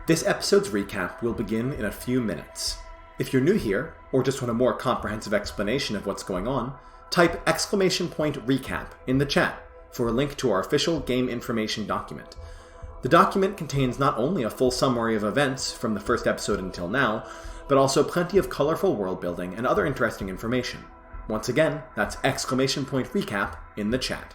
This episode's recap will begin in a few minutes. If you're new here, or just want a more comprehensive explanation of what's going on, type !recap in the chat for a link to our official game information document. The document contains not only a full summary of events from the first episode until now, but also plenty of colorful world building and other interesting information. Once again, that's !recap in the chat.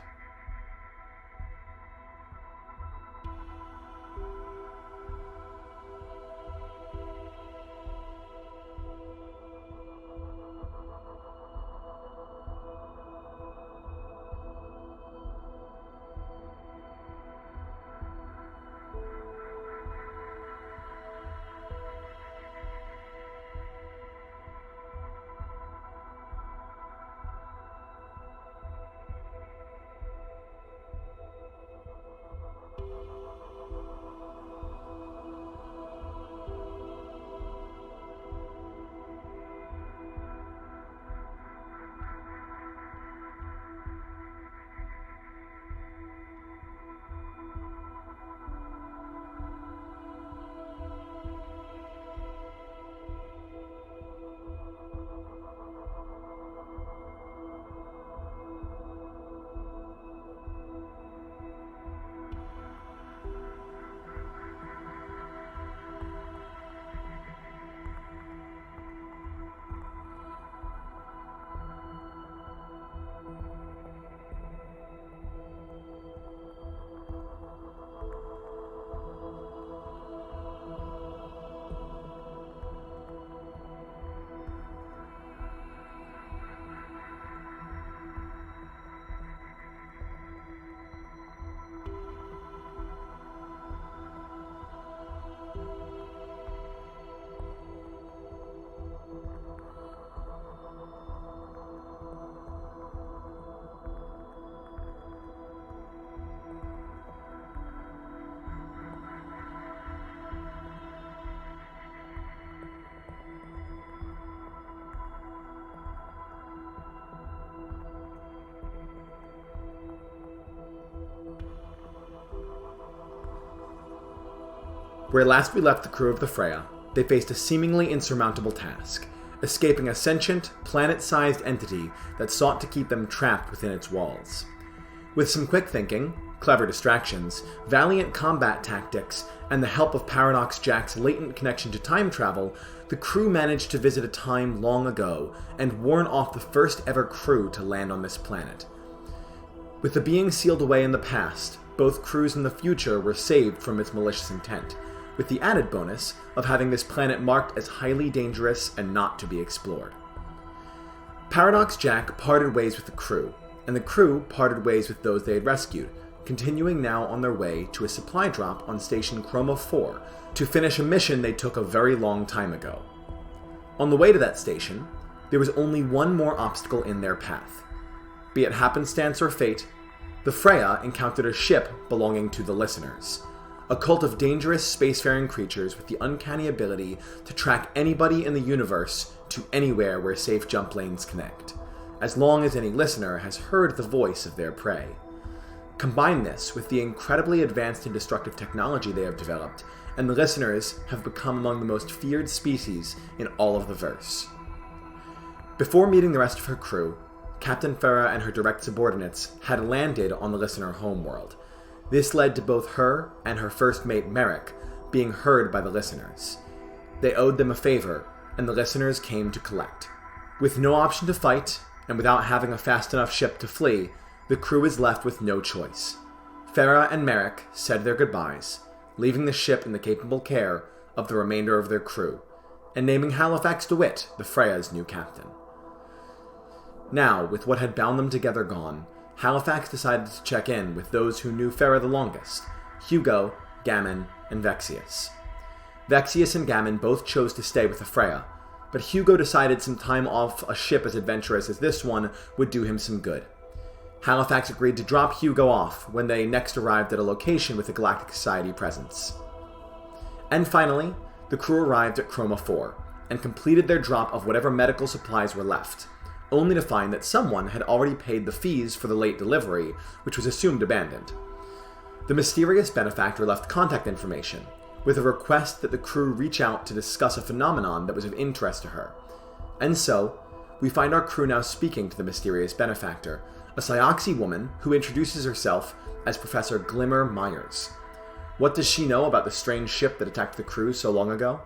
Where last we left the crew of the Freya, they faced a seemingly insurmountable task, escaping a sentient, planet-sized entity that sought to keep them trapped within its walls. With some quick thinking, clever distractions, valiant combat tactics, and the help of Paradox Jack's latent connection to time travel, the crew managed to visit a time long ago and warn off the first ever crew to land on this planet. With the being sealed away in the past, both crews in the future were saved from its malicious intent, with the added bonus of having this planet marked as highly dangerous and not to be explored. Paradox Jack parted ways with the crew, and the crew parted ways with those they had rescued, continuing now on their way to a supply drop on Station Chroma 4 to finish a mission they took a very long time ago. On the way to that station, there was only one more obstacle in their path. Be it happenstance or fate, the Freya encountered a ship belonging to the Listeners, a cult of dangerous spacefaring creatures with the uncanny ability to track anybody in the universe to anywhere where safe jump lanes connect, as long as any listener has heard the voice of their prey. Combine this with the incredibly advanced and destructive technology they have developed, and the Listeners have become among the most feared species in all of the verse. Before meeting the rest of her crew, Captain Freya and her direct subordinates had landed on the Listener homeworld. This led to both her and her first mate Merrick being heard by the Listeners. They owed them a favor, and the Listeners came to collect. With no option to fight, and without having a fast enough ship to flee, the crew is left with no choice. Freya and Merrick said their goodbyes, leaving the ship in the capable care of the remainder of their crew, and naming Halifax Dewitt the Freya's new captain. Now, with what had bound them together gone, Halifax decided to check in with those who knew Freya the longest, Hugo, Gammon, and VaTze. VaTze and Gammon both chose to stay with the Freya, but Hugo decided some time off a ship as adventurous as this one would do him some good. Halifax agreed to drop Hugo off when they next arrived at a location with a Galactic Society presence. And finally, the crew arrived at Chroma 4, and completed their drop of whatever medical supplies were left, only to find that someone had already paid the fees for the late delivery, which was assumed abandoned. The mysterious benefactor left contact information, with a request that the crew reach out to discuss a phenomenon that was of interest to her. And so, we find our crew now speaking to the mysterious benefactor, a Cyoxy woman who introduces herself as Professor Glimmer Meyers. What does she know about the strange ship that attacked the crew so long ago?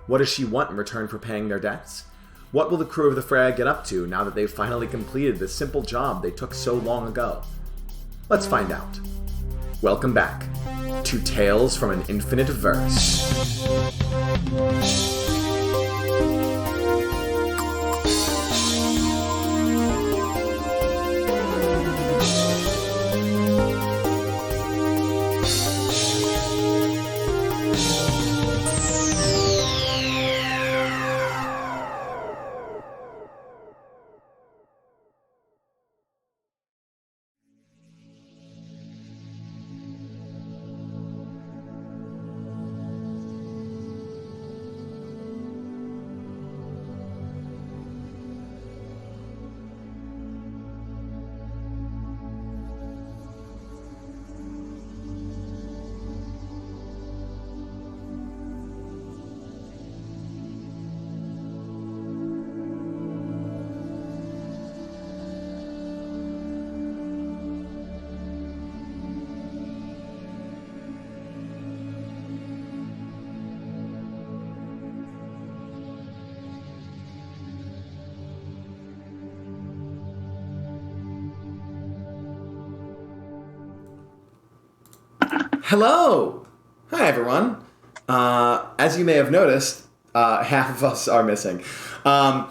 What does she want in return for paying their debts? What will the crew of the Freya get up to now that they've finally completed the simple job they took so long ago? Let's find out. Welcome back to Tales from an Infinite Verse. Hello! Hi, everyone. As you may have noticed, half of us are missing. Jen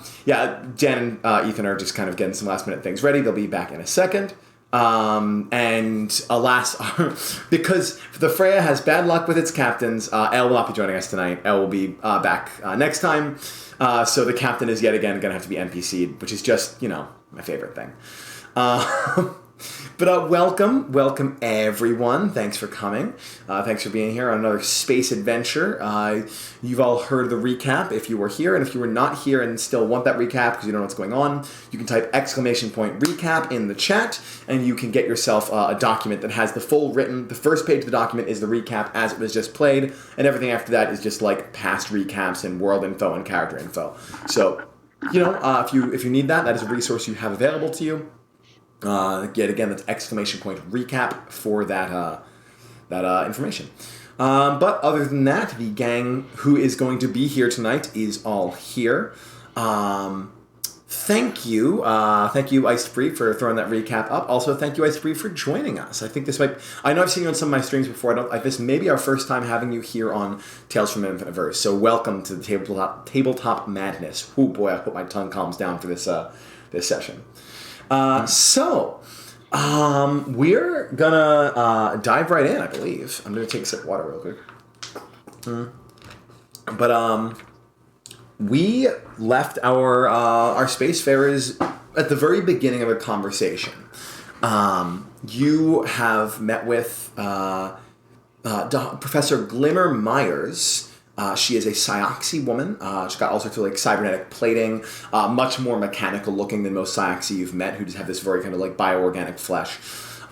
and Ethan are just kind of getting some last-minute things ready. They'll be back in a second. And alas, because the Freya has bad luck with its captains, Elle will not be joining us tonight. Elle will be back next time. So the captain is yet again going to have to be NPC'd, which is just, my favorite thing. But welcome everyone. Thanks for coming. Thanks for being here on another space adventure. You've all heard the recap if you were here, and if you were not here and still want that recap because you don't know what's going on, you can type !recap in the chat, and you can get yourself a document that has the full written. The first page of the document is the recap as it was just played, and everything after that is just like past recaps and world info and character info. So, if you need that is a resource you have available to you. Yet again, that's !recap for that information. But other than that, the gang who is going to be here tonight is all here. Thank you, Iced Free, for throwing that recap up. Also, thank you, Iced Free, for joining us. I think I know I've seen you on some of my streams before. This may be our first time having you here on Tales from Infinite Verse. So welcome to the tabletop madness. Oh boy, I hope my tongue calms down for this session. We're gonna dive right in, I believe. I'm gonna take a sip of water real quick. But we left our spacefarers at the very beginning of a conversation. You have met with Professor Glimmer Meyers. She is a Cyoxy woman. She's got all sorts of cybernetic plating, much more mechanical looking than most Cyoxy you've met, who just have this very kind of bioorganic flesh.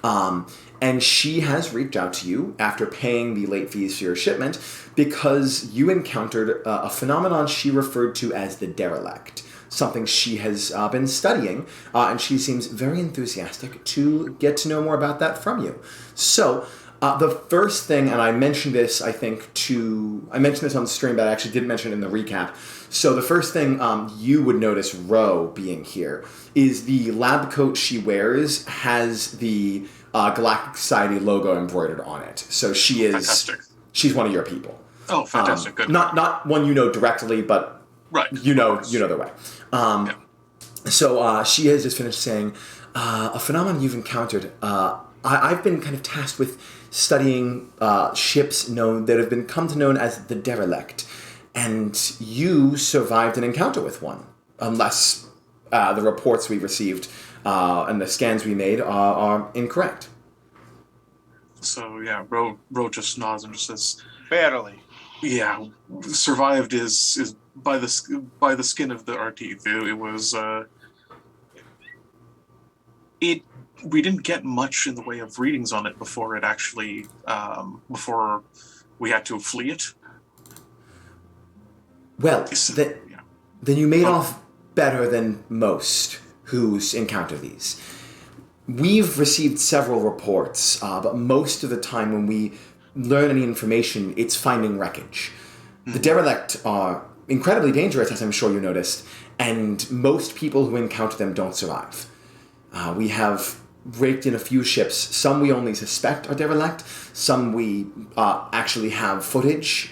And she has reached out to you after paying the late fees for your shipment because you encountered a phenomenon she referred to as the derelict, something she has been studying, and she seems very enthusiastic to get to know more about that from you. So, the first thing, and I mentioned this, I mentioned this on the stream, but I actually didn't mention it in the recap. So the first thing you would notice Ro being here is the lab coat she wears has the Galactic Society logo embroidered on it. So she's one of your people. Oh, fantastic! Good. Not one you know directly, but right. You know their way. Yeah. So she has just finished saying a phenomenon you've encountered. I've been kind of tasked with studying ships that have come to known as the derelict, and you survived an encounter with one, unless the reports we received and the scans we made are incorrect. So yeah, Ro just nods and just says, "Barely." Yeah, survived is by the skin of our teeth. It was we didn't get much in the way of readings on it before it actually before we had to flee it. Well, Yeah. then you made off better than most who's encounter these. We've received several reports, but most of the time when we learn any information, it's finding wreckage. The derelict are incredibly dangerous, as I'm sure you noticed, and most people who encounter them don't survive. We have raked in a few ships. Some we only suspect are derelict. Some we actually have footage.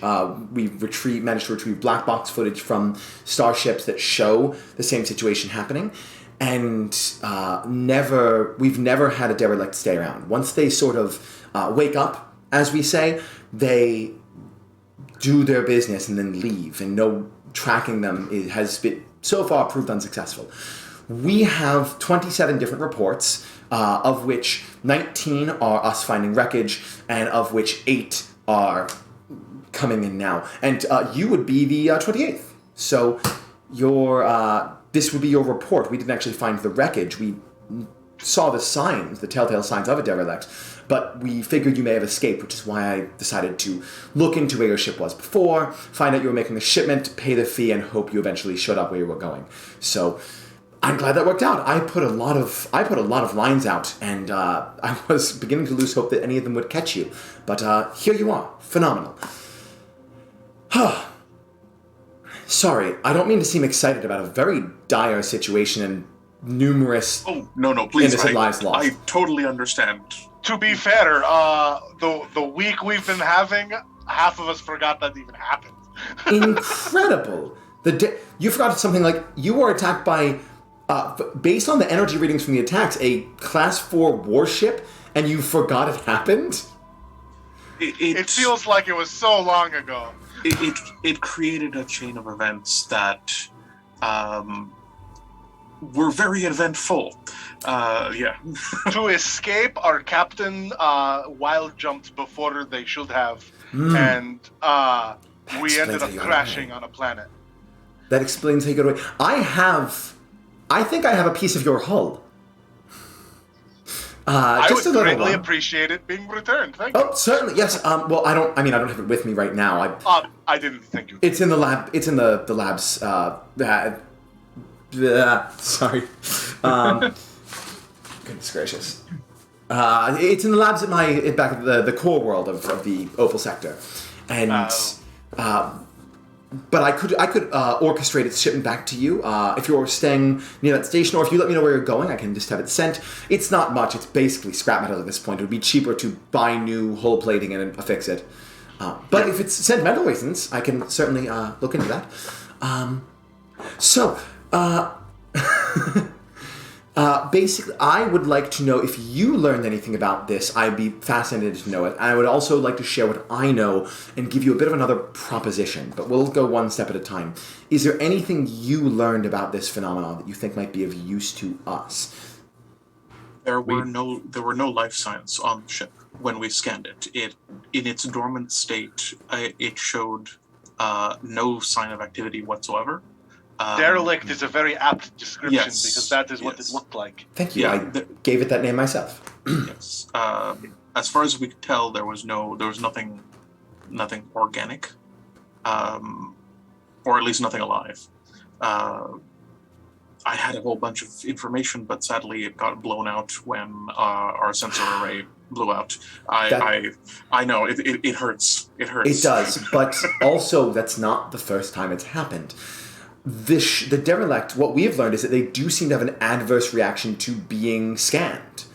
We've managed to retrieve black box footage from starships that show the same situation happening. And we've never had a derelict stay around. Once they sort of wake up, as we say, they do their business and then leave. And no tracking them has been so far proved unsuccessful. We have 27 different reports, of which 19 are us finding wreckage, and of which 8 are coming in now. And you would be the 28th. So this would be your report. We didn't actually find the wreckage. We saw the signs, the telltale signs of a derelict, but we figured you may have escaped, which is why I decided to look into where your ship was before, find out you were making a shipment, pay the fee, and hope you eventually showed up where you were going. So I'm glad that worked out. I put a lot of lines out, and I was beginning to lose hope that any of them would catch you. But here you are. Phenomenal. Sorry, I don't mean to seem excited about a very dire situation and numerous no, please. innocent lives lost. I totally understand. To be fair, the week we've been having, half of us forgot that even happened. Incredible. You forgot something like you were attacked by, based on the energy readings from the attacks, a Class 4 warship, and you forgot it happened? It feels like it was so long ago. It created a chain of events that were very eventful. Yeah. To escape, our captain wild jumped before they should have, and we ended up crashing on a planet. That explains how you got away. I think I have a piece of your hull. I just would a little greatly one. appreciate it being returned. Thank you. Oh, certainly, yes. Well, I don't have it with me right now. I didn't think you. It's in the lab. It's in the lab's. Sorry. Goodness gracious. It's in the labs back at the core world of the Opal sector, and but I could orchestrate its shipment back to you if you're staying near that station, or if you let me know where you're going, I can just have it sent. It's not much. It's basically scrap metal at this point. It would be cheaper to buy new hull plating and affix it. But if it's sentimental reasons, I can certainly look into that. Basically, I would like to know if you learned anything about this. I'd be fascinated to know it. I would also like to share what I know and give you a bit of another proposition, but we'll go one step at a time. Is there anything you learned about this phenomenon that you think might be of use to us? There were no life signs on the ship when we scanned it. In its dormant state, it showed no sign of activity whatsoever. Derelict is a very apt description because that is what it looked like. Thank you. I gave it that name myself. Yes. As far as we could tell, there was nothing organic, or at least nothing alive. I had a whole bunch of information, but sadly it got blown out when our sensor array blew out. I know it hurts. It hurts. It does, but also that's not the first time it's happened. The derelict, what we have learned is that they do seem to have an adverse reaction to being scanned.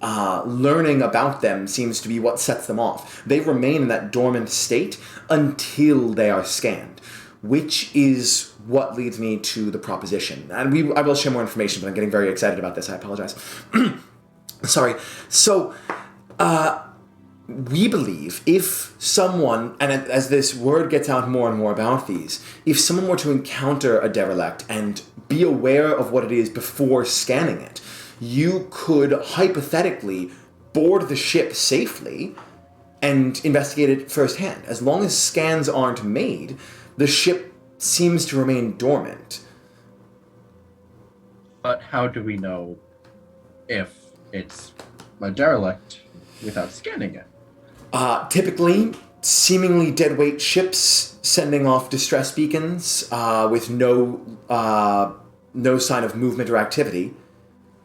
Learning about them seems to be what sets them off. They remain in that dormant state until they are scanned, which is what leads me to the proposition. And I will share more information, but I'm getting very excited about this. I apologize. Sorry. So, we believe if someone, and as this word gets out more and more about these, if someone were to encounter a derelict and be aware of what it is before scanning it, you could hypothetically board the ship safely and investigate it firsthand. As long as scans aren't made, the ship seems to remain dormant. But how do we know if it's a derelict without scanning it? Typically, seemingly deadweight ships sending off distress beacons with no sign of movement or activity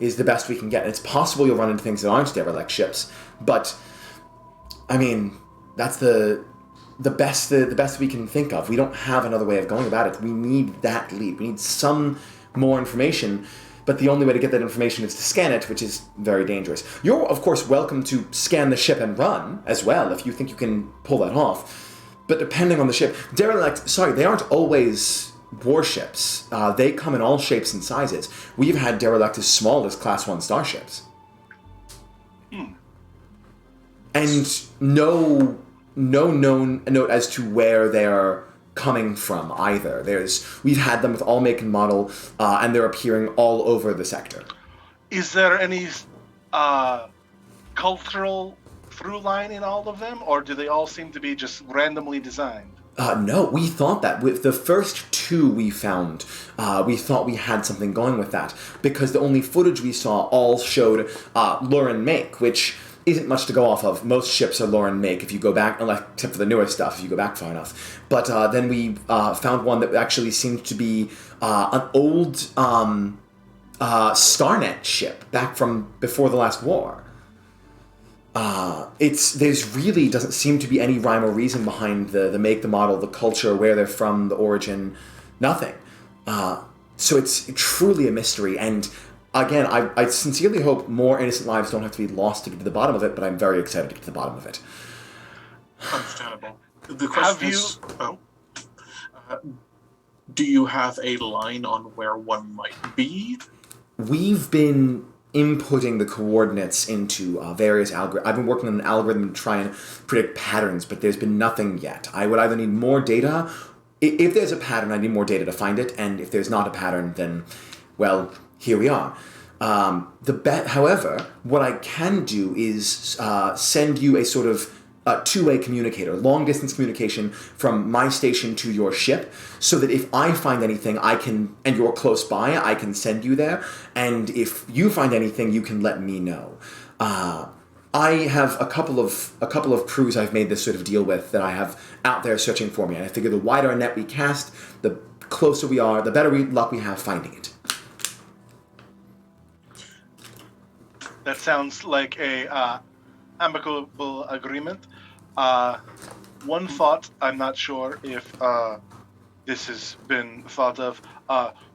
is the best we can get. And it's possible you'll run into things that aren't derelict ships, but I mean, that's the best we can think of. We don't have another way of going about it. We need that lead. We need some more information, but the only way to get that information is to scan it, which is very dangerous. You're, of course, welcome to scan the ship and run as well, if you think you can pull that off. But depending on the ship... they aren't always warships. They come in all shapes and sizes. We've had derelict as small as Class 1 starships. And no known note as to where they're coming from either. We've had them with all make and model, and they're appearing all over the sector. Is there any cultural through line in all of them, or do they all seem to be just randomly designed? No, we thought that. With the first two we found, we thought we had something going with that, because the only footage we saw all showed Lauren make, which isn't much to go off of. Most ships are Lauren make if you go back, except for the newer stuff, if you go back far enough. But then we found one that actually seemed to be an old Starnet ship back from before the last war. There's really doesn't seem to be any rhyme or reason behind the make, the model, the culture, where they're from, the origin, nothing. So it's truly a mystery, and again, I sincerely hope more innocent lives don't have to be lost to get to the bottom of it, but I'm very excited to get to the bottom of it. Understandable. The question is, do you have a line on where one might be? We've been inputting the coordinates into various algorithms. I've been working on an algorithm to try and predict patterns, but there's been nothing yet. I would either need more data. If there's a pattern, I need more data to find it, and if there's not a pattern, then, well, here we are. However, what I can do is send you a sort of two-way communicator, long-distance communication from my station to your ship, so that if I find anything, and you're close by, I can send you there, and if you find anything, you can let me know. I have a couple of crews I've made this sort of deal with that I have out there searching for me, and I figure the wider a net we cast, the closer we are, the better luck we have finding it. That sounds like a amicable agreement. One thought, I'm not sure if this has been thought of.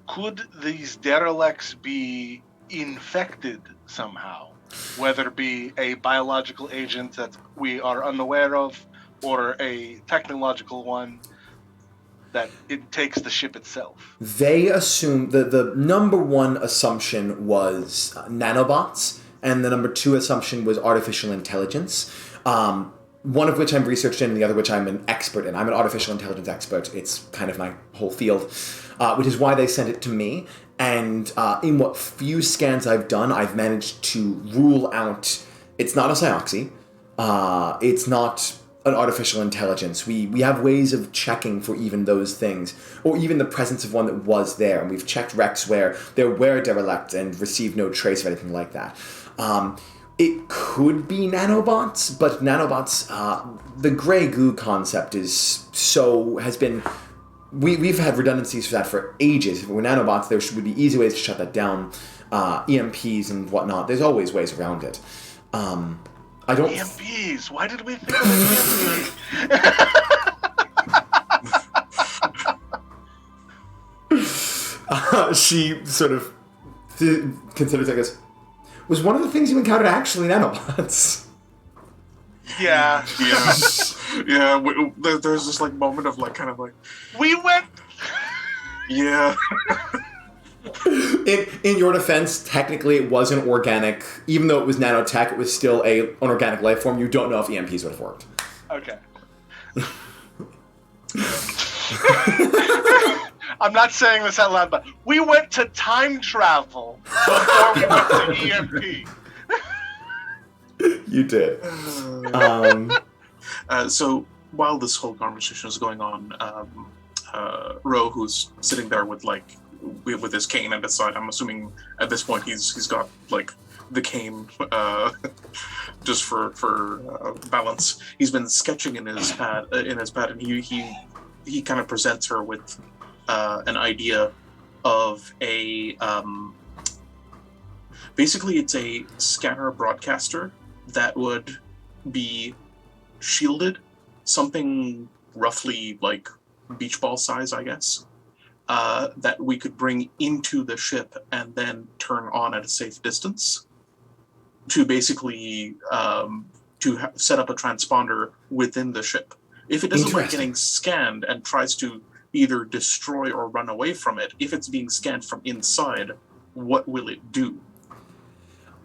Could these derelicts be infected somehow? Whether it be a biological agent that we are unaware of, or a technological one that it takes the ship itself. They assume the number one assumption was nanobots, and the number two assumption was artificial intelligence, one of which I'm researched in and the other which I'm an expert in. I'm an artificial intelligence expert. It's kind of my whole field, which is why they sent it to me. And in what few scans I've done, I've managed to rule out it's not a Cyoxy, it's not an artificial intelligence. We have ways of checking for even those things, or even the presence of one that was there. And we've checked wrecks where there were derelict and received no trace of anything like that. It could be nanobots, but nanobots, the gray goo concept has been... We've had redundancies for that for ages. If it were nanobots, there would be easy ways to shut that down. EMPs and whatnot. There's always ways around it. I don't... EMPs? Why did we think of EMPs? She sort of considers, I guess, was one of the things you encountered actually nanobots? Yeah. Yeah. There's this moment of kind of we went. Yeah. In your defense, technically it wasn't organic. Even though it was nanotech, it was still an organic life form. You don't know if EMPs would have worked. Okay. I'm not saying this out loud, but we went to time travel before we went to EMP. You did. So while this whole conversation is going on, Ro, who's sitting there with his cane at his side, I'm assuming at this point he's got the cane just for balance. He's been sketching in his pad, and he kind of presents her with an idea of a basically it's a scanner broadcaster that would be shielded, something roughly like beach ball size, I guess, that we could bring into the ship and then turn on at a safe distance to basically set up a transponder within the ship. If it doesn't like getting scanned and tries to either destroy or run away from it, if it's being scanned from inside, what will it do?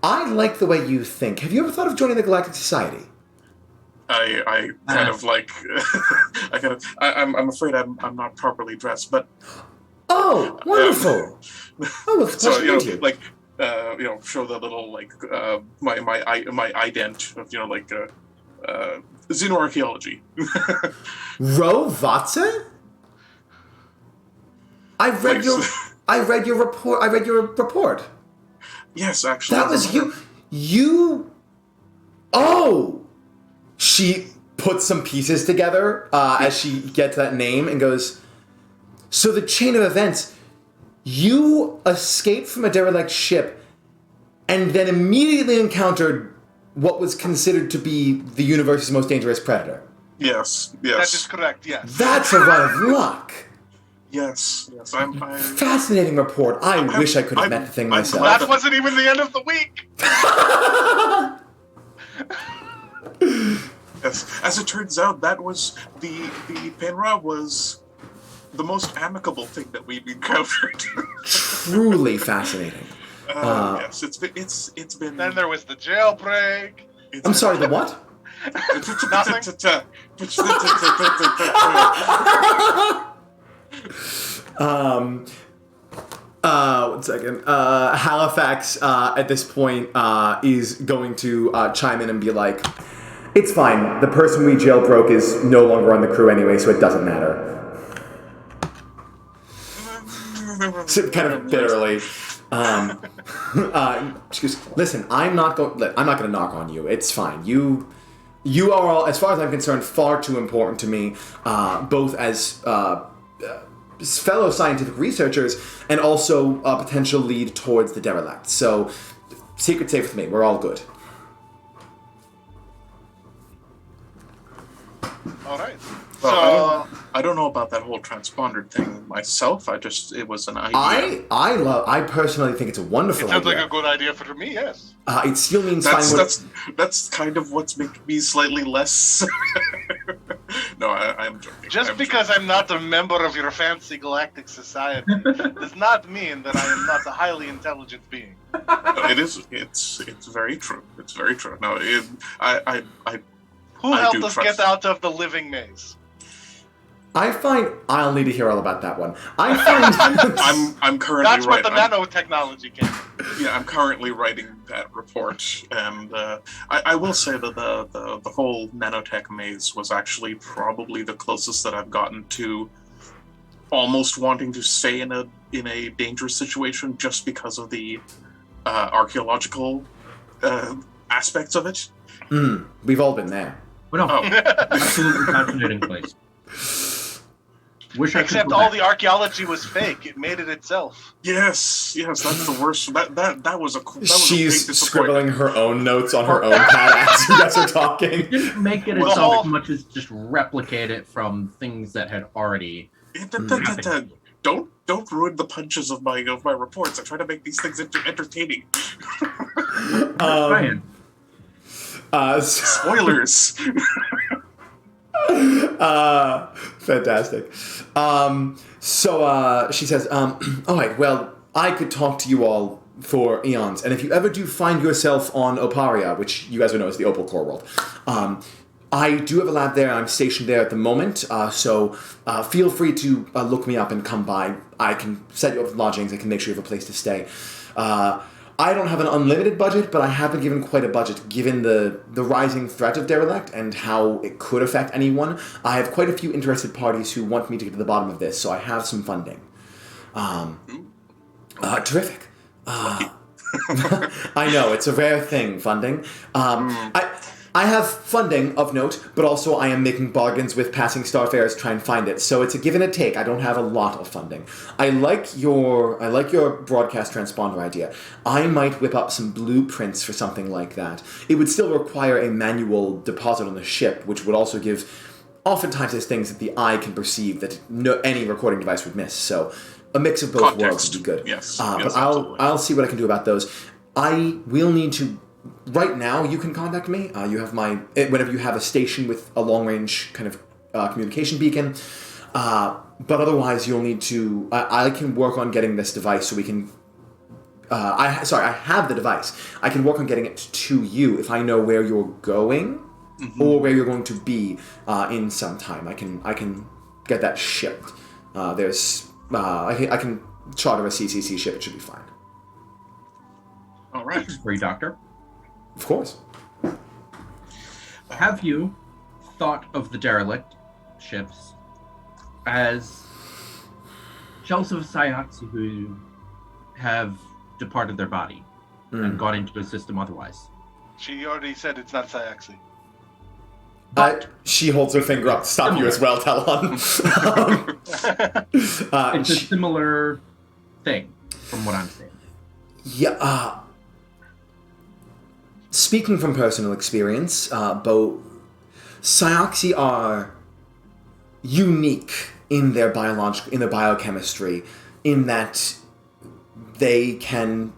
I like the way you think. Have you ever thought of joining the Galactic Society? I kind of like I'm afraid I'm not properly dressed, but oh, wonderful! Oh, it's so pleasure to meet you. like show the little like my ident of like xenoarchaeology. VaTze? I read your report. Yes, actually. That was you. You. Oh. She puts some pieces together as she gets that name and goes, so the chain of events, you escaped from a derelict ship and then immediately encountered what was considered to be the universe's most dangerous predator. Yes. That is correct, yes. That's a run of luck. Yes. Fascinating report. I wish I could have met the thing myself. That wasn't even the end of the week. Yes. As it turns out, that was the Penra was the most amicable thing that we've encountered. Truly fascinating. Yes, it's been. Then there was the jailbreak. I'm sorry, the what? One second. Halifax, at this point, is going to chime in and be like, it's fine. The person we jailbroke is no longer on the crew anyway, so it doesn't matter. So kind of bitterly. She goes, listen, I'm not going to knock on you. It's fine. You are all, as far as I'm concerned, far too important to me, both as fellow scientific researchers and also a potential lead towards the derelict. So, secret safe with me. We're all good. All right. Well, I don't know about that whole transponder thing myself. It was an idea. I personally think it's a wonderful idea. It sounds like a good idea for me, yes. It still means that's kind of what's making me slightly less. No, I'm joking. Just because I'm not a member of your fancy galactic society does not mean that I am not a highly intelligent being. It is. It's very true. It's very true. No, Who helped us get out of the living maze? I'll need to hear all about that one. I'm currently. That's what the nanotechnology came. Yeah, I'm currently writing that report, and I will say that the whole nanotech maze was actually probably the closest that I've gotten to almost wanting to stay in a dangerous situation just because of the archaeological aspects of it. We've all been there. But no, absolutely fascinating place. Except all the archaeology was fake. It made it itself. Yes, that's the worst. That was a cool. She's scribbling her own notes on her own pad as you guys are talking. Didn't make it itself as much as just replicate it from things that had already. Don't ruin the punches of my reports. I try to make these things entertaining. Spoilers. Fantastic. So she says, all right, well, I could talk to you all for eons, and if you ever do find yourself on Oparia, which you guys would know is the Opal Core world, I do have a lab there, and I'm stationed there at the moment, so feel free to look me up and come by. I can set you up with lodgings. I can make sure you have a place to stay. I don't have an unlimited budget, but I have been given quite a budget given the rising threat of derelict and how it could affect anyone. I have quite a few interested parties who want me to get to the bottom of this, so I have some funding. Terrific. I know, it's a rare thing, funding. I I have funding of note, but also I am making bargains with passing starfares to try and find it. So it's a give and a take. I don't have a lot of funding. I like your broadcast transponder idea. I might whip up some blueprints for something like that. It would still require a manual deposit on the ship, which would also give. Oftentimes, there's things that the eye can perceive that any recording device would miss. So a mix of both worlds would be good. Yes. But I'll see what I can do about those. I will need to. Right now, you can contact me. You have whenever you have a station with a long-range kind of communication beacon. But otherwise, you'll need to. I can work on getting this device so we can. I have the device. I can work on getting it to you if I know where you're going or where you're going to be in some time. I can get that shipped. I can charter a CCC ship. It should be fine. All right. For you, Doctor. Of course. Have you thought of the derelict ships as shells of Cyaxi who have departed their body and gone into a system otherwise? She already said it's not Cyaxi. But she holds her finger up to stop you as well, Talon. It's a similar thing, from what I'm saying. Yeah, speaking from personal experience, both Cyaxi are unique in their biochemistry, in that they can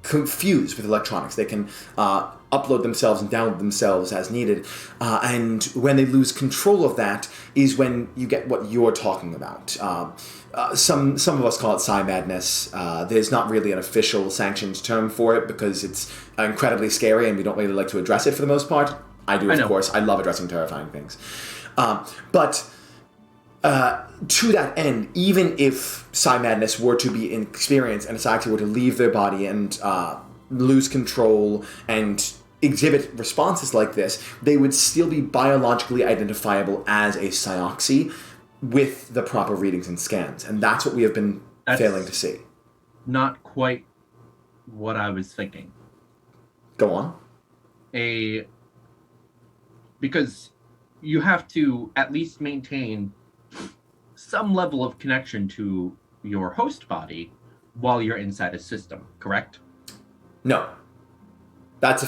confuse with electronics. They can upload themselves and download themselves as needed, and when they lose control of that is when you get what you're talking about. Some of us call it psi madness. There's not really an official sanctioned term for it because it's incredibly scary and we don't really like to address it for the most part. I do, of course. I love addressing terrifying things. But to that end, even if psi madness were to be experienced and Cyaxi were to leave their body and lose control and exhibit responses like this, they would still be biologically identifiable as a Cyaxi with the proper readings and scans. And that's what we have been failing to see. Not quite what I was thinking. Go on. Because you have to at least maintain some level of connection to your host body while you're inside a system, correct? No. That's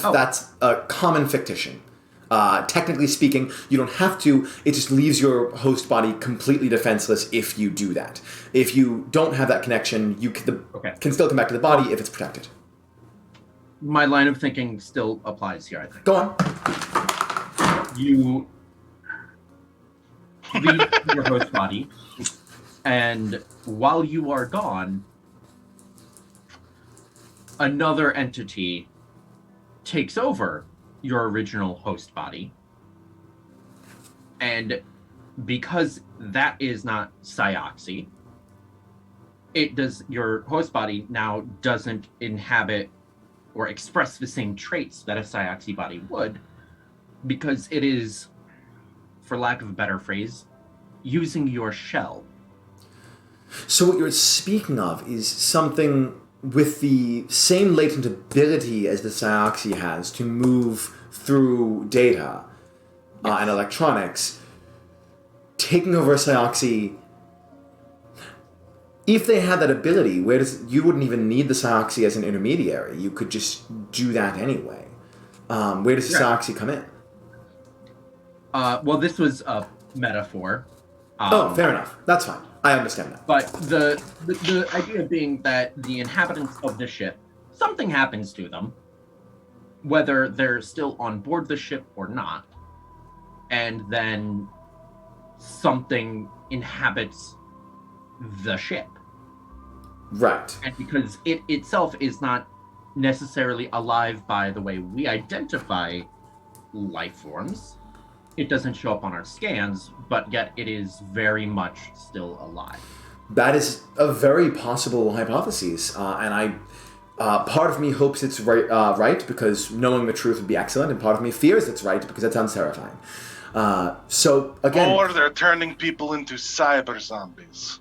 a common fictition. Technically speaking, you don't have to. It just leaves your host body completely defenseless if you do that. If you don't have that connection, you can still come back to the body if it's protected. My line of thinking still applies here, I think. Go on. You leave your host body, and while you are gone, another entity takes over your original host body, and because that is not Cyaxi, your host body now doesn't inhabit or express the same traits that a Cyaxi body would, because it is, for lack of a better phrase, using your shell. So what you're speaking of is something with the same latent ability as the Cyaxi has to move through data and electronics, taking over a Cyaxi. If they had that ability, you wouldn't even need the Cyaxi as an intermediary. You could just do that anyway. Where does the Cyaxi come in? Well, this was a metaphor. Fair enough. That's fine. I understand that. But the idea being that the inhabitants of the ship, something happens to them, whether they're still on board the ship or not, and then something inhabits the ship. Right. And because it itself is not necessarily alive by the way we identify life forms, it doesn't show up on our scans, but yet it is very much still alive. That is a very possible hypothesis, and part of me hopes it's right because knowing the truth would be excellent, and part of me fears it's right because it sounds terrifying. So again, or they're turning people into cyber zombies.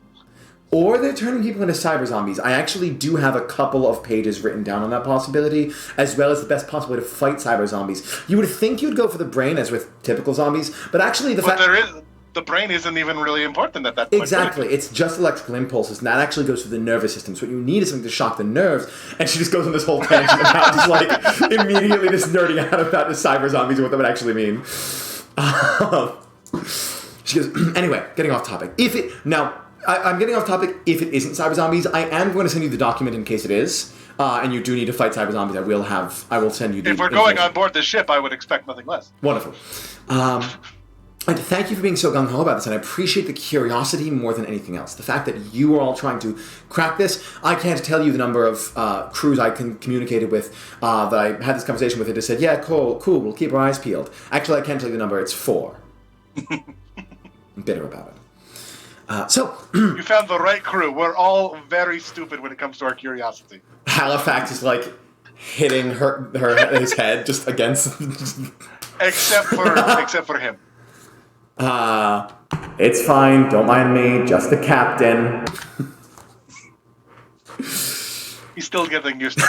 or they're turning people into cyber zombies. I actually do have a couple of pages written down on that possibility, as well as the best possible way to fight cyber zombies. You would think you'd go for the brain, as with typical zombies, but actually the brain isn't even really important at that point. Exactly. It's just electrical impulses, and that actually goes through the nervous system. So what you need is something to shock the nerves, and she just goes on this whole tangent about just, like, immediately just nerding out about the cyber zombies and what that would actually mean. She goes, anyway, getting off topic. I'm getting off topic if it isn't cyber zombies. I am going to send you the document in case it is, and you do need to fight cyber zombies. I will send you the If we're going on board this ship, I would expect nothing less. Wonderful. And thank you for being so gung-ho about this, and I appreciate the curiosity more than anything else. The fact that you are all trying to crack this, I can't tell you the number of crews I communicated with that I had this conversation with and just said, yeah, cool, we'll keep our eyes peeled. Actually, I can't tell you the number, it's 4. I'm bitter about it. So you found the right crew. We're all very stupid when it comes to our curiosity. Halifax is like hitting his head just against... except for him. It's fine, don't mind me, just the captain. He's still getting used to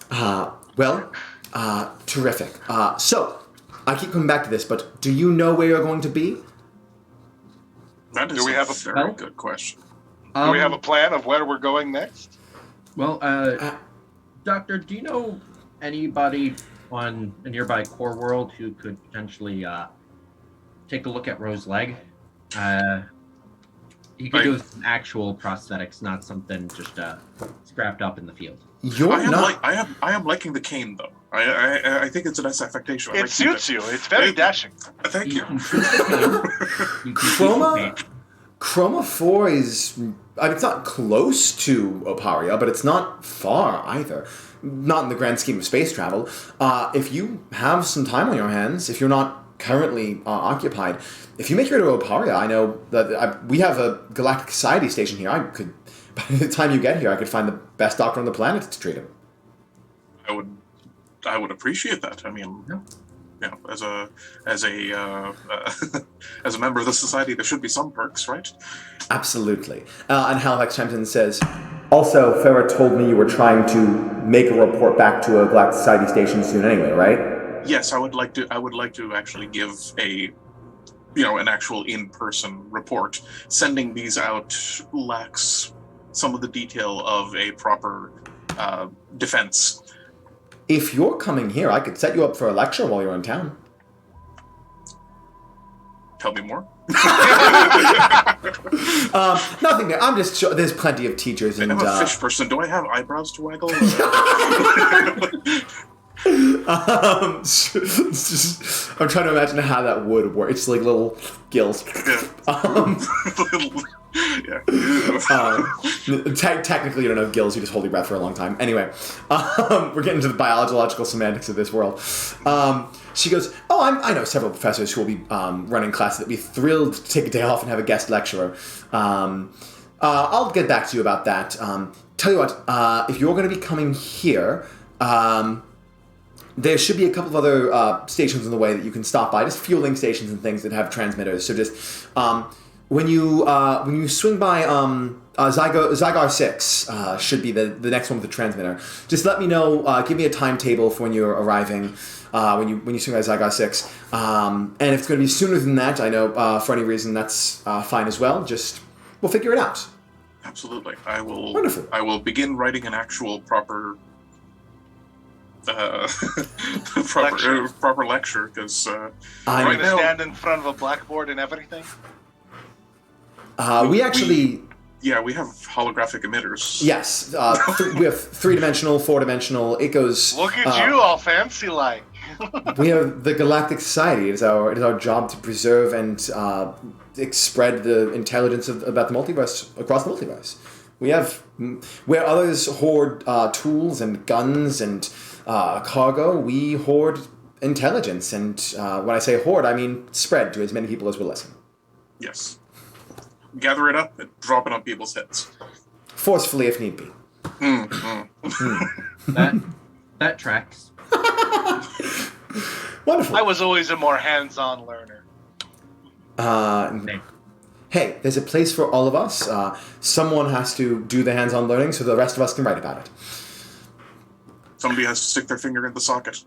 it. Terrific. So, I keep coming back to this, but do you know where you're going to be? That is a very good question. Do we have a plan of where we're going next? Well, Doctor, do you know anybody on a nearby core world who could potentially take a look at Rose's leg? He could do some actual prosthetics, not something just scrapped up in the field. I am liking the cane though. I think it's a nice affectation. It suits you. It's very dashing. Thank you. Chroma 4 is... it's not close to Oparia, but it's not far either. Not in the grand scheme of space travel. If you have some time on your hands, if you're not currently occupied, if you make your way to Oparia, I know that we have a Galactic Society station here. By the time you get here, I could find the best doctor on the planet to treat him. I would appreciate that. I mean, as a as a member of the society, there should be some perks, right? Absolutely. And Halifax chimes in and says, also, Farah told me you were trying to make a report back to a Galactic Society station soon anyway, right? Yes, I would like to actually give an actual in-person report. Sending these out lacks some of the detail of a proper defense. If you're coming here, I could set you up for a lecture while you're in town. Tell me more. Nothing there. I'm just sure there's plenty of teachers and... I'm a fish person. Do I have eyebrows to waggle? I'm trying to imagine how that would work. It's like little gills. Technically, you don't have gills. You just hold your breath for a long time. Anyway, we're getting into the biological semantics of this world. She goes, I know several professors who will be running classes that would be thrilled to take a day off and have a guest lecturer. I'll get back to you about that. Tell you what, if you're going to be coming here... there should be a couple of other stations in the way that you can stop by, just fueling stations and things that have transmitters. So just when you swing by Zygar 6 should be the next one with the transmitter. Just let me know. Give me a timetable for when you're arriving. When you swing by Zygar 6, and if it's going to be sooner than that, I know for any reason that's fine as well. Just we'll figure it out. Absolutely, I will. Wonderful. I will begin writing an actual proper. Proper lecture because going to stand in front of a blackboard and everything. We actually we have holographic emitters. Yes, we have 3-dimensional, 4-dimensional. It goes. Look at you, all fancy like. We have the Galactic Society. It is our job to preserve and spread the intelligence about the multiverse across the multiverse. We have where others hoard tools and guns and cargo, we hoard intelligence, and when I say hoard, I mean spread to as many people as will listen. Yes. Gather it up and drop it on people's heads. Forcefully, if need be. That tracks. Wonderful. I was always a more hands-on learner. hey, there's a place for all of us. Someone has to do the hands-on learning so the rest of us can write about it. Somebody has to stick their finger in the socket.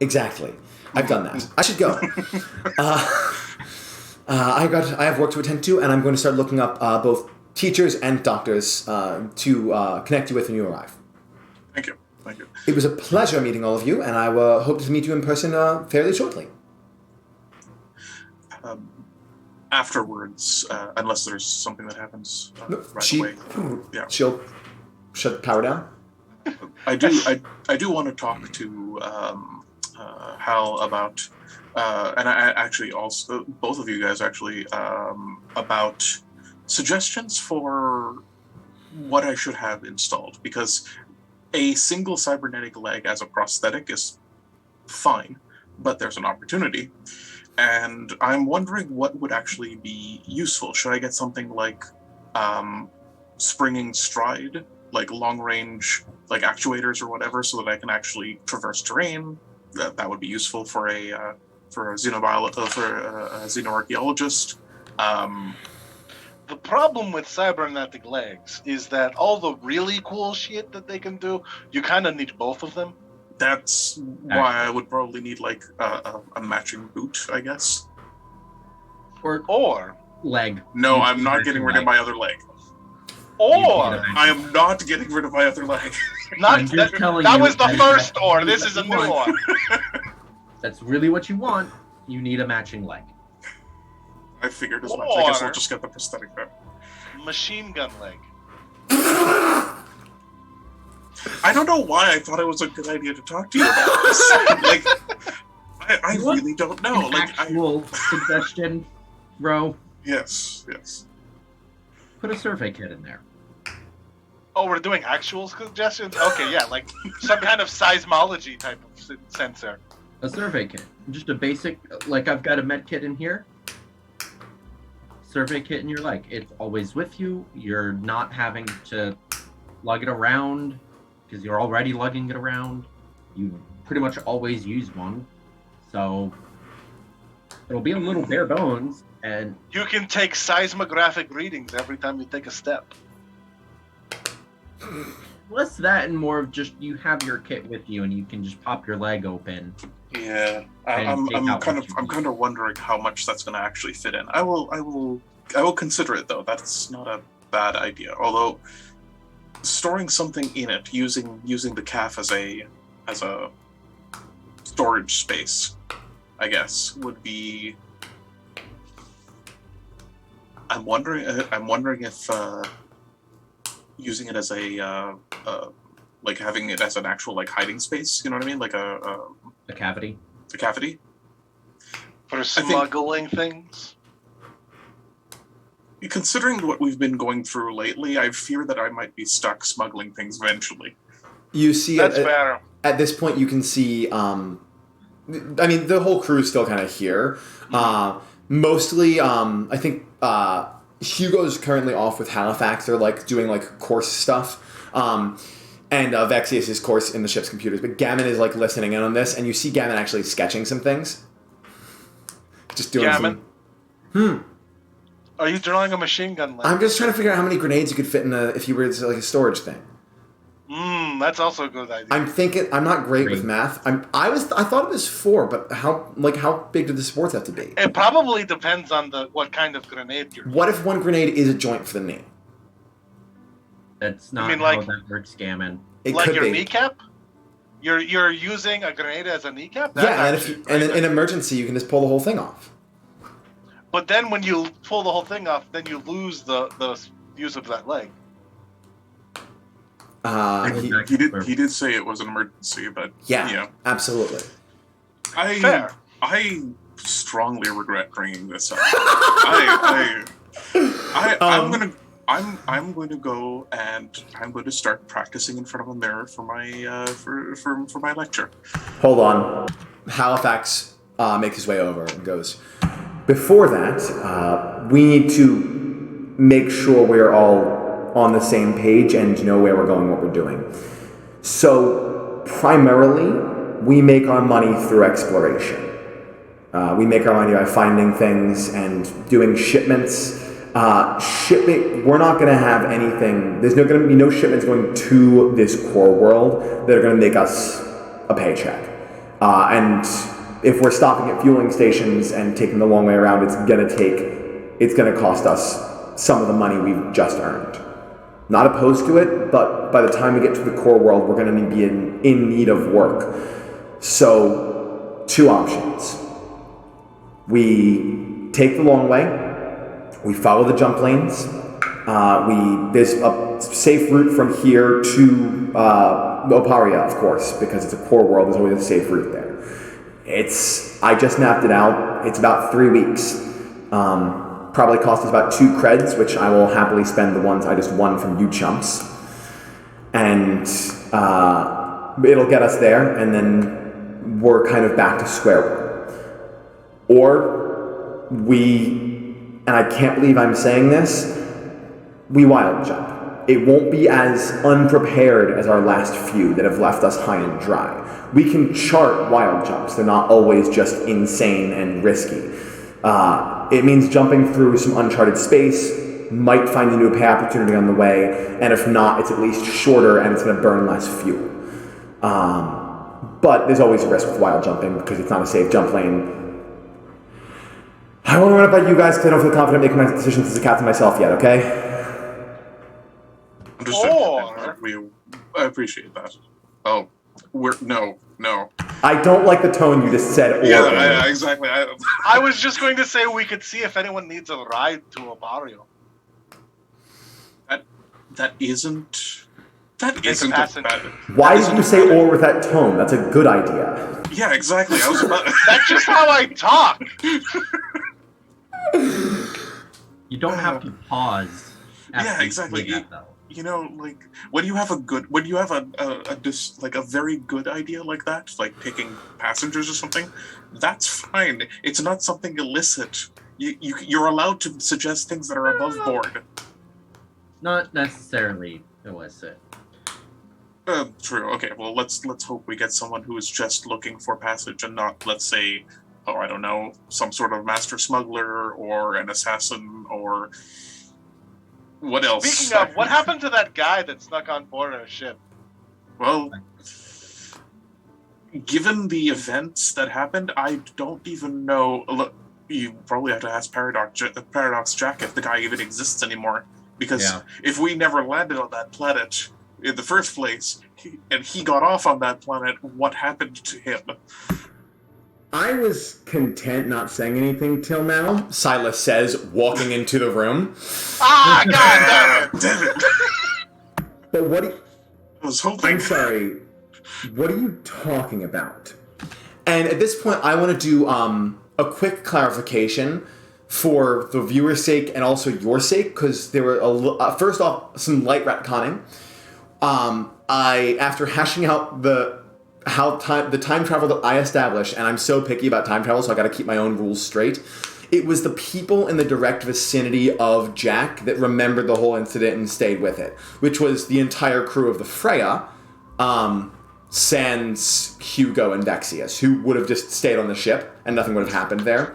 Exactly. I've done that. I should go. I have work to attend to, and I'm going to start looking up both teachers and doctors to connect you with when you arrive. Thank you. Thank you. It was a pleasure meeting all of you, and I hope to meet you in person fairly shortly. Afterwards, unless there's something that happens right away. Yeah. She'll shut the power down. I do want to talk to Hal about, and I actually also both of you guys actually about suggestions for what I should have installed, because a single cybernetic leg as a prosthetic is fine, but there's an opportunity. And I'm wondering what would actually be useful. Should I get something like springing stride, like long range, like actuators or whatever, so that I can actually traverse terrain? That would be useful for a xenoarchaeologist. The problem with cybernetic legs is that all the really cool shit that they can do, you kind of need both of them. That's why I would probably need like a matching boot, I guess. Or leg. No, I'm not getting rid of my other leg. Or I am not getting rid of my other leg. not that was the first or. This is a new one. That's really what you want. You need a matching leg. I figured as much. I guess I'll just get the prosthetic then. Machine gun leg. I don't know why I thought it was a good idea to talk to you about this. Like, I really don't know. Actual suggestion, bro. Yes. Put a survey kit in there. Oh, we're doing actual suggestions? Okay, yeah, like some kind of seismology type of sensor. A survey kit. Just a basic, like I've got a med kit in here. Survey kit in your leg. It's always with you. You're not having to lug it around because you're already lugging it around. You pretty much always use one. So it'll be a little bare bones, and you can take seismographic readings every time you take a step. Less that and more of just you have your kit with you and you can just pop your leg open. Yeah, I'm kind of wondering how much that's going to actually fit in. I will consider it though. That's not a bad idea. Although storing something in it, using the calf as a storage space, I guess, would be. I'm wondering if using it as a like having it as an actual like hiding space. You know what I mean? Like a cavity. A cavity. For smuggling things. Considering what we've been going through lately, I fear that I might be stuck smuggling things eventually. You see, that's fair. At this point, you can see. I mean, the whole crew's still kind of here. Mostly, I think Hugo's currently off with Halifax. They're like doing like course stuff. And VaTze is his course in the ship's computers. But Gammon is like listening in on this, and you see Gammon actually sketching some things. Just doing Gammon? Are you drawing a machine gun leg? I'm just trying to figure out how many grenades you could fit in if you were like a storage thing. That's also a good idea. I'm not great with math. I thought it was 4, but how big do the supports have to be? It probably depends on what kind of grenade you're What if one grenade is a joint for the knee? That's not how that works, Gammon. It like could your be. kneecap? You're using a grenade as a kneecap? That's and in emergency, you can just pull the whole thing off. But then when you pull the whole thing off, then you lose the use of that leg. He did say it was an emergency, but yeah, absolutely. Fair. I strongly regret bringing this up. I'm going to go and I'm going to start practicing in front of a mirror for my for my lecture. Hold on. Halifax makes his way over and goes, before that, we need to make sure we're all on the same page and know where we're going, what we're doing. So, primarily, we make our money through exploration. We make our money by finding things and doing shipments Shipment, we're not going to have anything, there's going to be no shipments going to this core world that are going to make us a paycheck. And if we're stopping at fueling stations and taking the long way around, it's going to cost us some of the money we've just earned. Not opposed to it, but by the time we get to the core world, we're going to be in need of work. So, 2 options. We take the long way, we follow the jump lanes, there's a safe route from here to Oparia, of course, because it's a core world, there's always a safe route there. I just mapped it out, it's about 3 weeks. Probably cost us about 2 creds, which I will happily spend the ones I just won from you chumps. And it'll get us there, and then we're kind of back to square one. Or and I can't believe I'm saying this, we wild jump. It won't be as unprepared as our last few that have left us high and dry. We can chart wild jumps. They're not always just insane and risky. It means jumping through some uncharted space, might find a new pay opportunity on the way, and if not, it's at least shorter and it's going to burn less fuel. But there's always a risk with wild jumping because it's not a safe jump lane. I want to run it by you guys because I don't feel confident making my decisions as a captain myself yet, okay? I appreciate that. Oh, no. I don't like the tone you just said. Yeah, exactly. I was just going to say we could see if anyone needs a ride to a barrio. That isn't a bad. Why did you say "or" with that tone? That's a good idea. Yeah, exactly. I was about. That's just how I talk. You don't have to pause. Yeah, exactly. That, though. You know, like when you have a very good idea like that, like taking passengers or something, that's fine. It's not something illicit. You're allowed to suggest things that are above board. Not necessarily illicit. True. Okay. Well, let's hope we get someone who is just looking for passage and not, let's say, I don't know, some sort of master smuggler or an assassin or. What else? Speaking of, what happened to that guy that snuck on board a ship? Well, given the events that happened, I don't even know. Look, you probably have to ask Paradox Jack if the guy even exists anymore. Because if we never landed on that planet in the first place, and he got off on that planet, what happened to him? I was content not saying anything till now, Silas says, walking into the room. God damn it! But what I was hoping. I'm sorry. What are you talking about? And at this point, I want to do a quick clarification for the viewer's sake and also your sake, because there were first off some light retconning. After hashing out the time travel that I established, and I'm so picky about time travel, so I got to keep my own rules straight. It was the people in the direct vicinity of Jack that remembered the whole incident and stayed with it, which was the entire crew of the Freya, sans Hugo and Vexius, who would have just stayed on the ship and nothing would have happened there.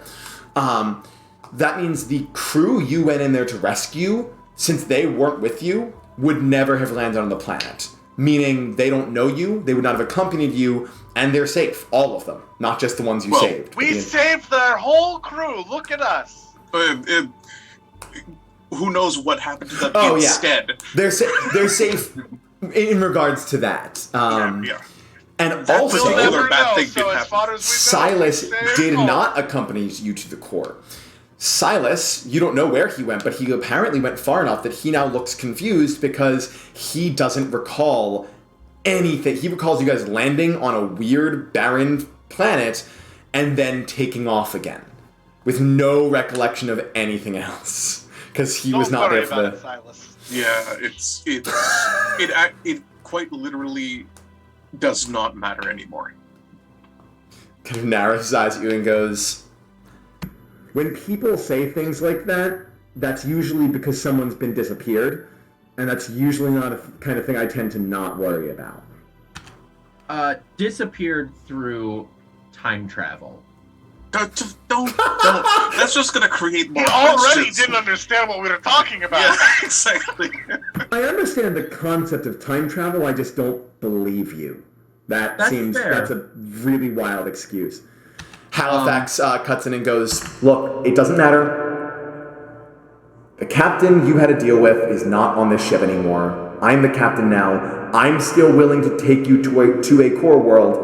That means the crew you went in there to rescue, since they weren't with you, would never have landed on the planet. Meaning they don't know you, they would not have accompanied you, and they're safe, all of them, not just the ones you saved. We saved their whole crew, look at us! Who knows what happened to them instead? Yeah. They're safe in regards to that. Yeah. And that also, Silas did not accompany you to the core. Silas, you don't know where he went, but he apparently went far enough that he now looks confused because he doesn't recall anything. He recalls you guys landing on a weird, barren planet and then taking off again with no recollection of anything else because he was not there for the... Silas. Yeah, it quite literally does not matter anymore. Kind of narrows his eyes at you and goes... When people say things like that, that's usually because someone's been disappeared, and that's usually not a kind of thing I tend to not worry about. Disappeared through time travel. Don't. That's just going to create more He already questions. didn't understand what we were talking about. Yeah, exactly. I understand the concept of time travel, I just don't believe you. That's a really wild excuse. Halifax cuts in and goes, look, it doesn't matter. The captain you had to deal with is not on this ship anymore. I'm the captain now. I'm still willing to take you to a core world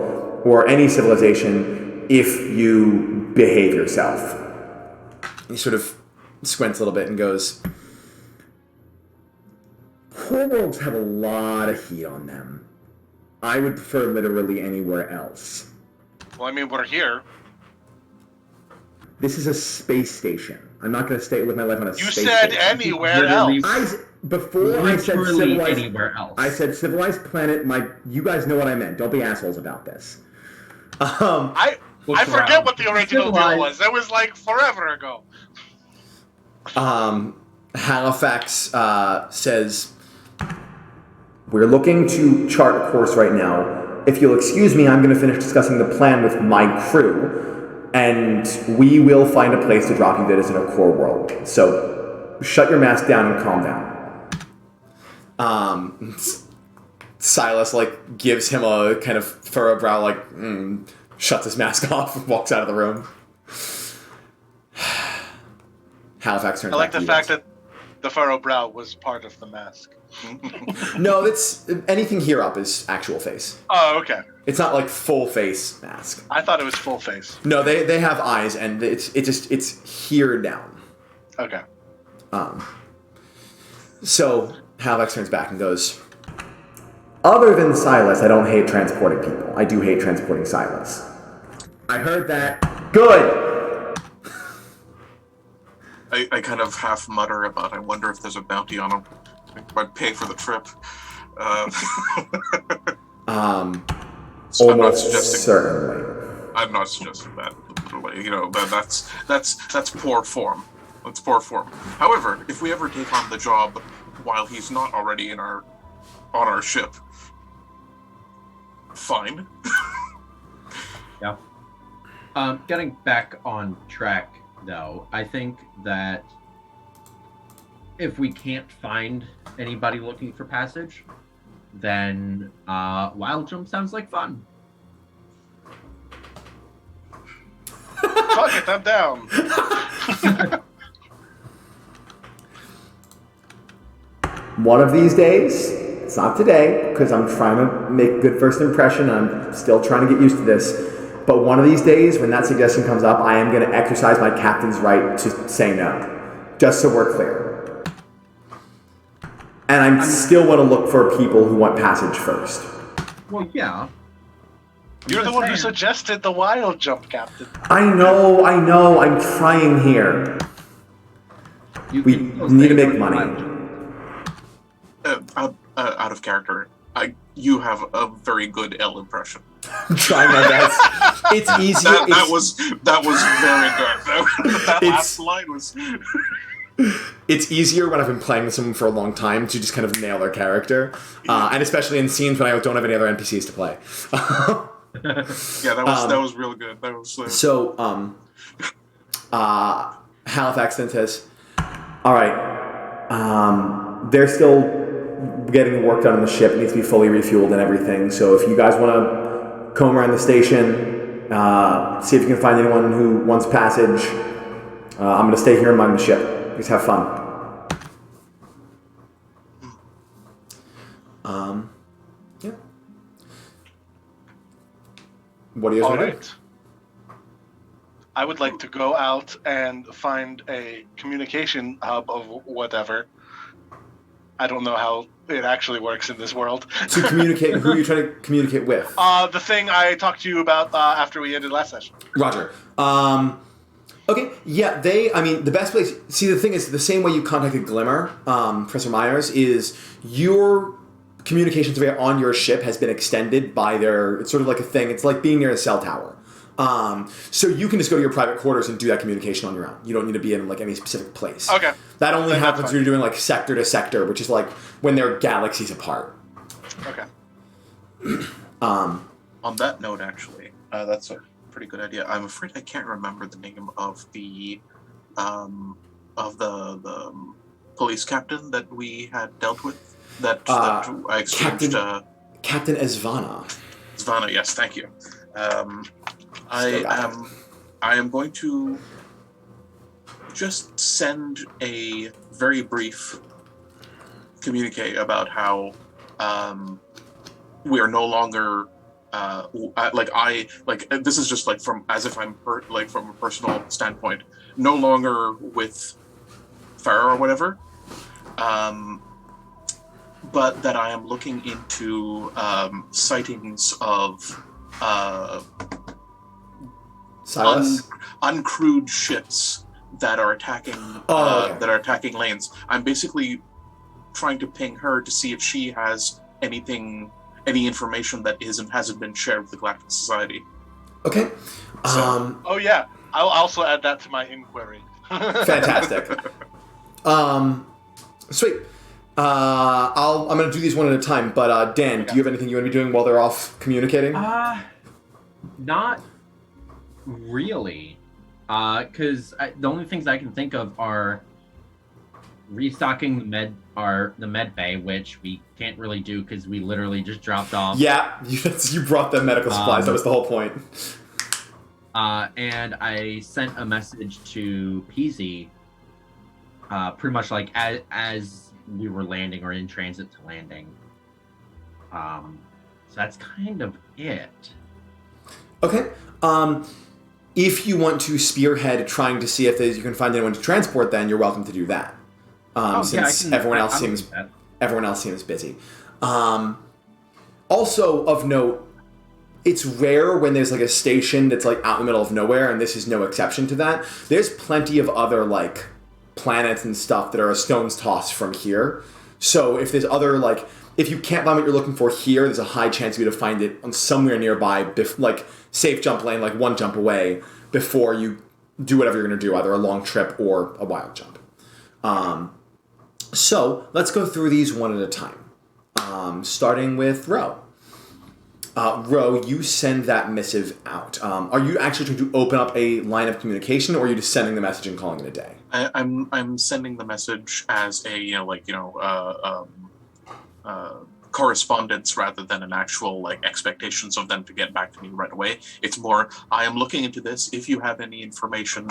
or any civilization if you behave yourself. He sort of squints a little bit and goes, core worlds have a lot of heat on them. I would prefer literally anywhere else. Well, I mean, we're here. This is a space station. I'm not going to stay with my life on a space station. You said anywhere else. Before I said civilized, anywhere else. I said civilized planet. You guys know what I meant. Don't be assholes about this. I forget what the original deal was. That was like forever ago. Halifax says, we're looking to chart a course right now. If you'll excuse me, I'm going to finish discussing the plan with my crew, and we will find a place to drop you that is in a core world. So, shut your mask down and calm down. Silas, gives him a kind of furrowed brow, shuts his mask off and walks out of the room. Halifax turns I like back the to fact that the furrowed brow was part of the mask. No, it's anything here up is actual face. Oh, okay. It's not full face mask. I thought it was full face. No, they have eyes, and it's here down. Okay. So Halifax turns back and goes, other than Silas, I don't hate transporting people. I do hate transporting Silas. I heard that. Good! I kind of half mutter about, I wonder if there's a bounty on him. I'd pay for the trip. So almost certainly. I'm not suggesting that. That's poor form. That's poor form. However, if we ever take on the job while he's not already on our ship, fine. Yeah. Getting back on track, though, I think that if we can't find anybody looking for passage, then wild jump sounds like fun. Fuck it, I'm down. One of these days, it's not today, because I'm trying to make a good first impression, I'm still trying to get used to this, but one of these days, when that suggestion comes up, I am going to exercise my captain's right to say no, just so we're clear. And I still want to look for people who want passage first. Well, yeah. You're the one who suggested the wild jump, Captain. I know, I'm trying here. We need to make money. Out of character, you have a very good L impression. I'm trying my best. It's easier. That was very good. That last line was. It's easier when I've been playing with someone for a long time to just kind of nail their character, and especially in scenes when I don't have any other NPCs to play. Yeah, that was real good. That was so. Halifax then says, "All right, they're still getting work done on the ship. It needs to be fully refueled and everything. So if you guys want to comb around the station, see if you can find anyone who wants passage, I'm going to stay here and mind the ship. Just have fun." Yeah. What do you guys want to do? I would like to go out and find a communication hub of whatever. I don't know how it actually works in this world. To communicate, who are you trying to communicate with? The thing I talked to you about after we ended last session. Roger. Okay, yeah, the best place... See, the thing is, the same way you contacted Glimmer, Professor Meyers, is your communication survey on your ship has been extended by their... It's sort of like a thing. It's like being near a cell tower. So you can just go to your private quarters and do that communication on your own. You don't need to be in any specific place. Okay. That only happens when you're doing sector to sector, which is when they're galaxies apart. Okay. On that note, actually, that's a pretty good idea. I'm afraid I can't remember the name of the police captain that we had dealt with. That I exchanged. Captain Esvana. Esvana, yes, thank you. I am going to just send a very brief communique about how we are no longer this is just like from as if I'm from a personal standpoint, no longer with Farah or whatever, but that I am looking into sightings of uncrewed ships that are attacking that are attacking lanes. I'm basically trying to ping her to see if she has any information that hasn't been shared with the Galactic Society. Okay. Oh yeah, I'll also add that to my inquiry. Fantastic. Sweet. I'm going to do these one at a time, but Dan, do you have anything you want to be doing while they're off communicating? Not really. Because the only things I can think of are restocking the med bay, which we can't really do because we literally just dropped off. Yeah, you brought the medical supplies. That was the whole point. And I sent a message to PZ, pretty much like as we were landing or in transit to landing. So that's kind of it. Okay. If you want to spearhead trying to see if you can find anyone to transport, then you're welcome to do that. Since everyone else seems busy. Also of note, it's rare when there's like a station that's like out in the middle of nowhere, and this is no exception to that. There's plenty of other like planets and stuff that are a stone's toss from here. So if there's other if you can't find what you're looking for here, there's a high chance of you to find it on somewhere nearby, safe jump lane, like one jump away, before you do whatever you're going to do, either a long trip or a wild jump. So let's go through these one at a time, starting with Ro. Ro, you send that missive out. Are you actually trying to open up a line of communication, or are you just sending the message and calling it a day? I'm sending the message as a correspondence rather than an actual expectations of them to get back to me right away. It's more, I am looking into this. If you have any information,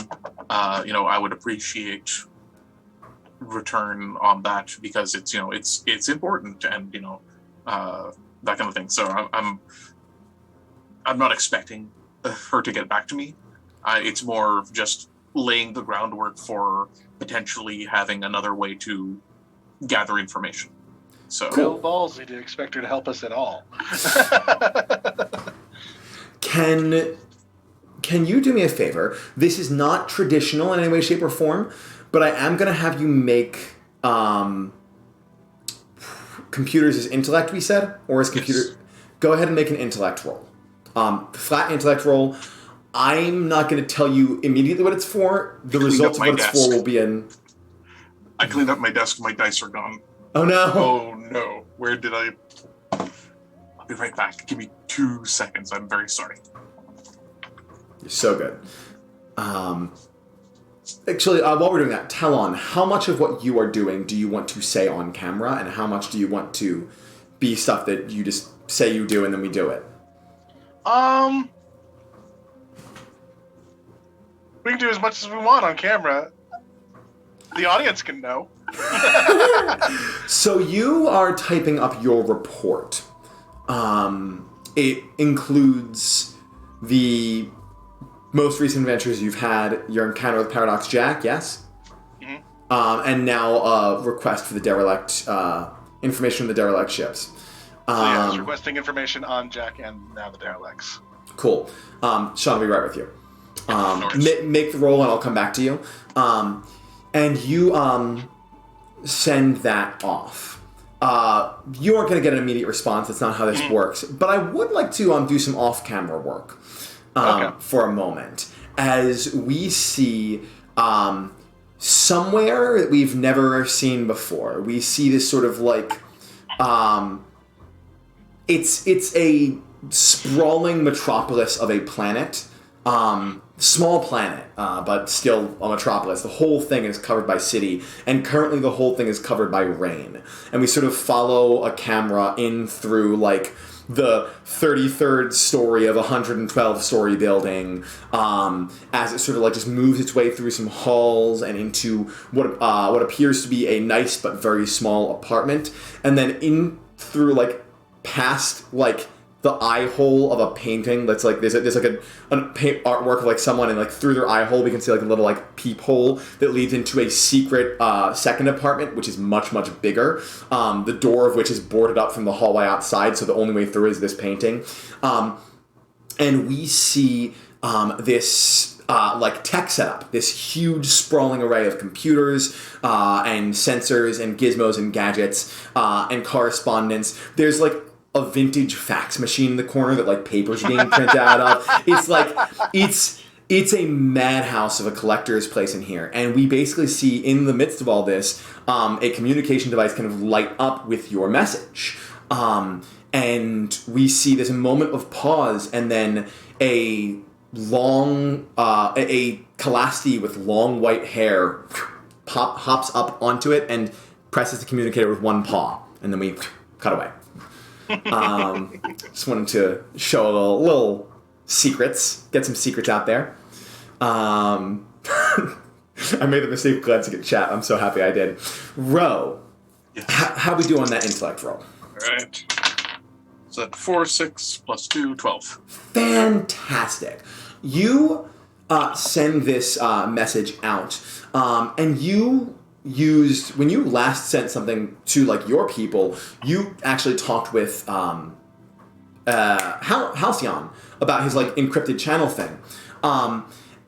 I would appreciate return on that, because it's important, and that kind of thing. So I'm not expecting her to get back to me. It's more just laying the groundwork for potentially having another way to gather information. So real ballsy to expect her to help us at all. Can you do me a favor? This is not traditional in any way, shape, or form, but I am going to have you make computers as intellect, we said? Or as computer... Yes. Go ahead and make an intellect roll. Flat intellect roll. I'm not going to tell you immediately what it's for. The results of what it's for will be in... I cleaned up my desk. My dice are gone. Oh, no. Oh, no. Where did I... I'll be right back. Give me 2 seconds. I'm very sorry. You're so good. Actually, while we're doing that, Talon, how much of what you are doing do you want to say on camera, and how much do you want to be stuff that you just say you do and then we do it? We can do as much as we want on camera. The audience can know. So you are typing up your report. It includes the most recent adventures you've had, your encounter with Paradox Jack, yes? Mm-hmm. And now a request for the derelict, information on the derelict ships. So yeah, I was requesting information on Jack and now the derelicts. Cool. Sean, I'll be right with you. Make the roll and I'll come back to you. And you send that off. You aren't going to get an immediate response. That's not how this works. But I would like to do some off-camera work for a moment. As we see somewhere that we've never seen before. We see this sort of it's a sprawling metropolis of a planet Small planet, but still a metropolis. The whole thing is covered by city, and currently the whole thing is covered by rain. And we sort of follow a camera in through, like, the 33rd story of a 112-story building, as it sort of, like, just moves its way through some halls and into what appears to be a nice but very small apartment, and then in through, like, past, like, the eye hole of a painting that's like there's like a paint artwork of like someone, and like through their eye hole we can see like a little like peephole that leads into a secret second apartment, which is much bigger, the door of which is boarded up from the hallway outside, so the only way through is this painting, and we see this like tech setup, this huge sprawling array of computers and sensors and gizmos and gadgets and correspondence. There's like a vintage fax machine in the corner that like papers are being printed out of. It's like it's a madhouse of a collector's place in here, and we basically see in the midst of all this a communication device kind of light up with your message, and we see there's a moment of pause, and then a long a Calasti with long white hair hops up onto it and presses the communicator with one paw, and then we cut away. Just wanted to show a little secrets, get some secrets out there. I made the mistake of glancing at chat. I'm so happy I did. Ro, Yes. How we do on that intellect roll? All right. So that 4, 6, plus 2, 12. Fantastic. You send this message out, and you used, when you last sent something to like your people, you actually talked with Halcyon about his like encrypted channel thing,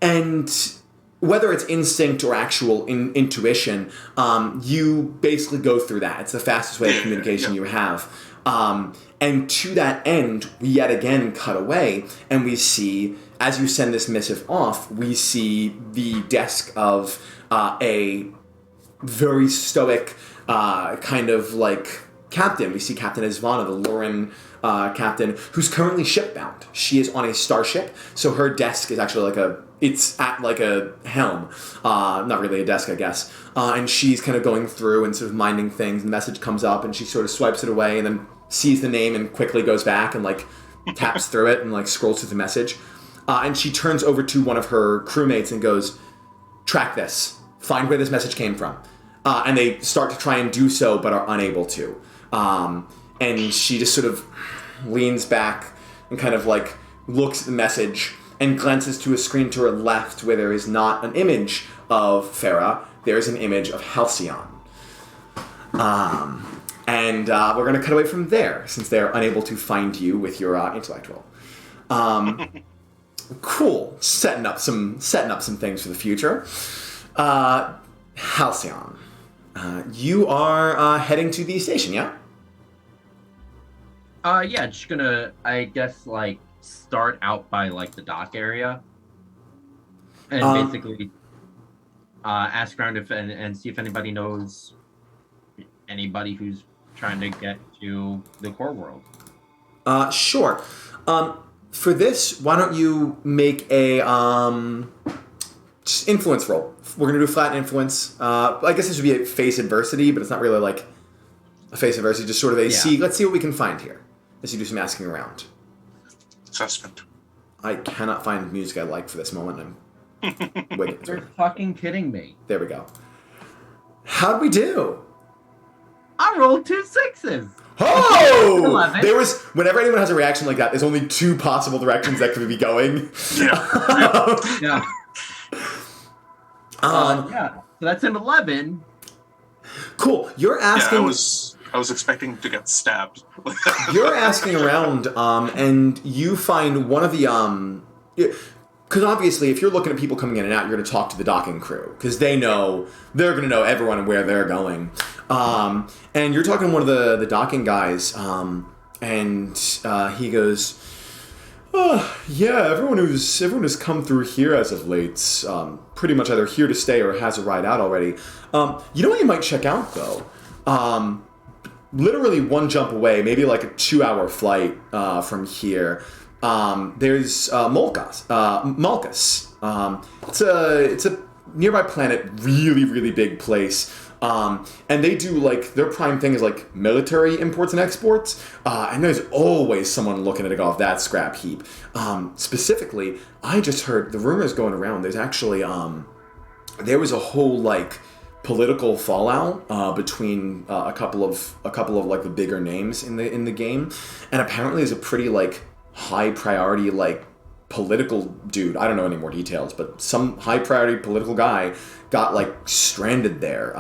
and whether it's instinct or actual intuition, you basically go through that. It's the fastest way of communication you have, and to that end, we yet again cut away, and we see, as you send this missive off, we see the desk of a very stoic kind of like captain. We see Captain Isvana, the Lauren captain, who's currently shipbound. She is on a starship, so her desk is actually it's at like a helm, not really a desk, I guess. And she's kind of going through and sort of minding things. The message comes up, and she sort of swipes it away, and then sees the name and quickly goes back and like taps through it and like scrolls through the message. And she turns over to one of her crewmates and goes, "Track this. Find where this message came from." And they start to try and do so, but are unable to. And she just sort of leans back and kind of like looks at the message and glances to a screen to her left where there is not an image of Freya. There is an image of Halcyon. And we're going to cut away from there since they're unable to find you with your intellect roll. Cool. Setting up some things for the future. Halcyon, you are heading to the station, yeah? Yeah, just gonna, I guess, like, start out by, like, the dock area. And basically ask around and see if anybody knows anybody who's trying to get to the core world. Sure. For this, why don't you make a just influence roll? We're going to do flat influence. I guess this would be a face adversity, but it's not really like a face adversity, just sort of a see. Let's see what we can find here as you do some asking around. Assessment. I cannot find music I like for this moment. Wait, You're fucking kidding me. there we go. How'd we do? I rolled 2 6s. Oh! 11. There was, whenever anyone has a reaction like that, there's only 2 possible directions that could be going. Yeah. Yeah. Yeah. So that's an 11. Cool. You're asking. Yeah, I was expecting to get stabbed. You're asking around, and you find one of the because obviously, if you're looking at people coming in and out, you're going to talk to the docking crew because they're going to know everyone and where they're going. And you're talking to one of the docking guys, and he goes, "Oh, yeah, everyone who's come through here as of late's pretty much either here to stay or has a ride out already. You know what you might check out though? Literally one jump away, maybe like a 2-hour flight from here, There's Malchus. It's a nearby planet, really, really big place. And they do, like, their prime thing is, like, military imports and exports. And there's always someone looking to go off that scrap heap. Specifically, I just heard the rumors going around. There's actually, there was a whole, like, political fallout between a couple of like the bigger names in the game, and apparently there's a pretty like high priority like political dude. I don't know any more details, but some high priority political guy got like stranded there.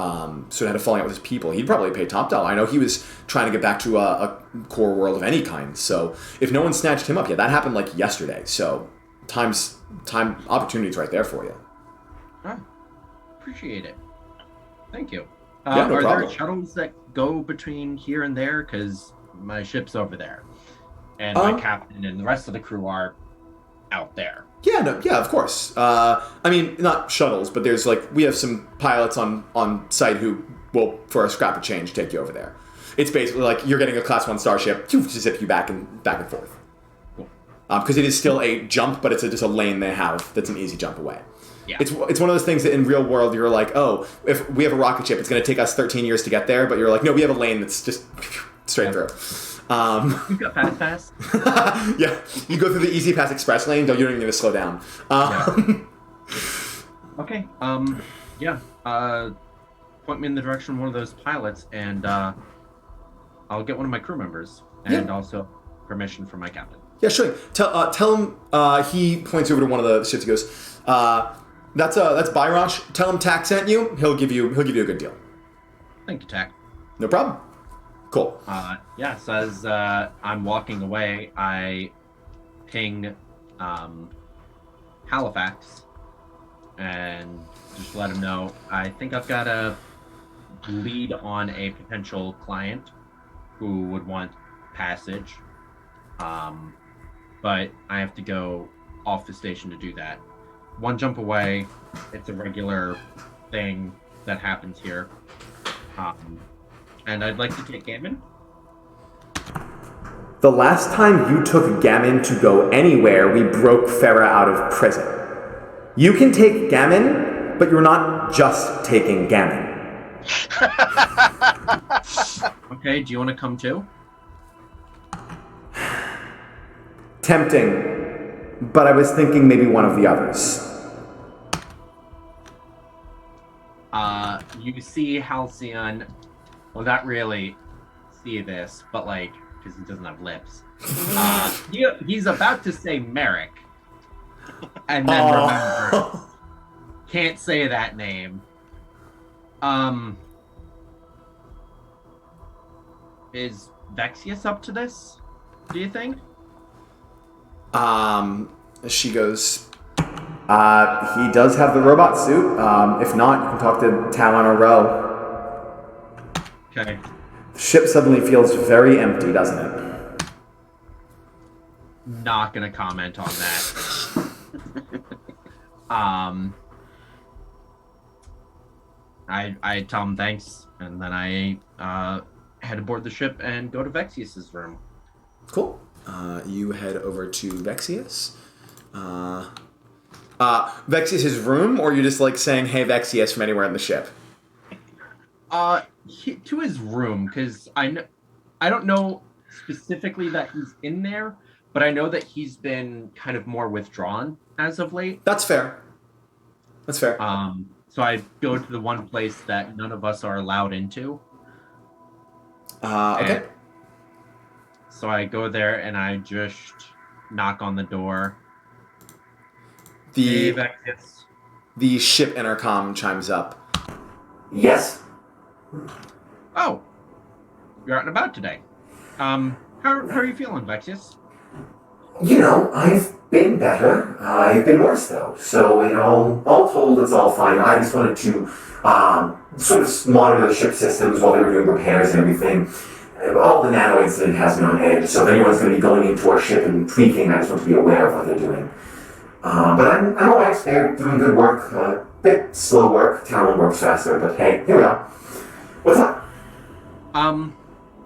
So had a falling out with his people. He'd probably pay top dollar. I know he was trying to get back to a core world of any kind. So if no one snatched him up, that happened like yesterday. So time opportunities right there for you. Appreciate it. Thank you. Yeah, no are problem. there shuttles that go between here and there? Because my ship's over there, and my captain and the rest of the crew are out there. Yeah, of course. I mean, not shuttles, but there's like we have some pilots on site who will, for a scrap of change, take you over there. It's basically like you're getting a Class 1 starship to zip you back and forth. Cool. Because it is still a jump, but it's just a lane they have that's an easy jump away. Yeah. It's one of those things that in real world you're like, oh, if we have a rocket ship, it's going to take us 13 years to get there, but you're like, no, we have a lane that's just straight through. You've got fast pass. Yeah, you go through the Easy Pass Express lane, you don't even need to slow down. Okay. Point me in the direction of one of those pilots, and I'll get one of my crew members, and also permission from my captain. Yeah, sure. Tell him. He points over to one of the ships. He goes, "That's Byrosh. Tell him Tack sent you. He'll give you a good deal." Thank you, Tack. No problem. Cool. So as I'm walking away, I ping Halifax and just let him know I think I've got a lead on a potential client who would want passage. But I have to go off the station to do that. One jump away, it's a regular thing that happens here. And I'd like to take Gammon. The last time you took Gammon to go anywhere, we broke Freya out of prison. You can take Gammon, but you're not just taking Gammon. Okay, do you want to come too? Tempting, but I was thinking maybe one of the others. You see Halcyon, well, not really see this, but like, because he doesn't have lips. He's about to say Merrick, and then remembers. Can't say that name. Is VaTze up to this, do you think? She goes, he does have the robot suit. If not, you can talk to Talon or Ro. Okay. The ship suddenly feels very empty, doesn't it? Not gonna comment on that. I tell him thanks, and then I head aboard the ship and go to VaTze's room. Cool. You head over to VaTze. VaTze's room, or you're just like saying, "Hey, VaTze," from anywhere in the ship? To his room, because I don't know specifically that he's in there, but I know that he's been kind of more withdrawn as of late. That's fair. So I go to the one place that none of us are allowed into. Okay. So I go there and I just knock on the door. The Hey, ship intercom chimes up. Yes. Oh, you're out and about today. How are you feeling, VaTze? I've been better. I've been worse, though. So, all told, it's all fine. I just wanted to sort of monitor the ship systems while they were doing repairs and everything. All the nano incident has me on edge, so if anyone's going to be going into our ship and tweaking, I just want to be aware of what they're doing. But I'm all right. They're doing good work. A bit slow work. Talon works faster, but hey, here we are. What's up?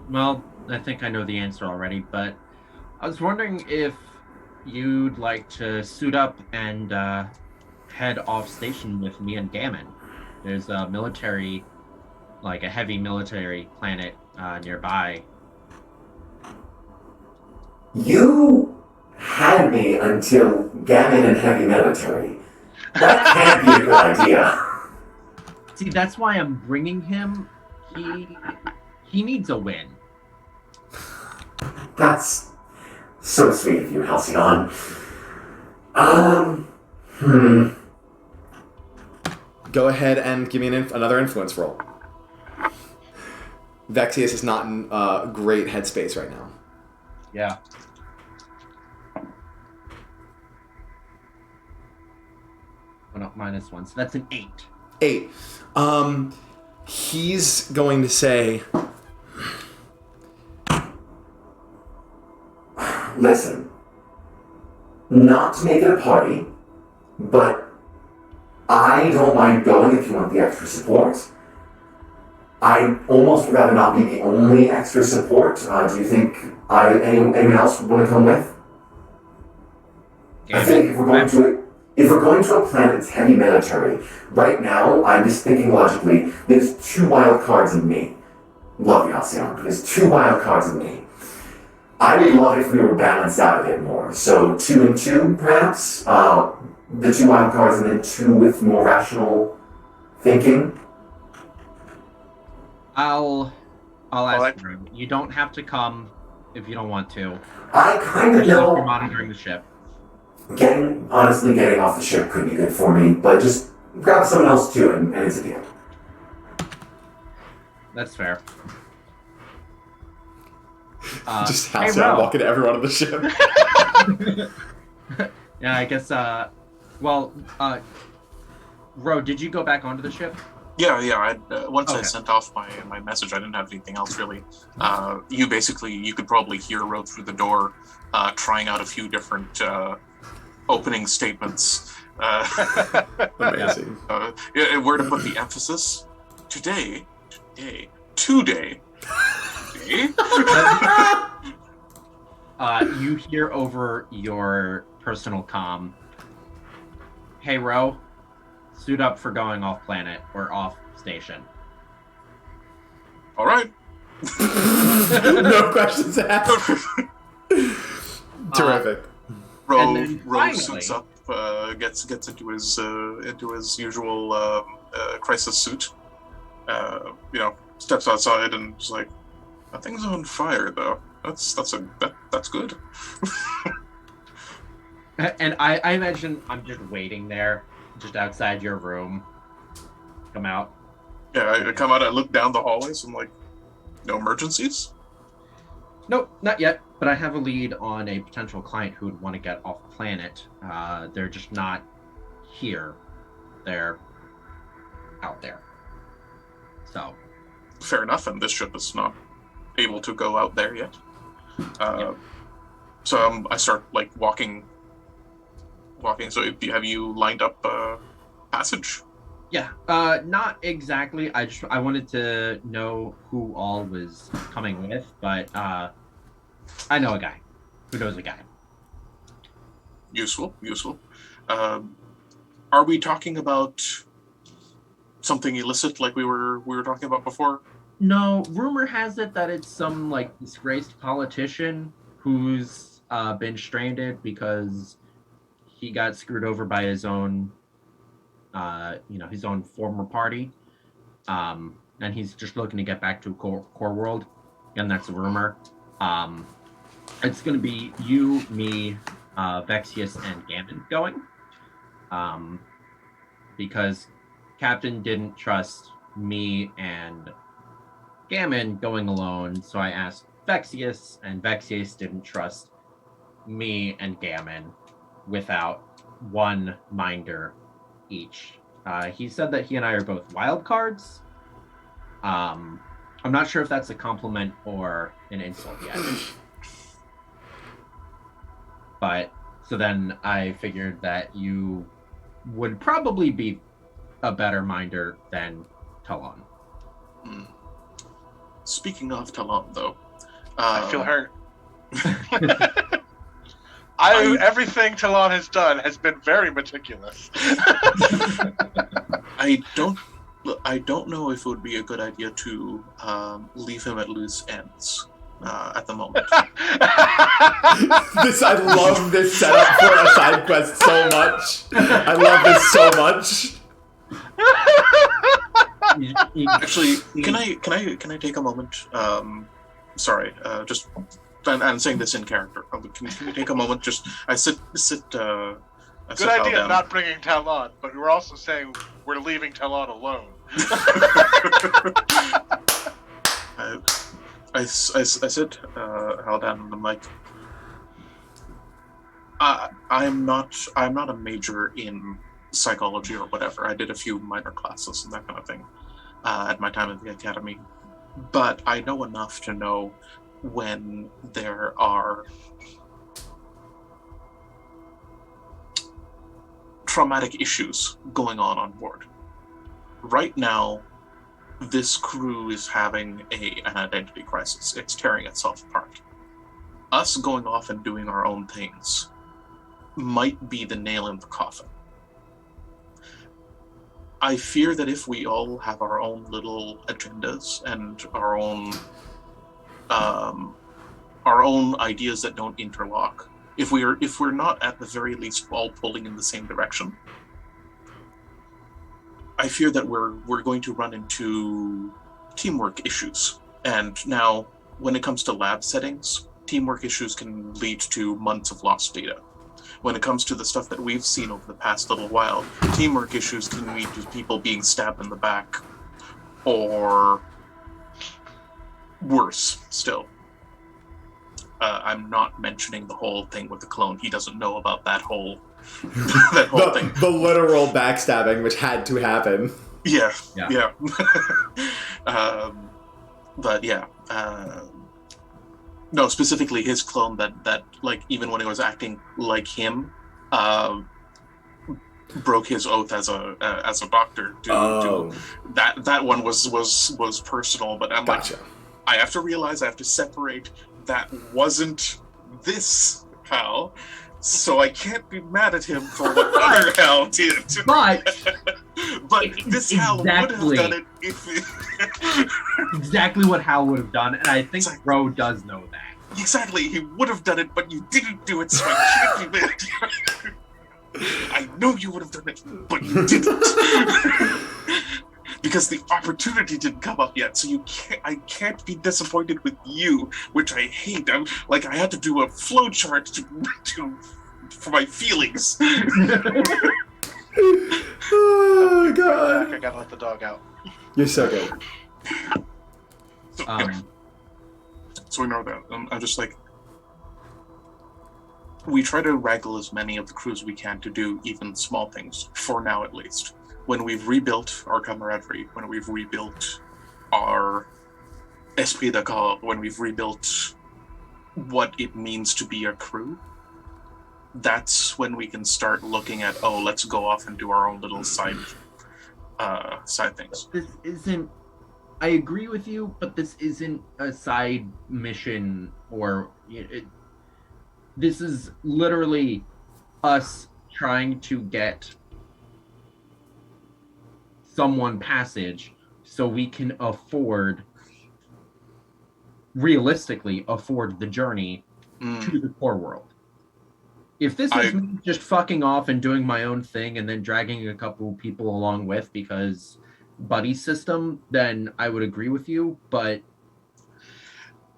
Well, I think I know the answer already, but I was wondering if you'd like to suit up and head off station with me and Gammon. There's a military, like a heavy military planet nearby. You had me until Gammon and heavy military. That can't be a good idea. See, that's why I'm bringing him. He needs a win. That's so sweet of you, Halcyon. Go ahead and give me another influence roll. VaTze is not in great headspace right now. Yeah. Oh, no, -1, so that's an 8. 8. He's going to say, Listen, not to make it a party, but I don't mind going if you want the extra support. I'd almost rather not be the only extra support. Do you think anyone else would want to come with? I think if we're going to a planet that's heavy military, right now, I'm just thinking logically, there's 2 wild cards in me. Love you, Halcyon, but there's 2 wild cards in me. I would love if we were balanced out a bit more. So 2 and 2, perhaps? The 2 wild cards and then 2 with more rational thinking? I'll ask you. You don't have to come if you don't want to. I kind of You're know... monitoring the ship. Getting off the ship could be good for me, but just grab someone else too, and it's a deal. That's fair. just Halcyon walking to everyone on the ship. Yeah, I guess, Ro, did you go back onto the ship? Yeah. Once Okay. I sent off my message, I didn't have anything else really. You could probably hear Ro through the door, trying out a few different opening statements. Amazing. Where to put the emphasis? Today. You hear over your personal comm, "Hey, Ro, suit up for going off planet or off station." All right. No questions asked. Terrific. And then Ro finally- suits up, gets into his usual crisis suit. Steps outside and is like, "Nothing's on fire though. That's good." And I imagine I'm just waiting there, just outside your room. Come out. Yeah, I come out. I look down the hallways. I'm like, "No emergencies." Nope, not yet. But I have a lead on a potential client who would want to get off planet. They're just not here. They're out there. So. Fair enough, and this ship is not able to go out there yet. So I start walking. So have you lined up passage? Yeah, not exactly. I wanted to know who all was coming with, but I know a guy who knows a guy. Useful. Are we talking about something illicit like we were talking about before? No, rumor has it that it's some disgraced politician who's been stranded because he got screwed over by his own his own former party, and he's just looking to get back to core world, and that's a rumor. It's going to be you, me, VaTze, and Gammon going, because Captain didn't trust me and Gammon going alone, so I asked VaTze, and VaTze didn't trust me and Gammon without one minder each. He said that he and I are both wild cards. I'm not sure if that's a compliment or an insult yet. But so then I figured that you would probably be a better minder than Talon. Speaking of Talon, though, I feel hurt. Everything Talon has done has been very meticulous. I don't know if it would be a good idea to leave him at loose ends at the moment. I love this setup for a side quest so much. I love this so much. Actually, can I take a moment? Sorry, just I'm saying this in character. Can we take a moment? Just I sit. Good idea not bringing Talon, but we're also saying we're leaving Talon alone. I sit Hal down and I'm like, I'm not a major in psychology or whatever. I did a few minor classes and that kind of thing at my time at the academy, but I know enough to know when there are traumatic issues going on board. Right now, this crew is having an identity crisis. It's tearing itself apart. Us going off and doing our own things might be the nail in the coffin. I fear that if we all have our own little agendas and our own ideas that don't interlock, if we're not at the very least all pulling in the same direction, I fear that we're going to run into teamwork issues. And now, when it comes to lab settings, teamwork issues can lead to months of lost data. When it comes to the stuff that we've seen over the past little while, teamwork issues can lead to people being stabbed in the back, or worse still. I'm not mentioning the whole thing with the clone. He doesn't know about that whole thing. The literal backstabbing, which had to happen. Yeah. But yeah. No, specifically his clone that like even when he was acting like him, broke his oath as a doctor. That one was personal, but I'm gotcha. Like, I have to realize I have to separate. That wasn't this Hal, so I can't be mad at him for what other Hal did. But this Hal would have done it if exactly what Hal would have done, and I think Bro does know that. Exactly, he would have done it, but you didn't do it, so I can't be mad. I know you would have done it, but you didn't. Because the opportunity didn't come up yet, so I can't be disappointed with you, which I hate. I had to do a flow chart for my feelings. Oh god! I gotta let the dog out. You're so good. So we know that. I'm just like, we try to wrangle as many of the crews we can to do even small things, for now at least. When we've rebuilt our camaraderie, when we've rebuilt our esprit de corps, when we've rebuilt what it means to be a crew, that's when we can start looking at, let's go off and do our own little side things. This isn't... I agree with you, but this isn't a side mission or... this is literally us trying to get someone passage so we can realistically afford the journey to the core world. If this is me just fucking off and doing my own thing and then dragging a couple people along with because buddy system, then I would agree with you, but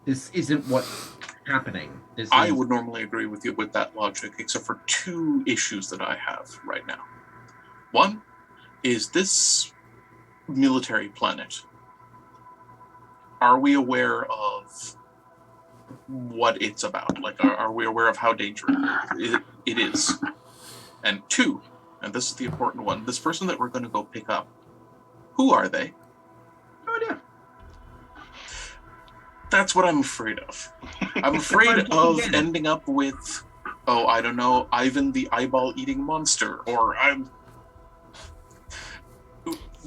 this isn't what's happening. I would normally agree with you with that logic, except for two issues that I have right now. One is this military planet. Are we aware of what it's about? Like, are we aware of how dangerous it is? And two, and this is the important one, this person that we're going to go pick up, who are they? No idea. That's what I'm afraid of. I'm afraid of ending up with, I don't know, Ivan the eyeball-eating monster, or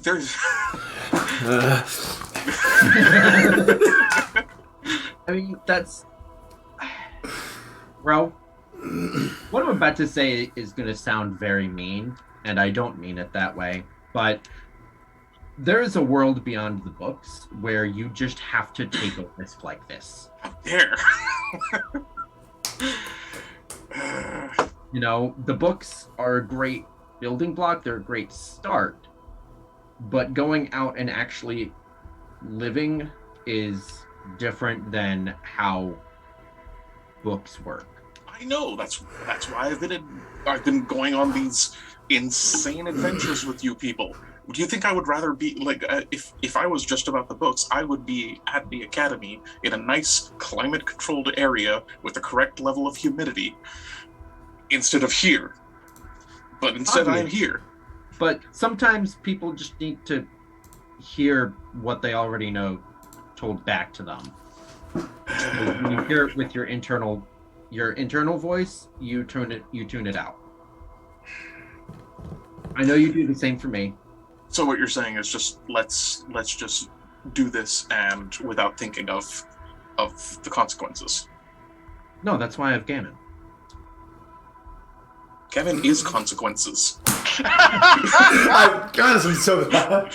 there's... I mean, that's... Bro, What I'm about to say is going to sound very mean, and I don't mean it that way, but there is a world beyond the books where you just have to take a risk like this. There. You know, the books are a great building block, they're a great start, but going out and actually living is different than how books work. I know. That's why I've been going on these insane adventures with you people. Do you think I would rather be like if I was just about the books, I would be at the academy in a nice climate-controlled area with the correct level of humidity instead of here. But instead I'm here. But sometimes people just need to hear what they already know told back to them. When you hear it with your internal voice, you tune it out. I know you do the same for me. So what you're saying is just let's just do this and without thinking of the consequences. No, that's why I have Gammon. Gammon is consequences. I'm honestly so bad.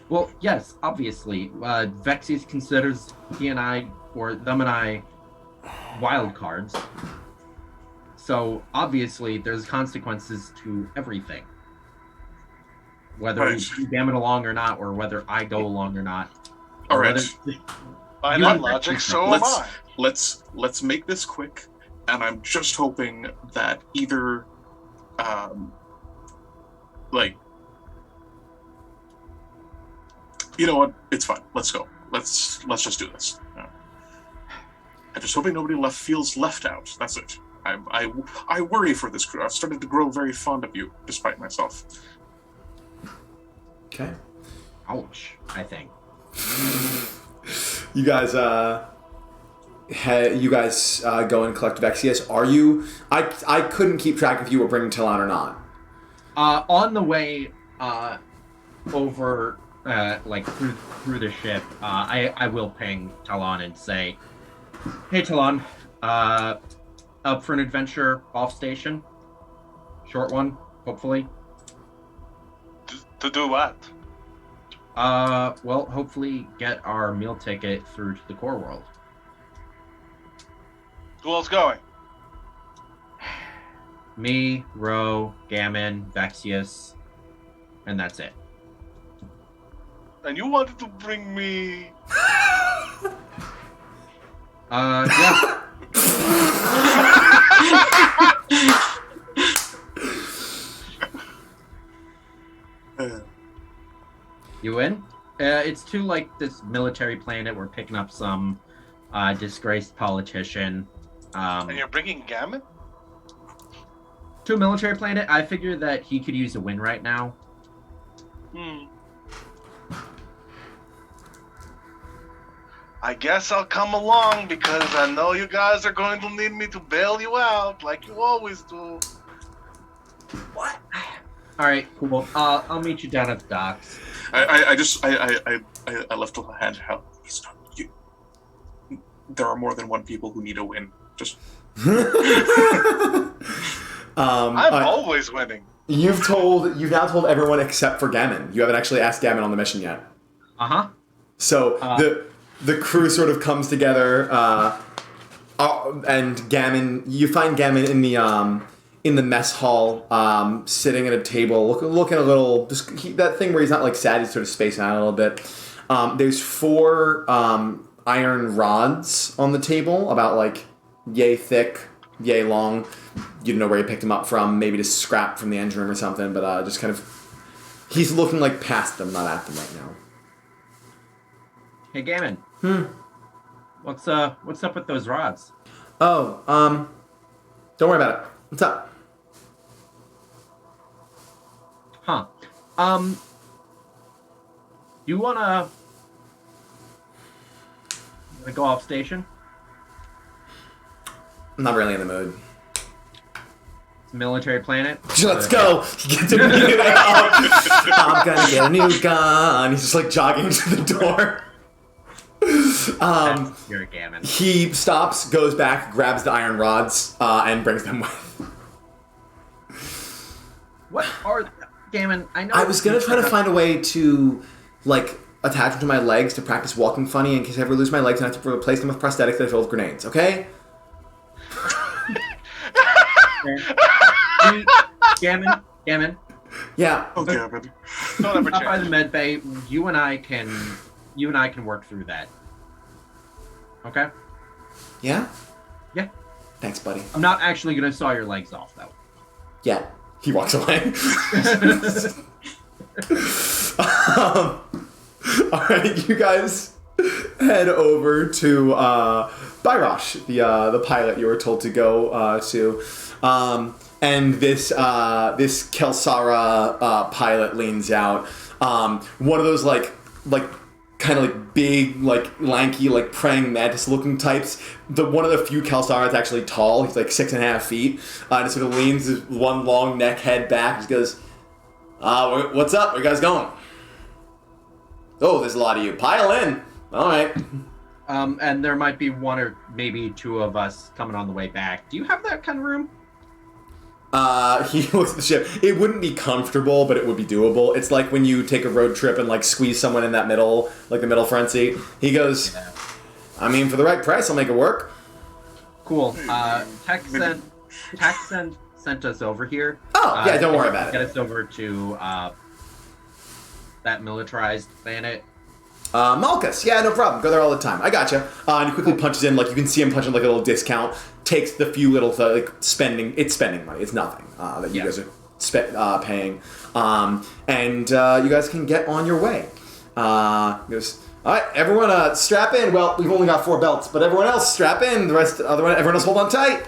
Well, yes, obviously. VaTze considers he and I, or them and I, wild cards. So, obviously, there's consequences to everything. Whether we bring Gammon along or not, or whether I go along or not. All right. By that logic, so am I. Let's make this quick, and I'm just hoping that either, you know what? It's fine. Let's go. Let's just do this. I'm just hoping nobody feels left out. That's it. I worry for this crew. I've started to grow very fond of you, despite myself. Okay. Ouch, I think. You guys, go and collect VaTze. Are you? I couldn't keep track if you were bringing Talon or not. On the way, over, through the ship, I will ping Talon and say, "Hey, Talon, up for an adventure off station? Short one, hopefully." To do what? Well, hopefully get our meal ticket through to the core world. Who else going? Me, Ro, Gammon, VaTze, and that's it. And you wanted to bring me... Yeah. You in? It's to this military planet. We're picking up some disgraced politician. And you're bringing Gammon? To a military planet. I figure that he could use a win right now. I guess I'll come along because I know you guys are going to need me to bail you out like you always do. What? All right, cool. I'll meet you down at the docks. I left a hand out. He's not you. There are more than one people who need a win. Just. I'm always winning. You've now told everyone except for Gammon. You haven't actually asked Gammon on the mission yet. Uh-huh. So the crew sort of comes together, and Gammon. You find Gammon in the mess hall, sitting at a table, looking a little. That thing where he's not sad, he's sort of spacing out a little bit. There's 4 iron rods on the table, about yay thick, yay long. You don't know where he picked them up from, maybe just scrap from the engine room or something, but just kind of. He's looking past them, not at them right now. Hey, Gammon. What's up with those rods? Oh, don't worry about it. What's up? Huh. You wanna go off station? I'm not really in the mood. It's a military planet. Let's go! He gets a new I'm gonna get a new gun. He's just jogging to the door. You're Gammon. He stops, goes back, grabs the iron rods, and brings them with. What are Gammon? I know. I was gonna try to find a way to, like, attach them to my legs to practice walking funny in case I ever lose my legs and I have to replace them with prosthetics that are filled with grenades. Okay? Gammon. Yeah. Okay, baby. Don't ever Stop by change. the med bay. You and I can work through that. Okay? Yeah. Yeah. Thanks, buddy. I'm not actually gonna saw your legs off though. Yeah. He walks away. All right, you guys head over to Byrosh, the pilot you were told to go to, and this Kelsara pilot leans out. One of those like kind of like big, like lanky, like praying mantis looking types. One of the few Kelsara that's actually tall. He's like 6.5 feet. And sort of leans his one long neck head back. Just goes, "What's up? Where you guys going?" "Oh, there's a lot of you. Pile in." "All right." And there might be one or maybe two of us coming on the way back. Do you have that kind of room? He looks at the ship. It wouldn't be comfortable, but it would be doable. It's like when you take a road trip and like squeeze someone in that middle, like the middle front seat. He goes, "I mean, for the right price, I'll make it work." Cool. Tech sent us over here. Oh, yeah, don't worry about Get it. us over to that militarized planet. Malchus, yeah, no problem. Go there all the time. I gotcha. And he quickly punches in, like you can see him punching like a little discount. Takes the few little like spending. It's spending money. It's nothing that you guys are paying. And you guys can get on your way. He goes, "All right, everyone, strap in. Well, we've only got 4 belts, but everyone else strap in. The rest, everyone else, hold on tight."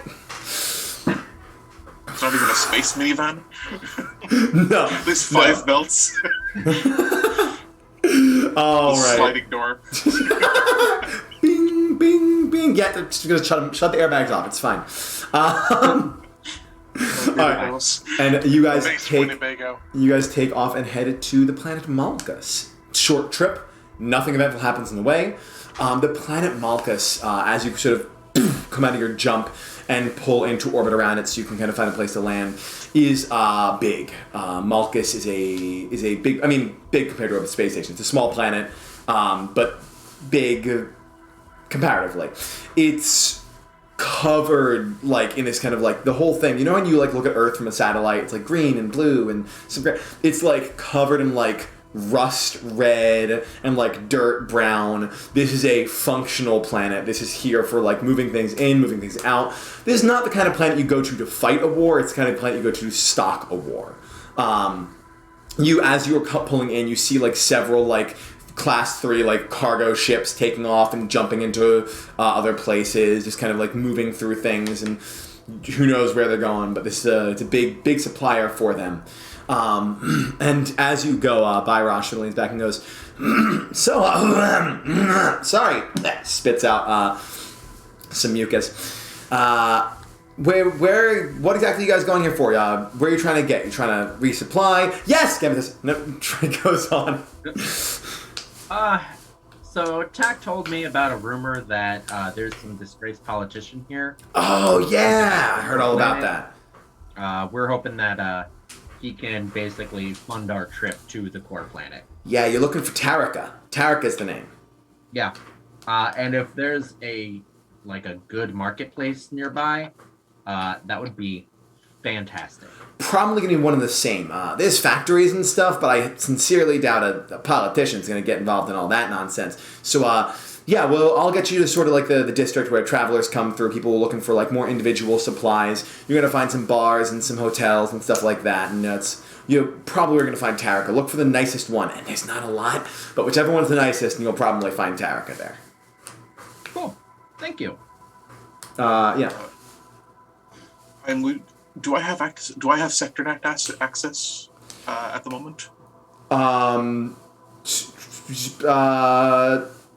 It's not even a space minivan. No, There's 5 belts. All right. Sliding door. Bing, bing, bing. Yeah, they're just gonna shut the airbags off. It's fine. All right. And you guys Thanks, take Winnebago. off and head to the planet Malchus. Short trip. Nothing eventful happens in the way. The planet Malchus, as you sort of come out of your jump and pull into orbit around it, so you can kind of find a place to land, is big. Malchus is a big. I mean, big compared to a space station. It's a small planet, but big comparatively. It's covered like in this kind of like the whole thing. You know when you like look at Earth from a satellite, it's like green and blue and some gray. It's like covered in like rust red and like dirt brown. This is a functional planet. This is here for like moving things in, moving things out. This is not the kind of planet you go to fight a war. It's the kind of planet you go to stock a war. As you're pulling in, you see like several like class 3 like cargo ships taking off and jumping into other places, just kind of like moving through things, and who knows where they're going, but this it's a big supplier for them. And as you go, Byrosh leans back and goes, sorry, spits out some mucus. What exactly are you guys going here for? Where are you trying to get? You trying to resupply? Yes! Give me this. No, goes on. So Tack told me about a rumor that there's some disgraced politician here. Oh, yeah! I heard all about that. We're hoping that he can basically fund our trip to the core planet. Yeah, you're looking for Tarika. Tarika's the name. Yeah. And if there's a good marketplace nearby, that would be fantastic. Probably going to be one and the same. There's factories and stuff, but I sincerely doubt a politician's going to get involved in all that nonsense. So, well, I'll get you to sort of like the district where travelers come through, people looking for like more individual supplies. You're going to find some bars and some hotels and stuff like that, and you probably are going to find Tarika. Look for the nicest one, and there's not a lot, but whichever one's the nicest, and you'll probably find Tarika there. Cool. Thank you. Yeah. And do I have access? Do I have sector net access at the moment?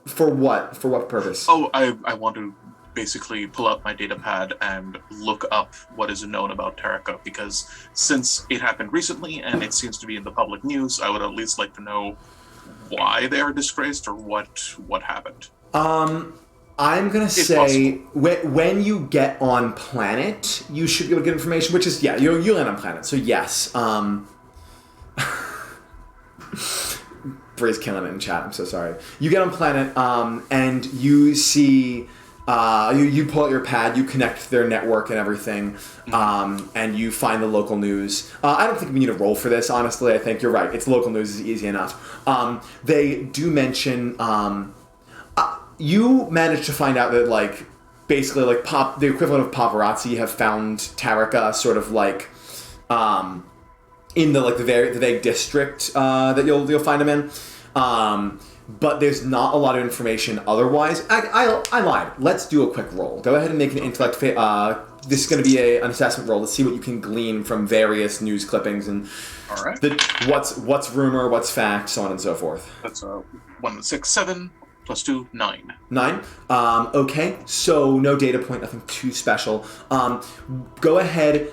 For what? For what purpose? Oh, I want to basically pull out my data pad and look up what is known about Tarika, because since it happened recently and it seems to be in the public news, I would at least like to know why they are disgraced or what happened. I'm gonna say when you get on planet, you should be able to get information. Which is you land on planet. So yes. Bray's killing it in chat. I'm so sorry. You get on planet, and you see. You pull out your pad, you connect their network and everything, and you find the local news. I don't think we need a roll for this, honestly. I think you're right. It's local news is easy enough. They do mention... you managed to find out that, like, basically, like, the equivalent of paparazzi have found Tarika sort of, like, in the vague district that you'll find them in. But there's not a lot of information otherwise. I lied. Let's do a quick roll. Go ahead and make an intellect... this is going to be an assessment roll to see what you can glean from various news clippings and All right. What's rumor, what's fact, so on and so forth. That's 1, 6, 7, plus 2, 9. 9? Okay, so no data point, nothing too special. Go ahead.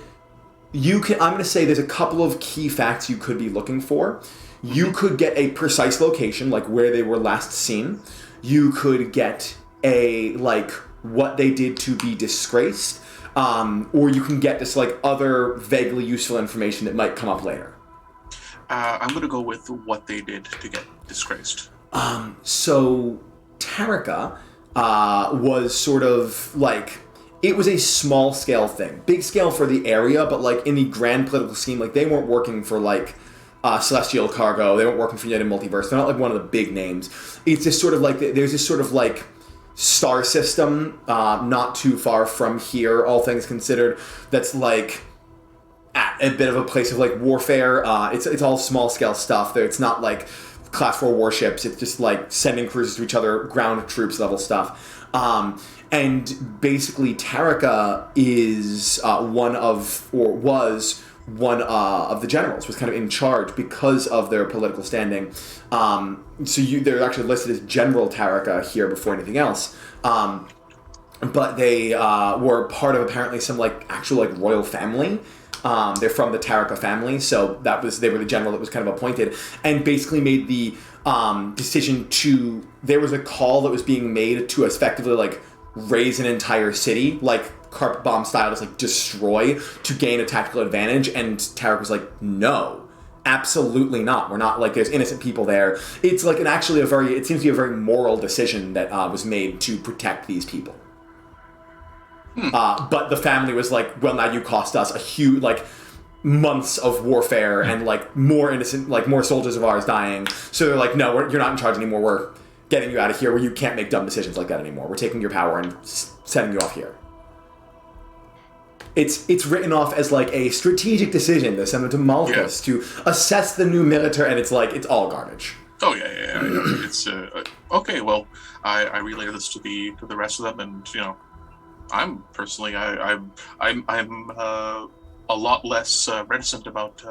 I'm going to say there's a couple of key facts you could be looking for. You could get a precise location, like where they were last seen. You could get what they did to be disgraced. Or you can get this, other vaguely useful information that might come up later. I'm going to go with what they did to get disgraced. So Tarika was sort of, it was a small-scale thing. Big scale for the area, but, in the grand political scheme, they weren't working for, Celestial Cargo. They weren't working for United Multiverse. They're not one of the big names. It's just sort of there's this sort of star system not too far from here, all things considered, that's a bit of a place of warfare. It's all small scale stuff. It's not class 4 warships. It's just sending cruisers to each other, ground troops level stuff. And basically Tarika is was one of the generals, was kind of in charge because of their political standing. They're actually listed as General Tarika here before anything else. But they were part of apparently some actual royal family. They're from the Tarika family, so they were the general that was kind of appointed, and basically made the decision to. There was a call that was being made to effectively raise an entire city, carpet bomb style, just destroy to gain a tactical advantage, and Tarek was no, absolutely not. We're not there's innocent people there. It's it seems to be a very moral decision that was made to protect these people. But the family was well, now you cost us a huge months of warfare and more innocent, more soldiers of ours dying. So they're no, you're not in charge anymore. We're getting you out of here where you can't make dumb decisions like that anymore. We're taking your power and sending you off here. It's written off as a strategic decision to send them to Malchus to assess the new military, and it's all garbage. Oh yeah. It's okay. Well, I relay this to the rest of them, and I'm personally I'm a lot less reticent about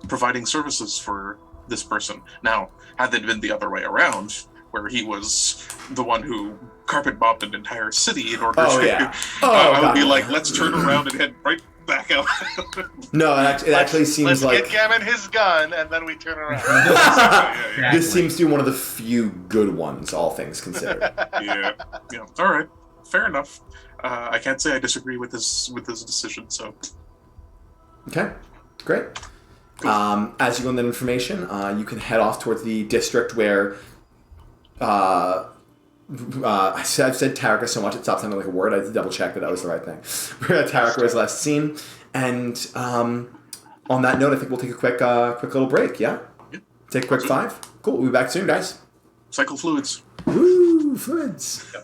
providing services for this person. Now, had it been the other way around, where he was the one who carpet bombed an entire city in order I would be let's turn around and head right back out. No, it actually seems let's get Gammon his gun, and then we turn around. This seems to be one of the few good ones, all things considered. Yeah. All right, fair enough. I can't say I disagree with his decision. So. Okay, great. As you go on that information, you can head off towards the district where. I've said Tarika so much it stopped sounding like a word. I had to double check that was the right thing. Where Tarika was last seen, and on that note, I think we'll take a quick little break. Yeah, take a quick 5. Cool. We'll be back soon, guys. Cycle fluids. Woo, fluids.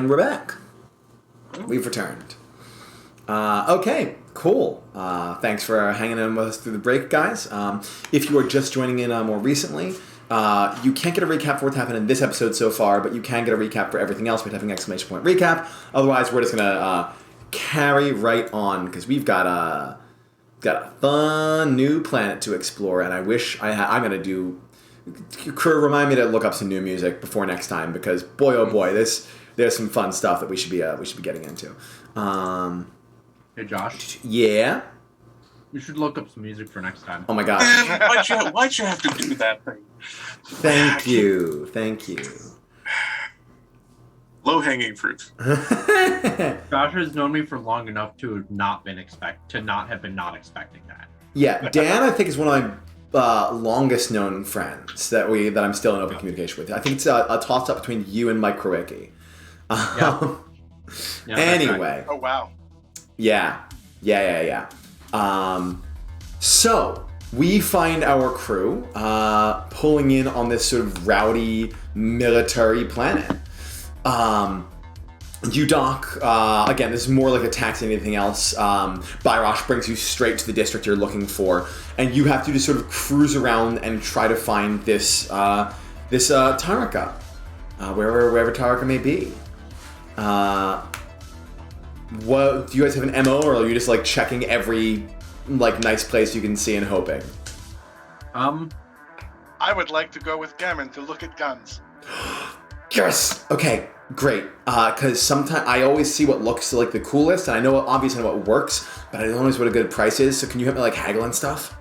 And we're back. We've returned. Okay, cool. Thanks for hanging in with us through the break, guys. If you are just joining in more recently, you can't get a recap for what's happened in this episode so far, but you can get a recap for everything else by typing exclamation point recap. Otherwise, we're just going to carry right on, because we've got a fun new planet to explore, and I wish I'm going to do... Crew, remind me to look up some new music before next time, because boy, oh boy, there's some fun stuff that we should be getting into. Hey, Josh. Yeah? You should look up some music for next time. Oh my gosh. Why'd you have to do that thing? Thank you. Low-hanging fruit. Josh has known me for long enough to have not expecting that. Yeah, Dan, I think, is one of my longest known friends that I'm still in open communication with. I think it's a toss-up between you and Mike Krowicki. Yeah, Anyway. Right. Oh, wow. Yeah. So we find our crew pulling in on this sort of rowdy military planet. You dock, again, this is more like a taxi than anything else. Byrosh brings you straight to the district you're looking for, and you have to just sort of cruise around and try to find this Taraka, wherever Taraka may be. What do you guys have an MO, or are you just like checking every nice place you can see and hoping? I would like to go with Gammon to look at guns. Yes. Okay. Great. Because sometimes I always see what looks like the coolest, and I know obviously what works, but I don't always know what a good price is. So can you help me haggle and stuff?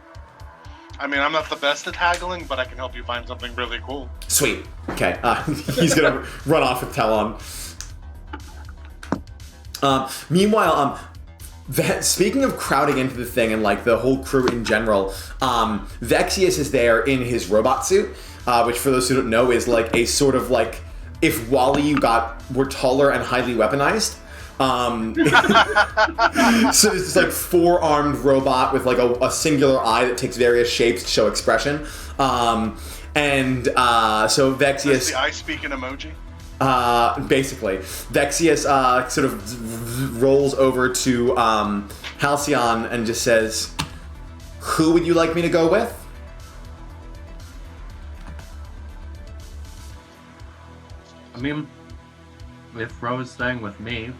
I mean, I'm not the best at haggling, but I can help you find something really cool. Sweet. Okay. He's gonna run off with Talon. Meanwhile, speaking of crowding into the thing and the whole crew in general, VaTze is there in his robot suit, which for those who don't know is a sort of if Wally were taller and highly weaponized. So it's this 4-armed robot with a singular eye that takes various shapes to show expression. So VaTze is the eye speaking emoji. Basically, VaTze sort of rolls over to Halcyon and just says, "Who would you like me to go with?" I mean, if Ro is staying with me,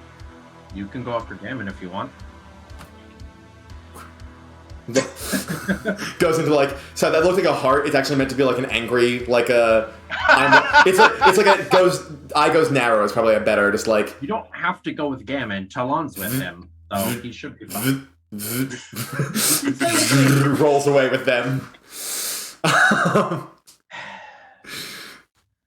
you can go after Gammon if you want. Goes into so that looks like a heart. It's actually meant to be an angry eye goes narrow is probably a better You don't have to go with Gammon. Talon's with him, so he should be fine. Rolls away with them.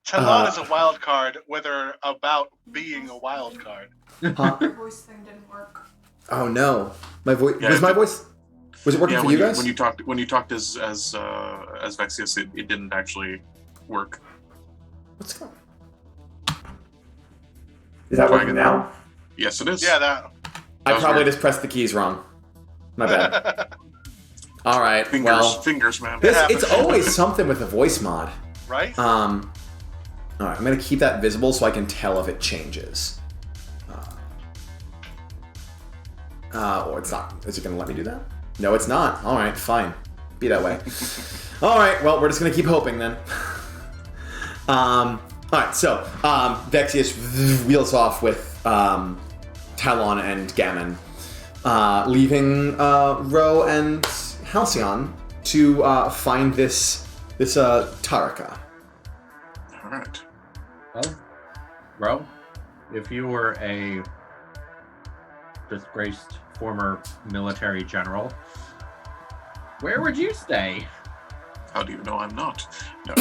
Talon is a wild card, whether about being a wild card. Your voice thing didn't work. Oh no, my voice my voice. Was it working for you guys? When you talked as VaTze, it didn't actually work. What's going on? Is that working now? Yes, it is. Yeah, that. I probably just pressed the keys wrong. My bad. All right. Fingers, man. It's always something with the voice mod. Right? All right. I'm gonna keep that visible so I can tell if it changes. Or it's not. Is it gonna let me do that? No, it's not. All right, fine. Be that way. All right, well, we're just going to keep hoping then. All right, so VaTze wheels off with Talon and Gammon, leaving Ro and Halcyon to find this Taraka. All right. Well, Ro, if you were a disgraced former military general, where would you stay? How do you know I'm not? No.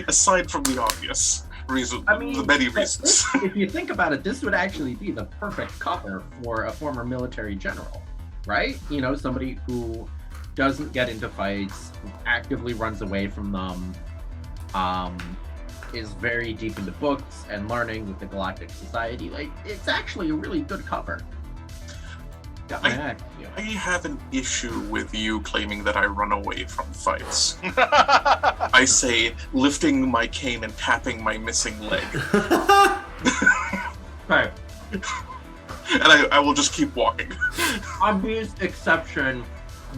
aside from the obvious reason, the many reasons. If you think about it, this would actually be the perfect cover for a former military general, right? Somebody who doesn't get into fights, actively runs away from them, is very deep into books and learning with the Galactic Society. It's actually a really good cover. Got my axe. Yeah. I have an issue with you claiming that I run away from fights. I say, lifting my cane and tapping my missing leg. Okay. And I will just keep walking. Obvious exception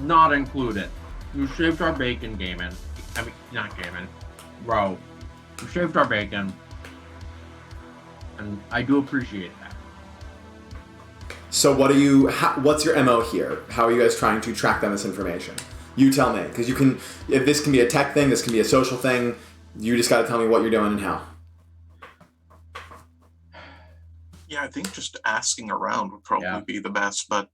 not included. You shaved our bacon, Gaiman. I mean, not Gaiman. Bro. You shaved our bacon. And I do appreciate that. So what's your MO here? How are you guys trying to track down this information? You tell me, because if this can be a tech thing, this can be a social thing, you just gotta tell me what you're doing and how. Yeah, I think just asking around would probably be the best, but,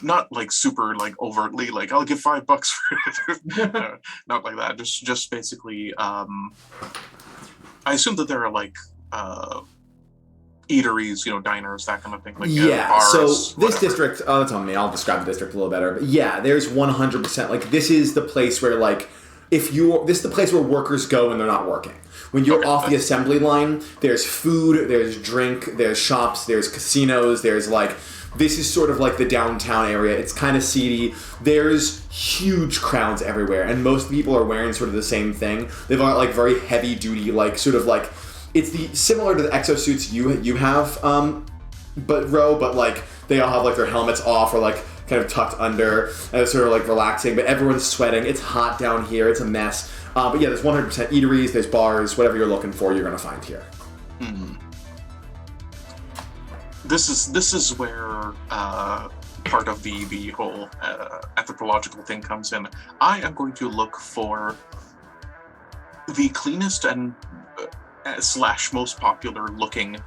not like super like overtly like I'll give $5 for it. Not like that. Just basically, I assume that there are like eateries, diners, that kind of thing. Like bars, so whatever. this district, that's on me. I'll describe the district a little better. But yeah, there's 100%. Like this is the place where like this is the place where workers go when they're not working. When you're off the assembly line, there's food, there's drink, there's shops, there's casinos, there's like, this is sort of like the downtown area. It's kind of seedy. There's huge crowds everywhere, and most people are wearing sort of the same thing. They've got like very heavy duty, like sort of like, it's similar to the exosuits you have, but like they all have like their helmets off or like kind of tucked under, and it's sort of like relaxing, but everyone's sweating. It's hot down here. It's a mess. But yeah, there's 100% eateries, there's bars, whatever you're looking for, you're going to find here. Mm-hmm. This is where part of the whole anthropological thing comes in. I am going to look for the cleanest and / most popular looking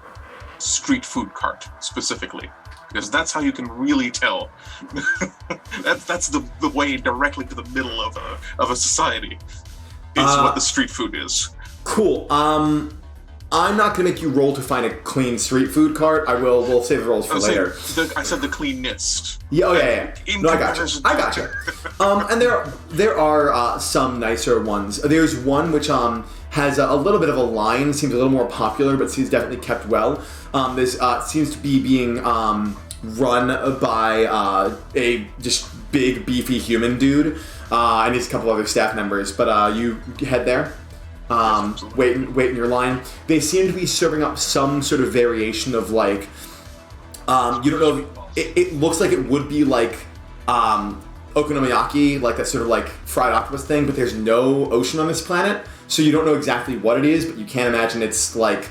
street food cart specifically, because that's how you can really tell. that's the way directly to the middle of a society. Is what the street food is. Cool. I'm not going to make you roll to find a clean street food cart. We'll save the rolls for later. I said the cleanest. Yeah, oh yeah. No, I got you. And there are some nicer ones. There's one which has a little bit of a line, seems a little more popular, but seems definitely kept well. This seems to be being run by a just big, beefy human dude, and he's a couple other staff members. But you head there. Wait in your line. They seem to be serving up some sort of variation of like, you don't know, it looks like it would be like okonomiyaki, like that sort of like fried octopus thing, but there's no ocean on this planet, so you don't know exactly what it is, but you can't imagine it's like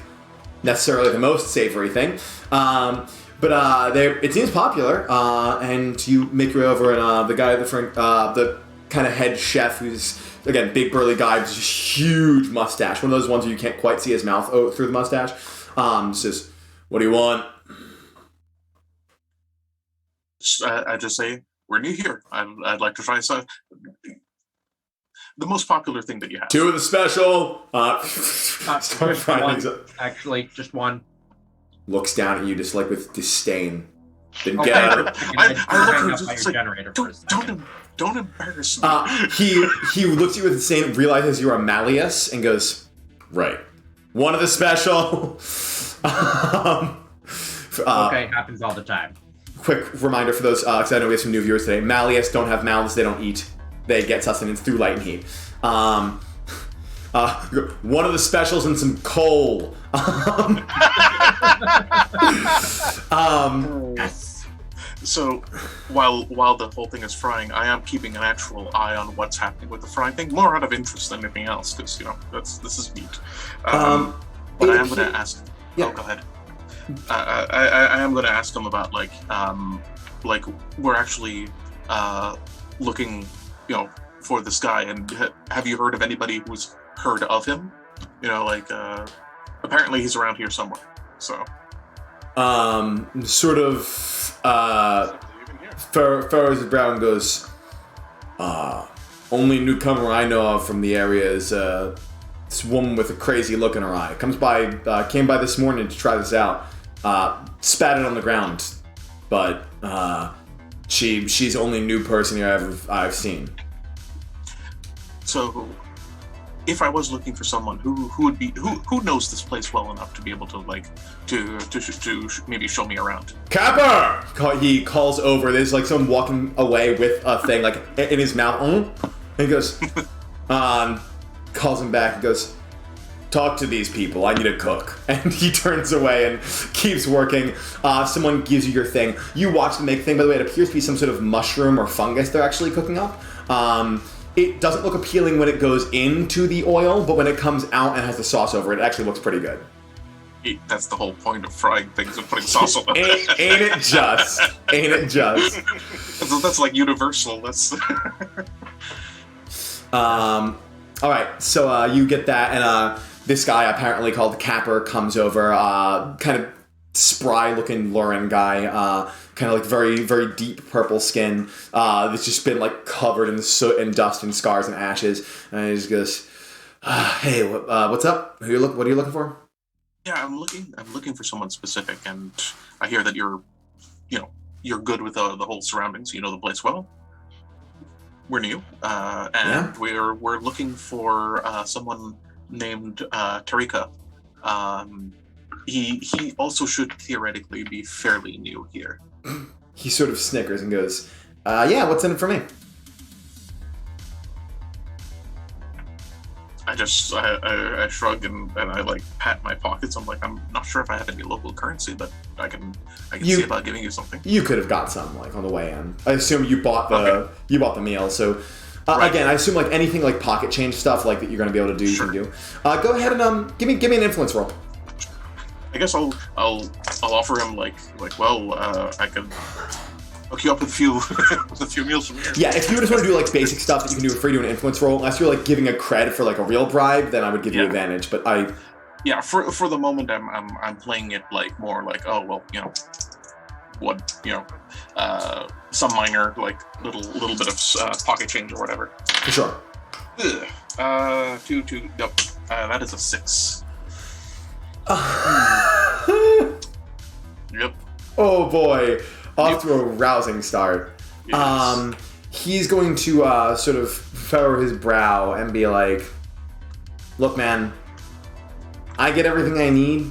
necessarily the most savory thing. But it seems popular, and you make your way over, and the guy at the front, the kind of head chef, who's again big burly guy with just huge mustache, one of those ones where you can't quite see his mouth through the mustache, says, "What do you want?" I just say, "We're new here. I'd like to try some. The most popular thing that you have." 2 of the special. Start frying things up. Actually, just one. Looks down at you just like with disdain. Then get out of it. I look at you generator don't embarrass me. He looks at you with disdain, realizes you're a Malleus, and goes, "Right. 1 of the special." Okay, happens all the time. Quick reminder for those, because I know we have some new viewers today. Malleus don't have mouths, they don't eat. They get sustenance through light and heat. 1 of the specials and some coal. Yes. So, while the whole thing is frying, I am keeping an actual eye on what's happening with the frying thing, more out of interest than anything else, because this is meat. But I am going to ask. Yeah. Oh, go ahead. I am going to ask them about like we're actually looking, for this guy, and have you heard of anybody who's heard of him? Apparently he's around here somewhere. So. Sort of, furrows his brow and goes, only newcomer I know of from the area is, this woman with a crazy look in her eye. Came by this morning to try this out. Spat it on the ground, but, she's the only new person here I've seen. So, if I was looking for someone who would be who knows this place well enough to be able to like to maybe show me around. Capper! He calls over. There's like someone walking away with a thing like in his mouth. And he goes, calls him back and goes, talk to these people. I need a cook. And he turns away and keeps working. Someone gives you your thing. You watch them make the thing. By the way, it appears to be some sort of mushroom or fungus they're actually cooking up. It doesn't look appealing when it goes into the oil, but when it comes out and has the sauce over it, it actually looks pretty good. That's the whole point of frying things and putting sauce on them. Ain't it just? Ain't it just? That's like universal. That's. All right, so you get that, and this guy apparently called Capper comes over, kind of spry-looking Lauren guy, kind of like very, very deep purple skin, that's just been like covered in soot and dust and scars and ashes, and he just goes, "Hey, what's up? What are you looking for?" Yeah, I'm looking for someone specific, and I hear that you're good with the whole surroundings. You know the place well. We're new, and we're looking for someone named Tarika. He also should theoretically be fairly new here. He sort of snickers and goes, "Yeah, what's in it for me?" I shrug and I like pat my pockets. I'm like, I'm not sure if I have any local currency, but I can see about giving you something. You could have got some like on the way in. I assume you bought the meal. So Right. Again, I assume like anything like pocket change stuff like that you're going to be able to do. Sure. You can do. Go ahead and give me an influence roll. I guess I'll offer him I could hook you up with a few meals from here. Yeah, if you just want to do like basic stuff that you can do for free to an influence roll, unless you're like giving a cred for like a real bribe, then I would give you advantage. But for the moment I'm playing it like more like, oh well, some minor like little bit of pocket change or whatever. For sure. Nope. That is a 6. Yep. Oh boy, off to a rousing start. Yes. He's going to sort of furrow his brow and be like, "Look, man, I get everything I need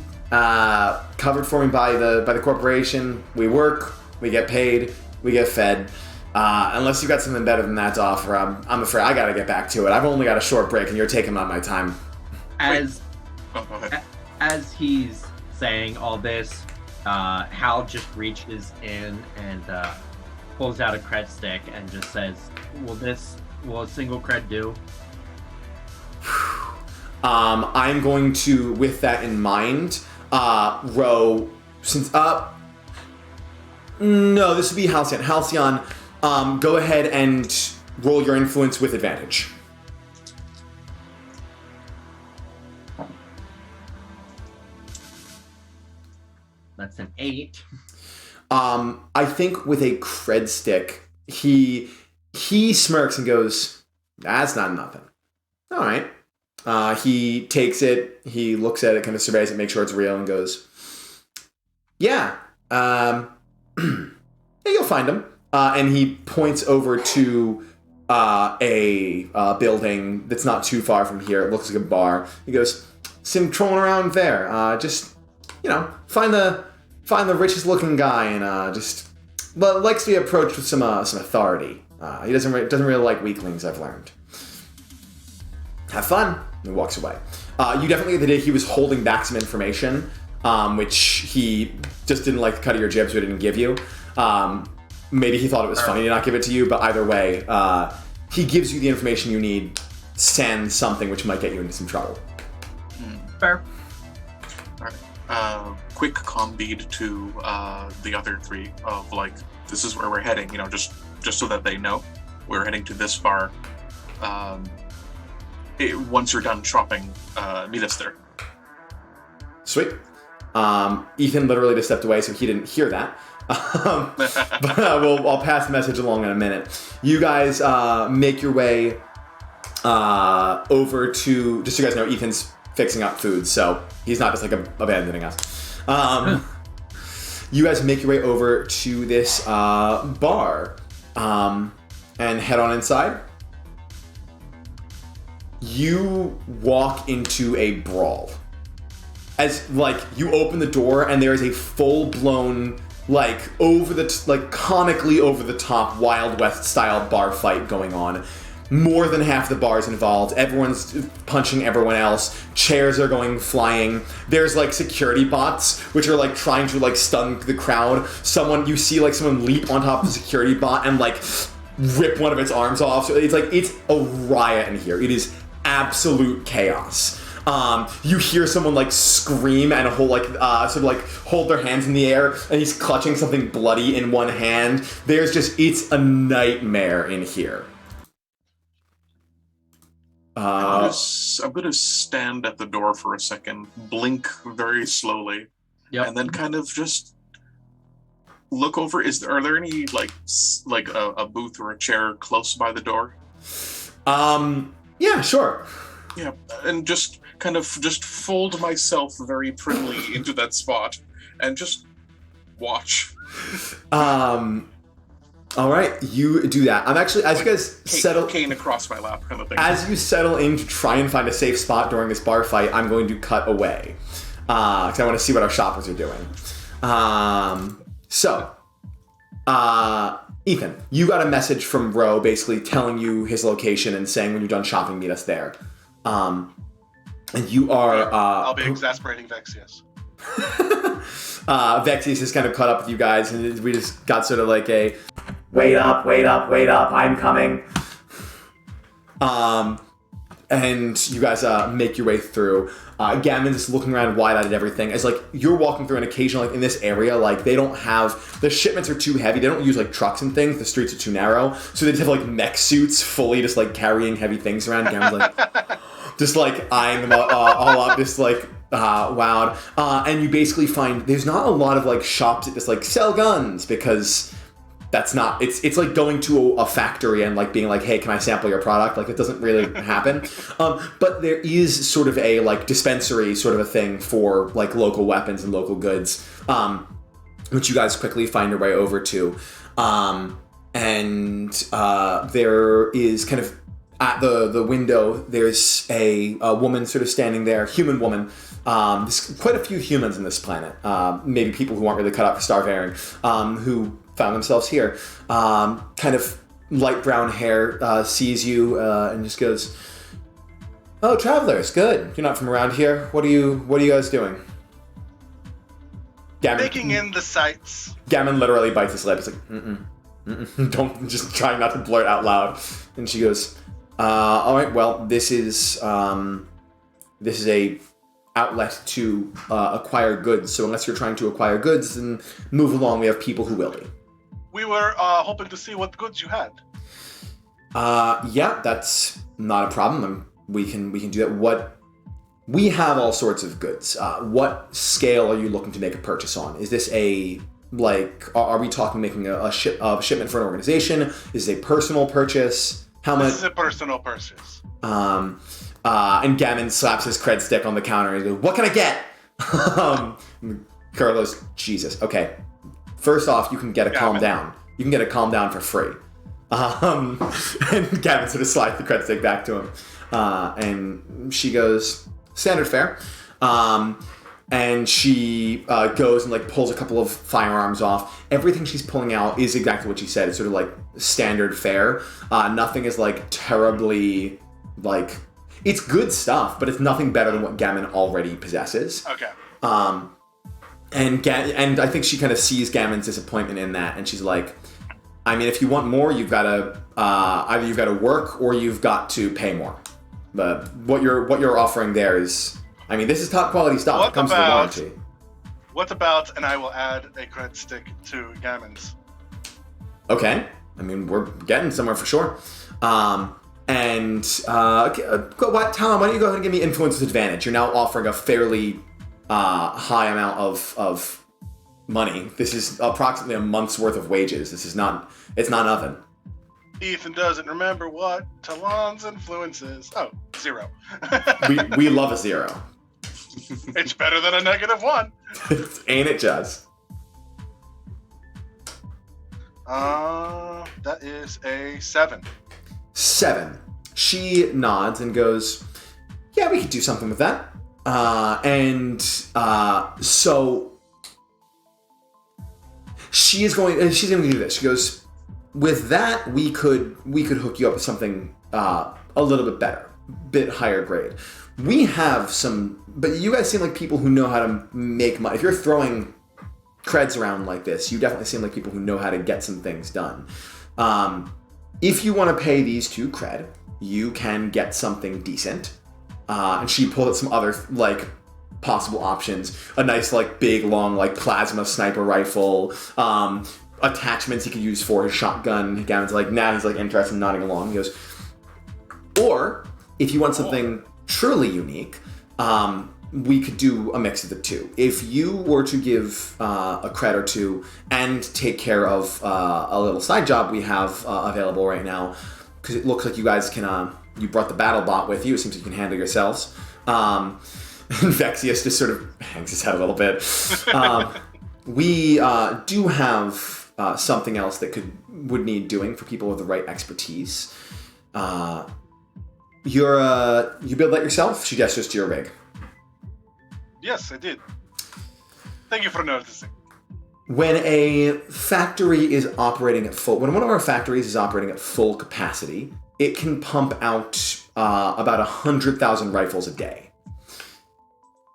covered for me by the corporation. We work, we get paid, we get fed. Unless you got something better than that to offer, I'm afraid I gotta get back to it. I've only got a short break, and you're taking up my time." As he's saying all this, Hal just reaches in and pulls out a cred stick and just says, will a single cred do? I'm going to, with that in mind, row since no, this would be Halcyon. Halcyon, go ahead and roll your influence with advantage. That's an 8. I think with a cred stick, he smirks and goes, "That's not nothing." All right. He takes it, he looks at it, kind of surveys it, makes sure it's real, and goes, "Yeah, yeah, you'll find him." And he points over to a building that's not too far from here. It looks like a bar. He goes, "See him trolling around there. Just, find the richest looking guy and likes to be approached with some authority. He doesn't really like weaklings, I've learned. Have fun." And walks away. You definitely get the day he was holding back some information, which he just didn't like the cut of your jib, so he didn't give you. Maybe he thought it was funny to not give it to you, but either way, he gives you the information you need, sans something which might get you into some trouble. Fair. Alright. Quick comm bead to the other 3 of like, this is where we're heading, just so that they know. We're heading to this bar. Once you're done shopping, meet us there. Sweet. Ethan literally just stepped away, so he didn't hear that. But I'll pass the message along in a minute. You guys make your way over to, just so you guys know, Ethan's fixing up food, so he's not just like abandoning us. You guys make your way over to this bar and head on inside. you walk into a brawl. As, like, you open the door and there is a full-blown, like, comically over-the-top Wild West-style bar fight going on. More than half the bars involved. Everyone's punching everyone else. Chairs are going flying. There's like security bots, which are like trying to like stun the crowd. You see like someone leap on top of the security bot and like rip one of its arms off. So it's a riot in here. It is absolute chaos. You hear someone like scream and hold their hands in the air, and he's clutching something bloody in one hand. It's a nightmare in here. I'm gonna stand at the door for a second, blink very slowly, and then kind of just look over. Are there any like a booth or a chair close by the door? Yeah, sure. Yeah, and just kind of fold myself very prettily into that spot and just watch. All right, you do that. I'm actually, as you guys settle... Cane across my lap kind of thing. As you settle in to try and find a safe spot during this bar fight, I'm going to cut away. Because I want to see what our shoppers are doing. Ethan, you got a message from Ro basically telling you his location and saying when you're done shopping, meet us there. And you are... I'll be exasperating VaTze, yes. VaTze just kind of caught up with you guys, and we just got sort of like a... Wait up, I'm coming. And you guys make your way through. Gammon's just looking around wide-eyed at everything. As like you're walking through, and occasionally like in this area, like they don't have, the shipments are too heavy. They don't use like trucks and things. The streets are too narrow, so they just have like mech suits, fully just like carrying heavy things around. Gammon's like just like eyeing them all up, just like wowed. And you basically find there's not a lot of like shops that just like sell guns, because that's not, it's like going to a factory and like being like, hey, can I sample your product? Like it doesn't really happen. But there is sort of a like dispensary sort of a thing for like local weapons and local goods, which you guys quickly find your way over to. And there is kind of at the window, there's a woman sort of standing there, human woman. There's quite a few humans on this planet, maybe people who aren't really cut out for starvation, who found themselves here. Kind of light brown hair, sees you and just goes, "Oh, travelers, good. You're not from around here. What are you guys doing?" Gammon, Taking in the sights. Gammon literally bites his lip. It's like, don't, just trying not to blurt out loud. And she goes, "All right. Well, this is a outlet to acquire goods. So unless you're trying to acquire goods, then move along. We have people who will be." We were hoping to see what goods you had. Yeah, that's not a problem. We can do that. We have all sorts of goods. What scale are you looking to make a purchase on? Is this are we talking making a shipment for an organization? Is this a personal purchase? How much? This is a personal purchase. And Gammon slaps his cred stick on the counter and he goes, "What can I get?" Carlos, Jesus. Okay. First off, you can get a calm down. You can get a calm down for free. And Gammon sort of slides the cred stick back to him. And she goes, "Standard fare." And she goes and like pulls a couple of firearms off. Everything she's pulling out is exactly what she said. It's sort of like standard fare. Nothing is like terribly like, it's good stuff, but it's nothing better than what Gammon already possesses. Okay. And I think she kind of sees Gammon's disappointment in that, and she's like, "I mean, if you want more, you've got to either you've got to work or you've got to pay more. But what you're offering there is, I mean, this is top quality stuff. It comes with a warranty." What about, and I will add a cred stick to Gammon's. Okay, I mean, we're getting somewhere for sure. Talon, why don't you go ahead and give me influence advantage? You're now offering a fairly high amount of money. This is approximately a month's worth of wages. It's not nothing. Ethan doesn't remember what Talon's influence is. Oh, 0. we love a 0. It's better than a -1. Ain't it just? That is a 7. 7. She nods and goes, yeah, we could do something with that. So she's going to do this. She goes, with that, we could hook you up with something a little bit better, bit higher grade. We have some, but you guys seem like people who know how to make money. If you're throwing creds around like this, you definitely seem like people who know how to get some things done. If you want to pay these 2 cred, you can get something decent. And she pulled out some other, like, possible options. A nice, like, big, long, like, plasma sniper rifle. Attachments he could use for his shotgun. Gavin's like, now he's, like, interested in nodding along. He goes, or, if you want something truly unique, we could do a mix of the 2. If you were to give a cred or 2 and take care of a little side job we have available right now, because it looks like you guys can, you brought the battle bot with you, it seems like you can handle yourselves. And VaTze just sort of hangs his head a little bit. We do have something else that would need doing for people with the right expertise. You build that yourself? She gestures to your rig. Yes, I did. Thank you for noticing. When a factory is operating at when one of our factories is operating at full capacity, it can pump out about 100,000 rifles a day.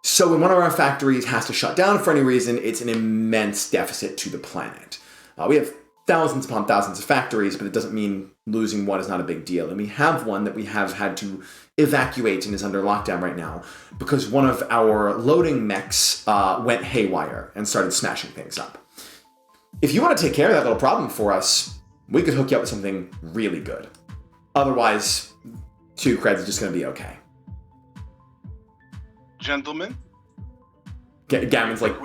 So when one of our factories has to shut down for any reason, it's an immense deficit to the planet. We have thousands upon thousands of factories, but it doesn't mean losing one is not a big deal. And we have one that we have had to evacuate and is under lockdown right now because one of our loading mechs went haywire and started smashing things up. If you want to take care of that little problem for us, we could hook you up with something really good. Otherwise, 2 creds is just going to be okay. Gentlemen? Gavin's like,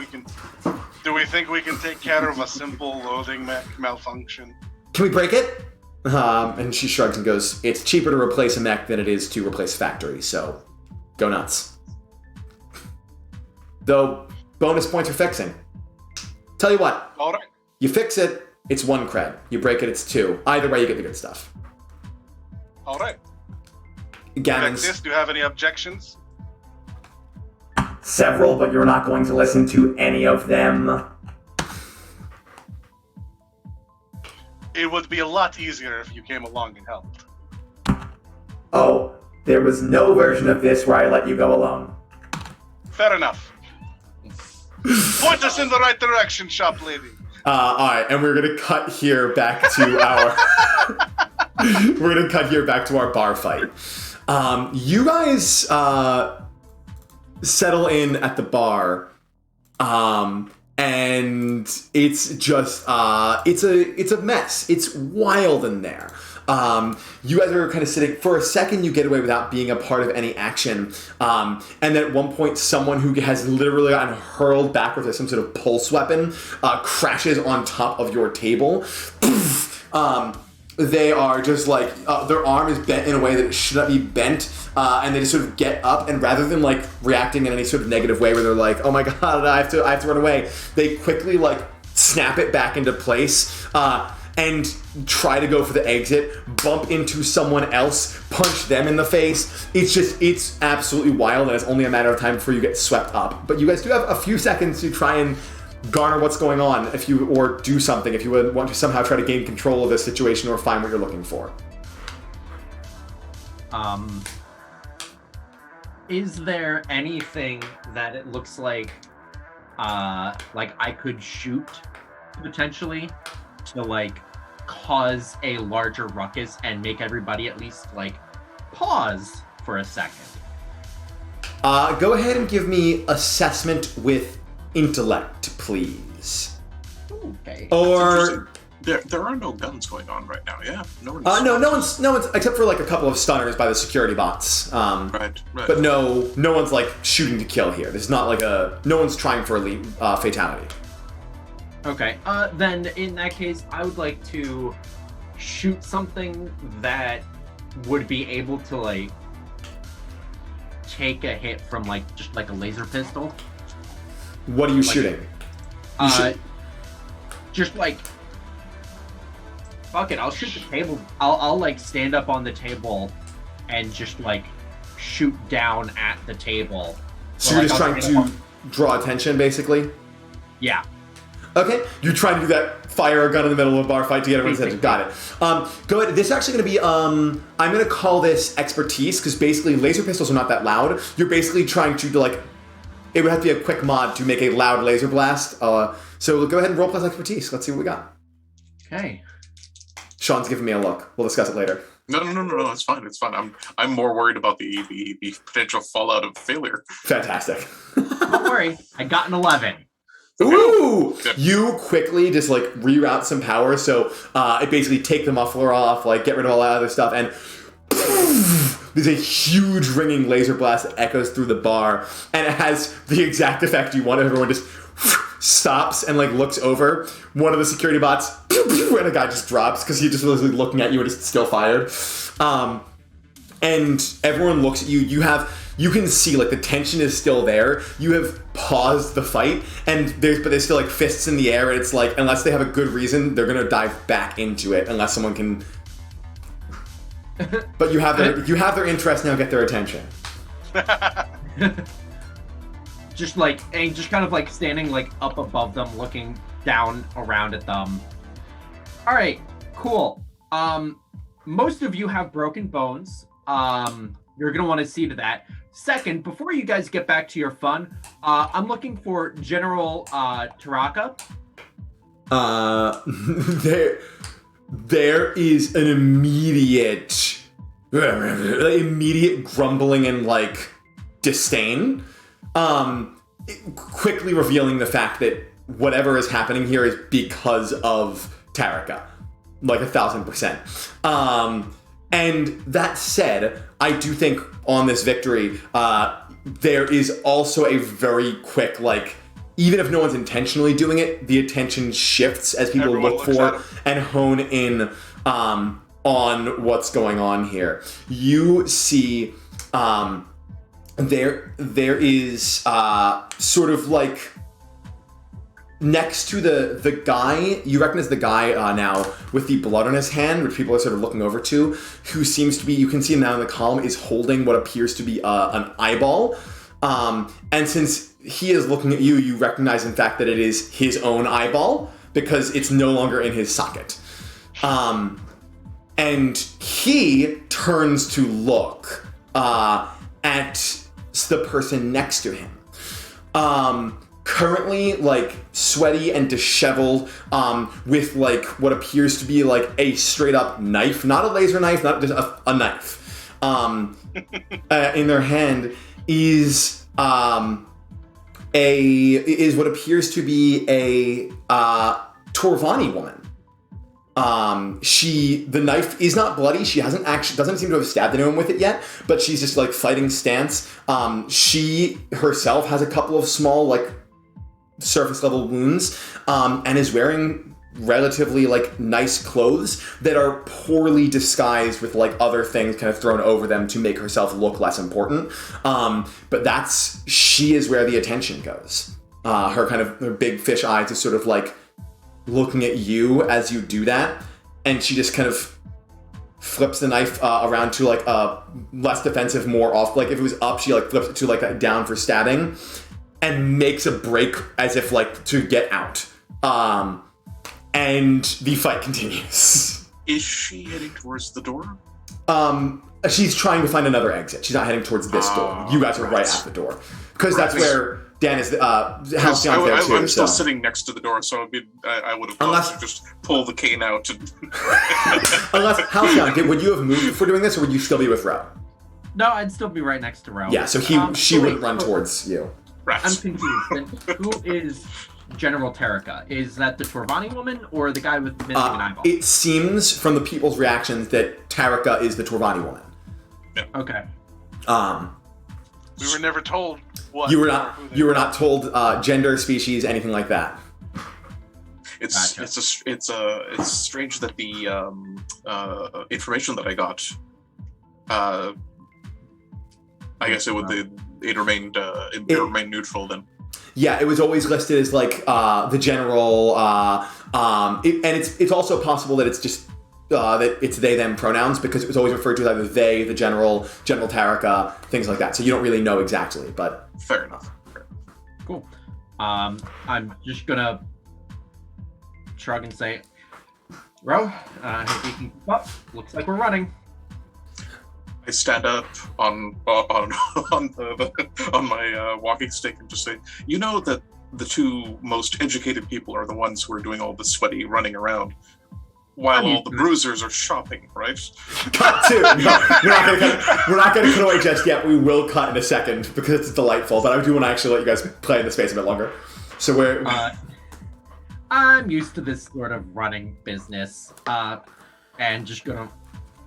do we think we can take care of a simple loading mech malfunction? Can we break it? And she shrugs and goes, it's cheaper to replace a mech than it is to replace a factory, so go nuts. Though, bonus points for fixing. Tell you what. All right. You fix it, it's 1 cred. You break it, it's 2. Either way, you get the good stuff. All right. Gavin's... VaTze, do you have any objections? Several, but you're not going to listen to any of them. It would be a lot easier if you came along and helped. Oh, there was no version of this where I let you go alone. Fair enough. Point us in the right direction, shop lady. Alright, and we're gonna cut here back to our... we're gonna cut here back to our bar fight. You guys settle in at the bar, and it's just it's a mess. It's wild in there. You guys are kind of sitting for a second. You get away without being a part of any action, and then at one point, someone who has literally gotten hurled backwards with some sort of pulse weapon crashes on top of your table. They are just like, their arm is bent in a way that it should not be bent, and they just sort of get up, and rather than like reacting in any sort of negative way where they're like, oh my god, I have to run away, they quickly like snap it back into place, and try to go for the exit, bump into someone else, punch them in the face. It's absolutely wild, and it's only a matter of time before you get swept up. But you guys do have a few seconds to try and garner what's going on, or do something if you would want to somehow try to gain control of this situation or find what you're looking for. Is there anything that it looks like I could shoot potentially to like cause a larger ruckus and make everybody at least like pause for a second? Go ahead and give me assessment with intellect, please. Okay. Or there are no guns going on right now. Yeah, no one's except for like a couple of stunners by the security bots. Right. But no one's like shooting to kill here. There's not like no one's trying for a fatality. Okay. Then in that case, I would like to shoot something that would be able to like take a hit from like just like a laser pistol. What are you shooting? Just like, fuck it, I'll shoot the table. I'll like stand up on the table and just like shoot down at the table. So you're just trying to draw attention, basically? Yeah. Okay, you're trying to do that, fire a gun in the middle of a bar fight to get everyone's attention. Got it. Go ahead. This is actually going to be, I'm going to call this expertise, because basically laser pistols are not that loud. You're basically trying to, like, it would have to be a quick mod to make a loud laser blast. So go ahead and roll plus expertise. Let's see what we got. Okay. Sean's giving me a look. We'll discuss it later. No, it's fine. It's fine. I'm more worried about the potential fallout of failure. Fantastic. Don't worry, I got an 11. Ooh! You quickly just like reroute some power, so it basically take the muffler off, like get rid of all that other stuff, and there's a huge ringing laser blast that echoes through the bar, and it has the exact effect you want. Everyone just stops and like looks over. One of the security bots, and a guy just drops because he just was looking at you and it's still fired. And everyone looks at you. You can see like the tension is still there. You have paused the fight, and there's still like fists in the air. And it's like unless they have a good reason, they're gonna dive back into it unless someone can. But you have their interest now. Get their attention. Just kind of like standing like up above them, looking down around at them. All right, cool. Most of you have broken bones. You're gonna want to see to that. Second, before you guys get back to your fun, I'm looking for General Taraka. There is an immediate grumbling and like disdain, quickly revealing the fact that whatever is happening here is because of Taraka, like 1,000%. And that said, I do think on this victory, there is also a very quick, like, even if no one's intentionally doing it, the attention shifts as people look for and hone in on what's going on here. You see, there is sort of like next to the guy, you recognize the guy now with the blood on his hand, which people are sort of looking over to, who seems to be, you can see him now in the column, is holding what appears to be an eyeball. And since he is looking at you, you recognize in fact that it is his own eyeball because it's no longer in his socket. And he turns to look at the person next to him. Currently, like, sweaty and disheveled, with, like, what appears to be, like, a straight-up knife. Not a laser knife, not just a knife. In their hand is what appears to be a Torvani woman. The knife is not bloody. She doesn't seem to have stabbed anyone with it yet, but she's just like fighting stance. She herself has a couple of small, like, surface level wounds, and is wearing relatively like nice clothes that are poorly disguised with like other things kind of thrown over them to make herself look less important. But she is where the attention goes. Her big fish eyes is sort of like looking at you as you do that, and she just kind of flips the knife around to like a less defensive, more off. Like if it was up, she like flips it to like a down for stabbing, and makes a break as if like to get out. And the fight continues. Is she heading towards the door? She's trying to find another exit. She's not heading towards this door. You guys are right at the door. Because that's where Dan is, Halcyon's there too. I'm still sitting next to the door, so I would have loved to just pull the cane out. And Unless, Halcyon, would you have moved for doing this, or would you still be with Ro? No, I'd still be right next to Ro. Yeah, so she wouldn't run towards you. I'm confused. Then who is General Taraka? Is that the Torvani woman or the guy with missing an eyeball? It seems from the people's reactions that Taraka is the Torvani woman. Yeah. Okay. We were never told what. You were not told gender, species, anything like that. It's strange that the information that I got. I guess it remained neutral then. Yeah, it was always listed as like the general, and it's also possible that it's just that it's they/them pronouns because it was always referred to as either they, the General Tarika, things like that. So you don't really know exactly, but Fair enough. Cool. I'm just gonna shrug and say, Ro, if you can keep up, looks like we're running. I stand up on my walking stick and just say, you know that the two most educated people are the ones who are doing all the sweaty running around, while all the bruisers are shopping, right? cut to. No, we're not going to cut away just yet. We will cut in a second because it's delightful. But I do want to actually let you guys play in the space a bit longer. So we're. I'm used to this sort of running business, and just gonna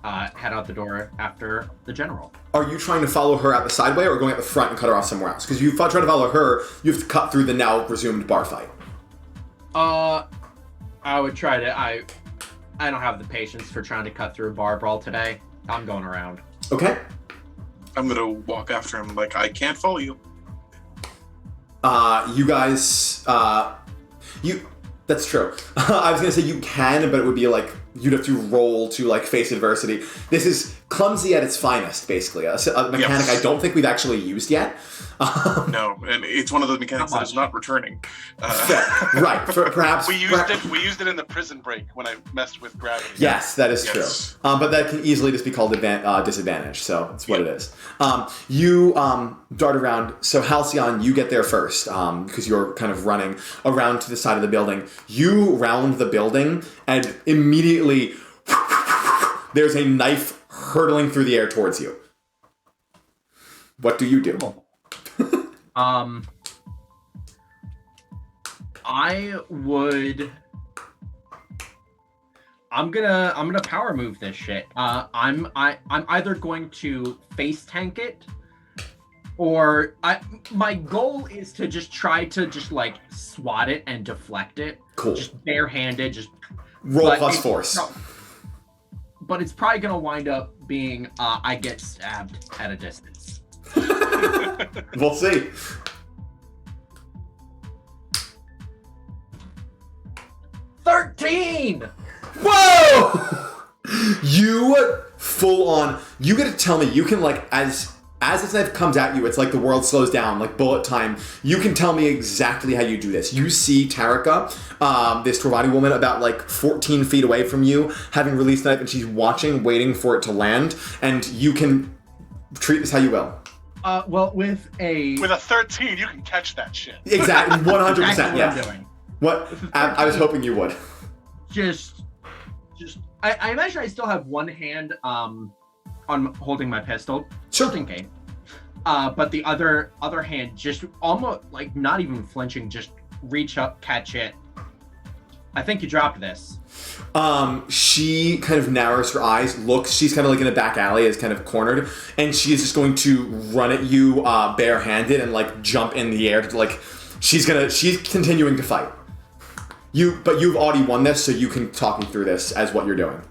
head out the door after the general. Are you trying to follow her out the sideway or going at the front and cut her off somewhere else? Because you try to follow her, you have to cut through the now resumed bar fight. I would try to. I don't have the patience for trying to cut through a bar brawl today. I'm going around. Okay. I'm gonna walk after him like I can't follow you. You guys, that's true. I was gonna say you can, but it would be like you'd have to roll to like face adversity. This is clumsy at its finest, basically. A mechanic I don't think we've actually used yet. No, and it's one of the mechanics that is not returning. Right, perhaps We used it in the prison break when I messed with gravity. Yes, that is true. But that can easily just be called disadvantage, so that's what it is. You dart around. So Halcyon, you get there first because you're kind of running around to the side of the building. You round the building, and immediately there's a knife hurtling through the air towards you. What do you do? I'm gonna power move this shit. I'm either going to face tank it, or my goal is to just try to just like swat it and deflect it. Cool. Just barehanded, just roll plus force. But it's probably gonna wind up being I get stabbed at a distance. We'll see. $13! Whoa! You full on. You get to tell me. You can like as this knife comes at you, it's like the world slows down, like bullet time. You can tell me exactly how you do this. You see Tarika, this Trovati woman, about like 14 feet away from you, having released the knife, and she's watching, waiting for it to land. And you can treat this how you will. Well, with a 13, you can catch that shit. Exactly, 100%. Exactly Yeah. what I'm doing. What? I was hoping you would. I imagine I still have one hand on holding my pistol, Sure. in case. But the other hand just almost like not even flinching, just reach up, catch it. I think you dropped this. She kind of narrows her eyes, looks. She's kind of like in a back alley, is kind of cornered, and she is just going to run at you barehanded and like jump in the air. To, she's continuing to fight. But you've already won this, so you can talk me through this as what you're doing.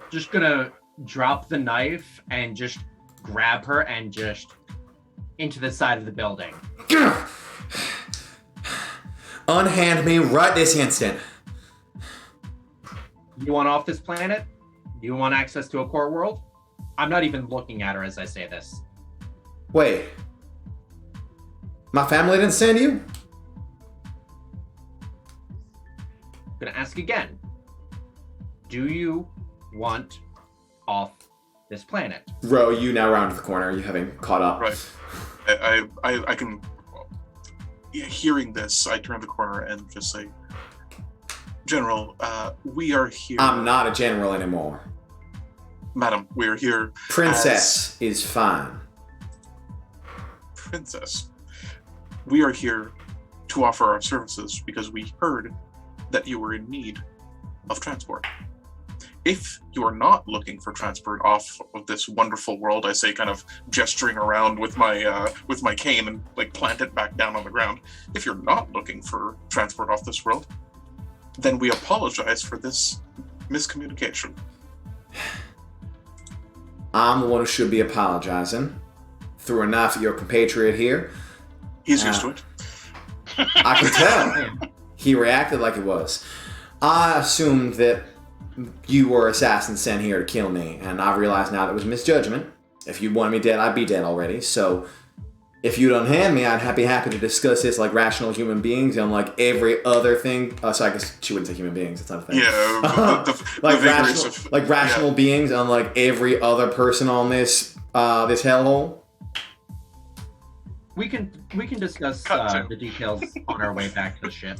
Just gonna drop the knife and just grab her and just into the side of the building. Unhand me right this instant. You want off this planet? You want access to a core world? I'm not even looking at her as I say this. Wait. My family didn't send you? I'm gonna ask again. Do you want off this planet? Ro, you now round the corner, you having caught up. Right. I can. Hearing this, I turn the corner and just say, General, we are here. I'm not a general anymore. Madam, we are here. Princess is fine. Princess. We are here to offer our services because we heard that you were in need of transport. If you are not looking for transport off of this wonderful world, I say, kind of gesturing around with my cane and like plant it back down on the ground. If you're not looking for transport off this world, then we apologize for this miscommunication. I'm the one who should be apologizing. Threw a knife at your compatriot here. He's used to it. I can tell. He reacted like it was. I assumed that you were assassins sent here to kill me, and I realize now that was misjudgment. If you wanted me dead, I'd be dead already. So, if you'd unhand me, I'd be happy to discuss this like rational human beings and like every other thing. So I guess she wouldn't say human beings. It's not a thing. Yeah, like rational beings, unlike every other person on this this hellhole. We can discuss the details on our way back to the ship.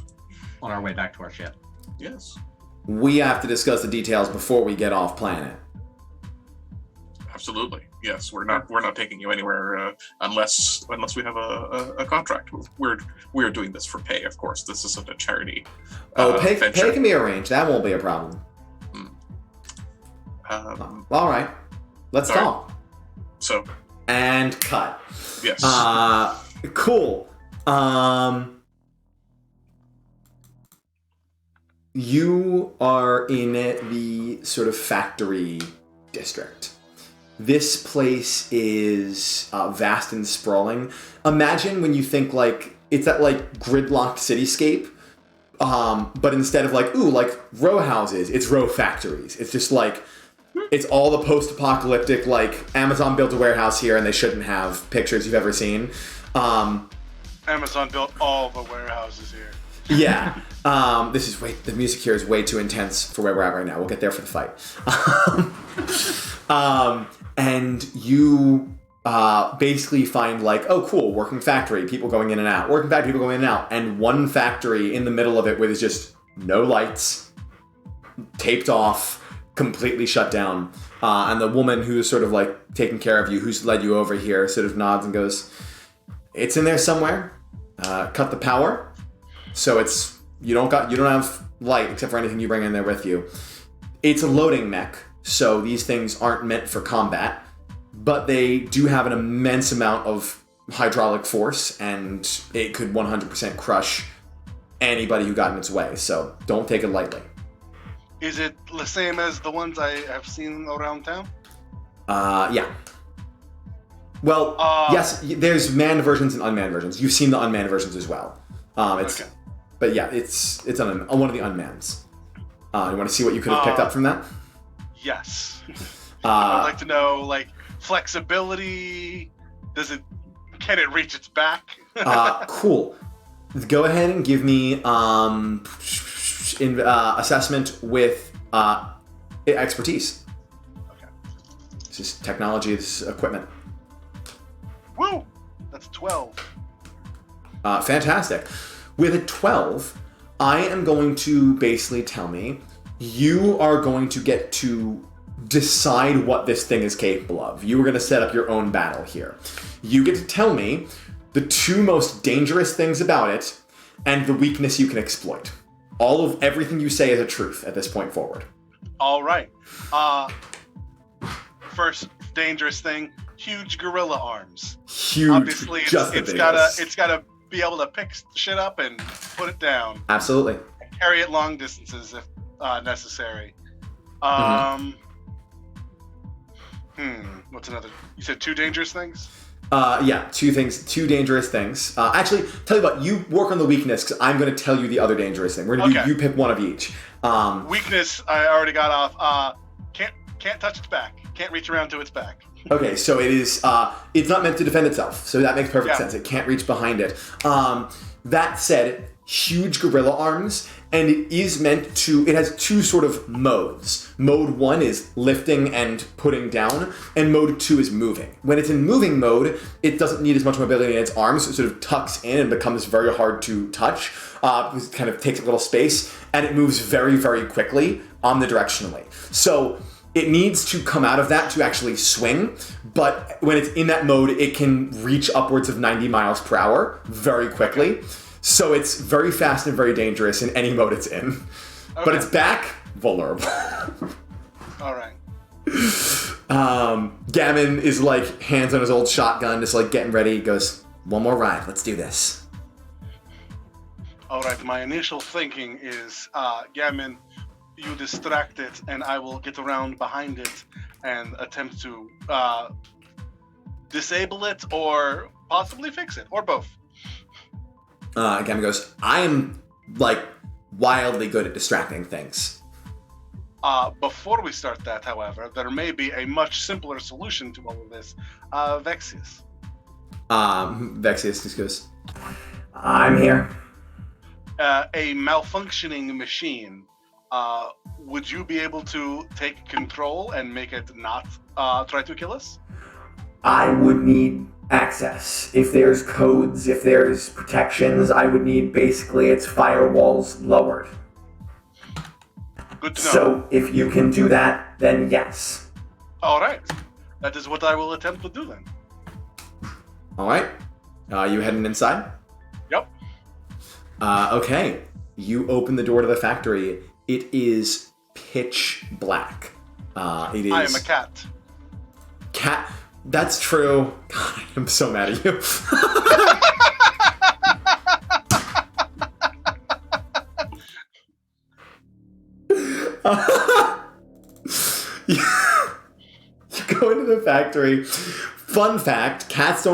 On our way back to our ship. Yes. We have to discuss the details before we get off planet. Absolutely. Yes, we're not taking you anywhere unless we have a contract. We're doing this for pay, of course. This isn't a charity. Pay venture. can be arranged. That won't be a problem. All right, let's talk. So. And cut. Yes. Cool. You are in the sort of factory district. This place is vast and sprawling. Imagine when you think like it's that like gridlocked cityscape, but instead of like row houses, it's row factories. It's just like it's all the post-apocalyptic like Amazon built a warehouse here and they shouldn't have pictures you've ever seen. Amazon built all the warehouses here. Yeah. The music here is way too intense for where we're at right now. We'll get there for the fight. And you basically find like, oh, cool, working factory, people going in and out. Working factory, people going in and out. And one factory in the middle of it where there's just no lights, taped off, completely shut down. And the woman who's sort of like taking care of you, who's led you over here, sort of nods and goes, it's in there somewhere. Cut the power. So it's you don't have light except for anything you bring in there with you. It's a loading mech, so these things aren't meant for combat, but they do have an immense amount of hydraulic force, and it could 100% crush anybody who got in its way. So don't take it lightly. Is it the same as the ones I have seen around town? Yeah. Well, yes, there's manned versions and unmanned versions. You've seen the unmanned versions as well. Okay. But yeah, it's on one of the unmans. You want to see what you could have picked up from that? Yes. I'd like to know, like, flexibility. Can it reach its back? Cool. Go ahead and give me assessment with expertise. Okay. It's just technology, this equipment. Woo! That's 12. Fantastic. With a 12, I am going to basically tell me you are going to get to decide what this thing is capable of. You are going to set up your own battle here. You get to tell me the two most dangerous things about it and the weakness you can exploit. All of everything you say is a truth at this point forward. All right. First dangerous thing, huge gorilla arms. Huge. Obviously, it's gotta be able to pick shit up and put it down. Absolutely. And carry it long distances if necessary. What's another? You said two dangerous things? Yeah, two dangerous things. Actually, tell you what, you work on the weakness because I'm going to tell you the other dangerous thing. We're going to you pick one of each. Weakness, I already got off. Can't touch its back. Can't reach around to its back. Okay, so it is. It's not meant to defend itself, so that makes perfect sense. It can't reach behind it. That said, huge gorilla arms, and it is meant to. It has two sort of modes. Mode 1 is lifting and putting down, and mode 2 is moving. When it's in moving mode, it doesn't need as much mobility in its arms, so it sort of tucks in and becomes very hard to touch. Because it kind of takes a little space, and it moves very, very quickly omnidirectionally. So it needs to come out of that to actually swing, but when it's in that mode, it can reach upwards of 90 miles per hour very quickly. So it's very fast and very dangerous in any mode it's in. Okay. But its back, vulnerable. All right. Gammon is like hands on his old shotgun, just like getting ready. He goes, one more ride, let's do this. All right, my initial thinking is, Gammon, you distract it, and I will get around behind it and attempt to disable it or possibly fix it, or both. Gammon goes, I am like wildly good at distracting things. Before we start that, however, there may be a much simpler solution to all of this. VaTze. VaTze just goes, I'm here. A malfunctioning machine. Would you be able to take control and make it not try to kill us? I would need access. If there's codes, if there's protections, I would need basically its firewalls lowered. Good to know. So if you can do that, then yes. All right. That is what I will attempt to do then. all right. You heading inside? Yep. Okay. You open the door to the factory. It is pitch black. It is. I am a cat. Cat. That's true. God, I'm so mad at you. You go into the factory. Fun fact: cats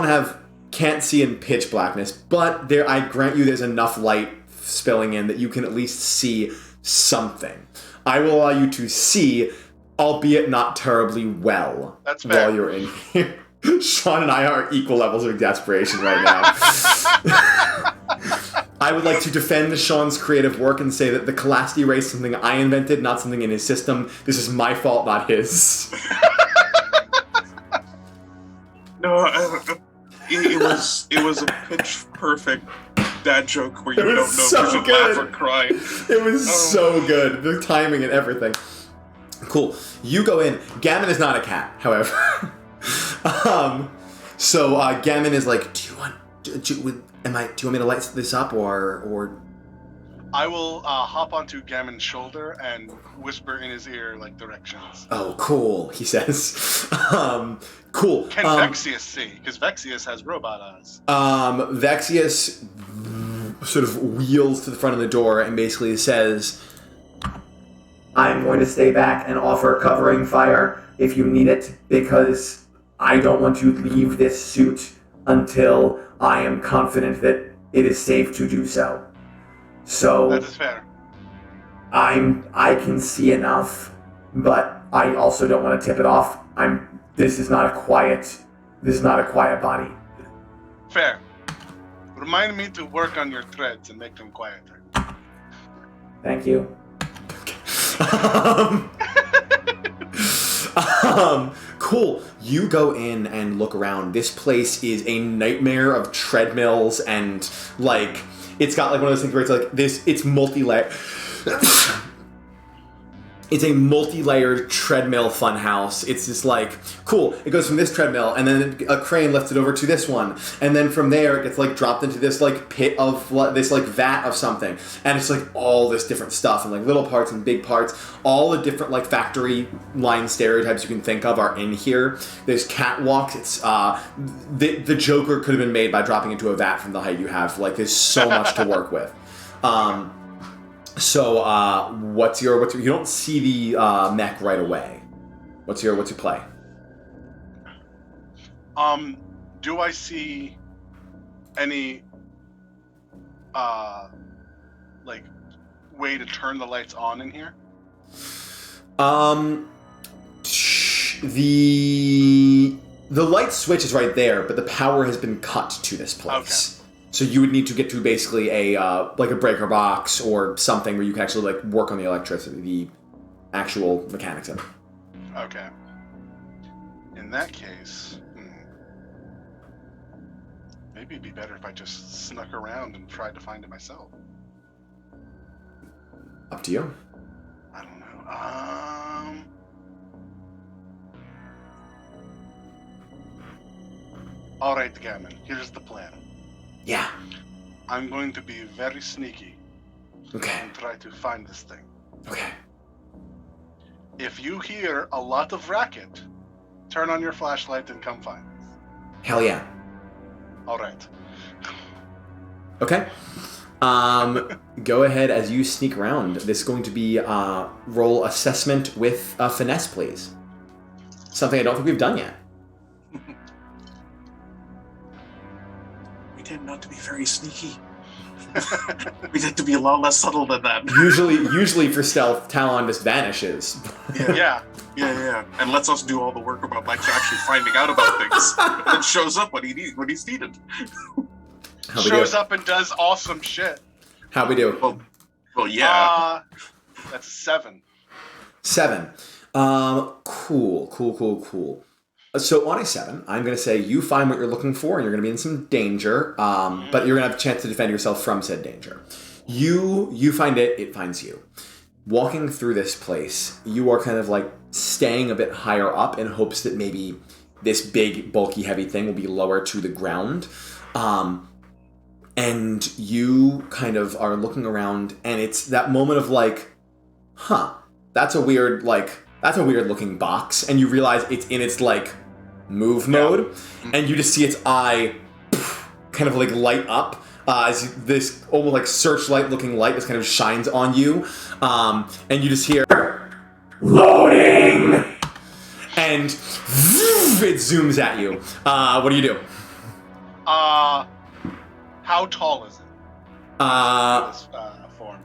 can't see in pitch blackness, but I grant you, there's enough light spilling in that you can at least see something. I will allow you to see, albeit not terribly well. That's fair. While you're in here. Sean and I are equal levels of desperation right now. I would like to defend Sean's creative work and say that the Calasty race is something I invented, not something in his system. This is my fault, not his. No, it was a pitch perfect dad joke where you don't know so if you should good. laugh or cry. It was so good. The timing and everything. Cool. You go in. Gammon is not a cat, however. So Gammon is like, do you want me to light this up or? I will hop onto Gammon's shoulder and whisper in his ear like directions. Oh, cool. He says. Cool. Can VaTze see? Because VaTze has robot eyes. VaTze sort of wheels to the front of the door and basically says, I'm going to stay back and offer covering fire if you need it, because I don't want to leave this suit until I am confident that it is safe to do so. So That is fair. I can see enough, but I also don't want to tip it off. This is not a quiet body. Fair. Remind me to work on your threads and make them quieter. Thank you. Cool. You go in and look around. This place is a nightmare of treadmills and like it's got like one of those things where it's like this. It's multi-layered. It's a multi-layered treadmill funhouse. It's just like, cool, it goes from this treadmill, and then a crane lifts it over to this one, and then from there it gets like dropped into this like pit of this like vat of something, and it's like all this different stuff, and like little parts and big parts. All the different like factory line stereotypes you can think of are in here. There's catwalks. It's the Joker could have been made by dropping into a vat from the height you have. Like there's so much to work with. So, what's your you don't see the mech right away. What's your play? Do I see any like way to turn the lights on in here? The light switch is right there, but the power has been cut to this place. Okay. So you would need to get to basically a like a breaker box or something where you can actually like work on the electricity, the actual mechanics of it. Okay. In that case, maybe it'd be better if I just snuck around and tried to find it myself. Up to you. I don't know. All right, Gammon. Here's the plan. Yeah. I'm going to be very sneaky. Okay. And try to find this thing. Okay. If you hear a lot of racket, turn on your flashlight and come find us. Hell yeah. All right. Okay. Go ahead as you sneak around. This is going to be roll assessment with finesse, please. Something I don't think we've done yet. We tend not to be very sneaky. We had to be a lot less subtle than that. Usually for stealth, Talon just vanishes. Yeah. And lets us do all the work about actually finding out about things, and then shows up when he's needed. How we Shows do? up and does awesome shit. How we do? Well, yeah. That's a 7. 7. Cool. So on a 7, I'm going to say you find what you're looking for, and you're going to be in some danger, but you're going to have a chance to defend yourself from said danger. You find it finds you. Walking through this place, you are kind of like staying a bit higher up in hopes that maybe this big, bulky, heavy thing will be lower to the ground. And you kind of are looking around, and it's that moment of like, that's a weird looking box, and you realize it's in its like move mode, and you just see its eye kind of like light up as this almost like searchlight looking light just kind of shines on you, and you just hear Loading! And it zooms at you. What do you do? How tall is it? This form.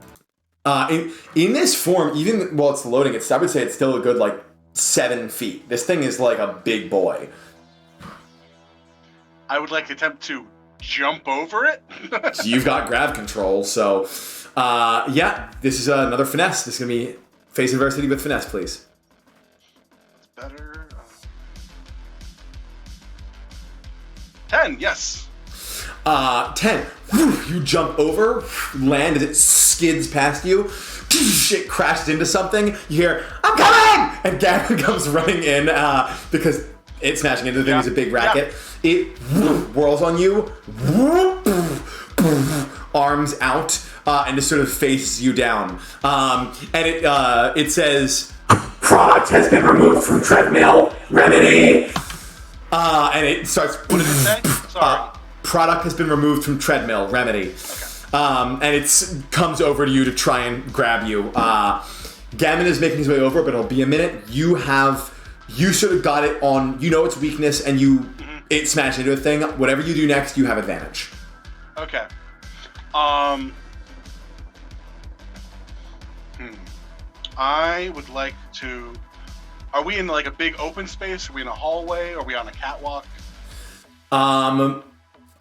In this form, even while it's loading, I would say it's still a good like 7 feet. This thing is like a big boy. I would like to attempt to jump over it. So you've got grav control, so this is another finesse. This is gonna be face adversity with finesse, please. That's better. 10, yes. 10. You jump over, land as it skids past you. It crashes into something. You hear, "I'm coming!" And Gavin comes running in because it's smashing into the thing. It's a big racket. It whirls on you, arms out, and just sort of faces you down. And it says, Product has been removed from treadmill. Remedy! and it starts. What did it say? Sorry. Product has been removed from treadmill. Remedy. Okay. And it comes over to you to try and grab you. Gammon is making his way over, but it'll be a minute. You sort of got it on, you know its weakness, and it smashed into a thing. Whatever you do next, you have advantage. Okay. I would like to... Are we in like a big open space? Are we in a hallway? Are we on a catwalk? I'll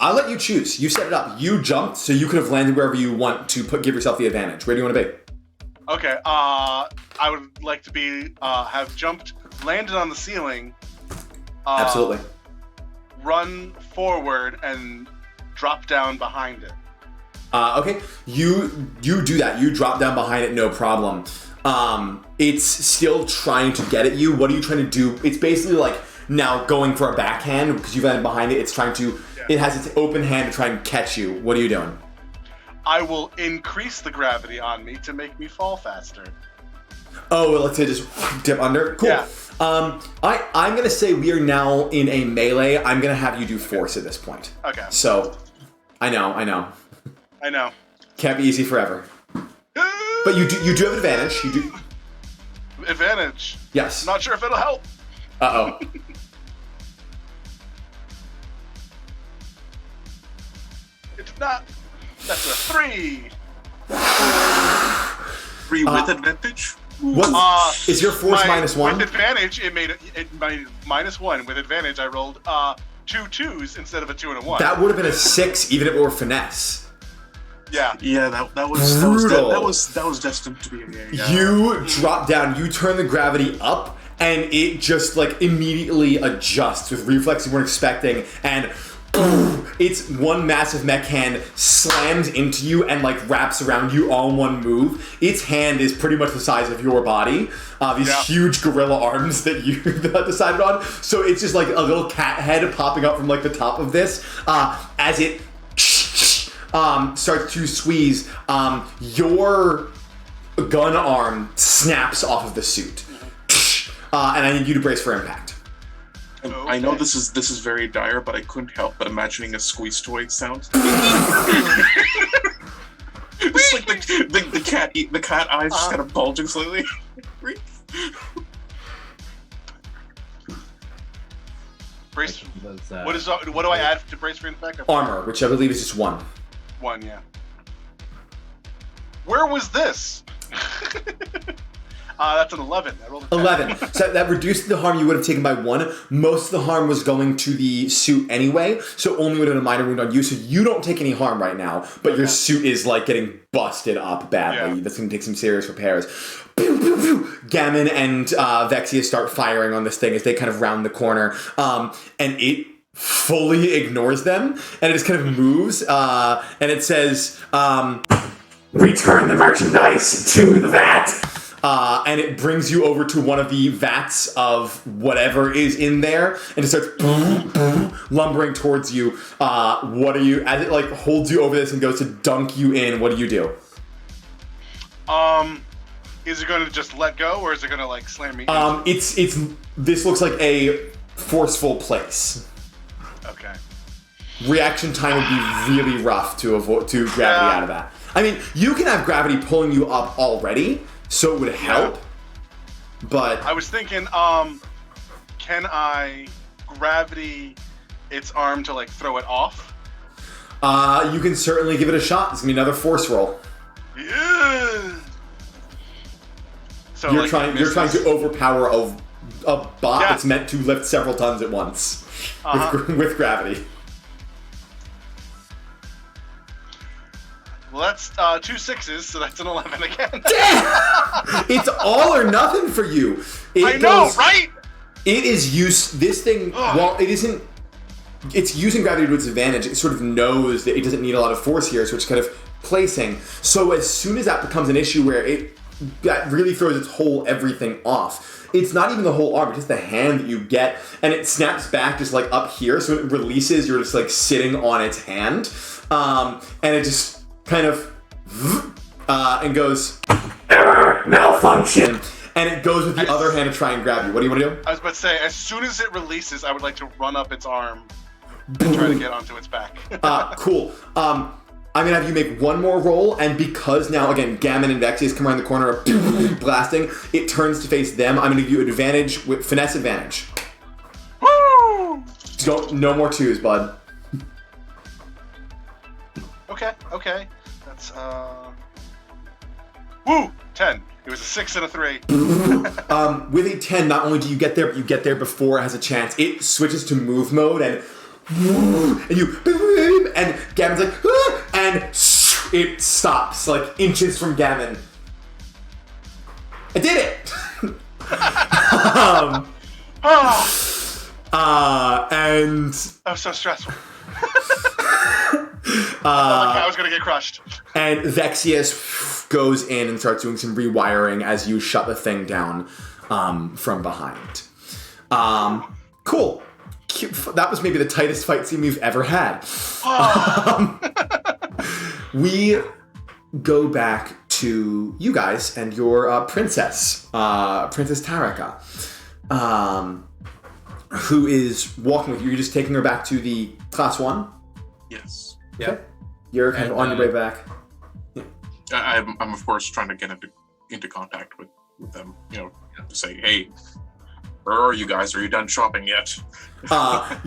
let you choose. You set it up. You jumped, so you could have landed wherever you want to give yourself the advantage. Where do you want to be? Okay. I would like to be have jumped, landed on the ceiling. Absolutely. Run forward and drop down behind it. Okay. You do that. You drop down behind it, no problem. It's still trying to get at you. What are you trying to do? It's basically like now going for a backhand because you've landed behind it. It's trying to. Yeah. It has its open hand to try and catch you. What are you doing? I will increase the gravity on me to make me fall faster. Oh, well, let's say just dip under. Cool. Yeah. I'm gonna say we are now in a melee. I'm gonna have you do force at this point. Okay. So, I know. Can't be easy forever. But you do have advantage. You do. Advantage. Yes. Not sure if it'll help. Uh-oh. It's not. That's a 3. 3 with advantage? What is your force -1? With advantage, it made -1. With advantage, I rolled 2 2s instead of a 2 and a 1. That would have been a 6, even if it were finesse. Yeah. Yeah, that was destined to be a You drop down, you turn the gravity up, and it just like immediately adjusts with reflexes you weren't expecting, and it's one massive mech hand slams into you and like wraps around you all in one move. Its hand is pretty much the size of your body. These huge gorilla arms that you decided on. So it's just like a little cat head popping up from like the top of this as it starts to squeeze. Your gun arm snaps off of the suit, and I need you to brace for impact. Okay. I know this is very dire, but I couldn't help but imagining a squeeze toy sound. It's like the cat eyes just kind of bulging slightly. Brace. What do I add to brace for impact? Armor, which I believe is just 1. 1, yeah. Where was this? That's an 11. I rolled a 10. 11. So that reduced the harm you would have taken by 1. Most of the harm was going to the suit anyway, so only would have been a minor wound on you, so you don't take any harm right now, but your suit is, like, getting busted up badly. That's going to take some serious repairs. Pew, pew, pew. Gammon and VaTze start firing on this thing as they kind of round the corner, and it fully ignores them, and it just kind of moves, and it says, Return the merchandise to the vat. And it brings you over to one of the vats of whatever is in there, and it starts lumbering towards you. What are you, as it like holds you over this and goes to dunk you in, what do you do? Is it going to just let go, or is it going to like slam me? It's this looks like a forceful place. Okay. Reaction time would be really rough to gravity out of that. I mean, you can have gravity pulling you up already, so it would help. But I was thinking, can I gravity its arm to like throw it off? You can certainly give it a shot. It's gonna be another force roll. Yeah. So You're trying to overpower a bot that's meant to lift several tons at once with gravity. Well, that's 2 6s, so that's an 11 again. It's all or nothing for you. I know, right? It is this thing, while it isn't, it's using gravity to its advantage, it sort of knows that it doesn't need a lot of force here, so it's kind of placing. So as soon as that becomes an issue where that really throws its whole everything off, it's not even the whole arm, it's just the hand that you get, and it snaps back just like up here, so it releases, you're just like sitting on its hand, and it just kind of and goes Error, malfunction. and it goes with the other hand to try and grab you. What do you want to do? I was about to say, as soon as it releases, I would like to run up its arm and try to get onto its back. Cool. I'm gonna have you make one more roll, and because now again Gammon and VaTze has come around the corner, blasting, it turns to face them. I'm gonna give you advantage with finesse advantage. Woo! No more 2s, bud. Okay. That's, 10. It was a 6 and a 3. With a 10, not only do you get there, but you get there before it has a chance. It switches to move mode, and you, and Gammon's like, and it stops, like, inches from Gammon. I did it! And... That was so stressful. I was gonna get crushed. And VaTze goes in and starts doing some rewiring as you shut the thing down from behind. Cool. That was maybe the tightest fight scene we've ever had. We go back to you guys and your princess, Princess Taraka, who is walking with you. You're just taking her back to the class 1? Yes. Okay. You're kind of on your way back. I'm of course trying to get into contact with them, to say, hey, where are you guys? Are you done shopping yet? That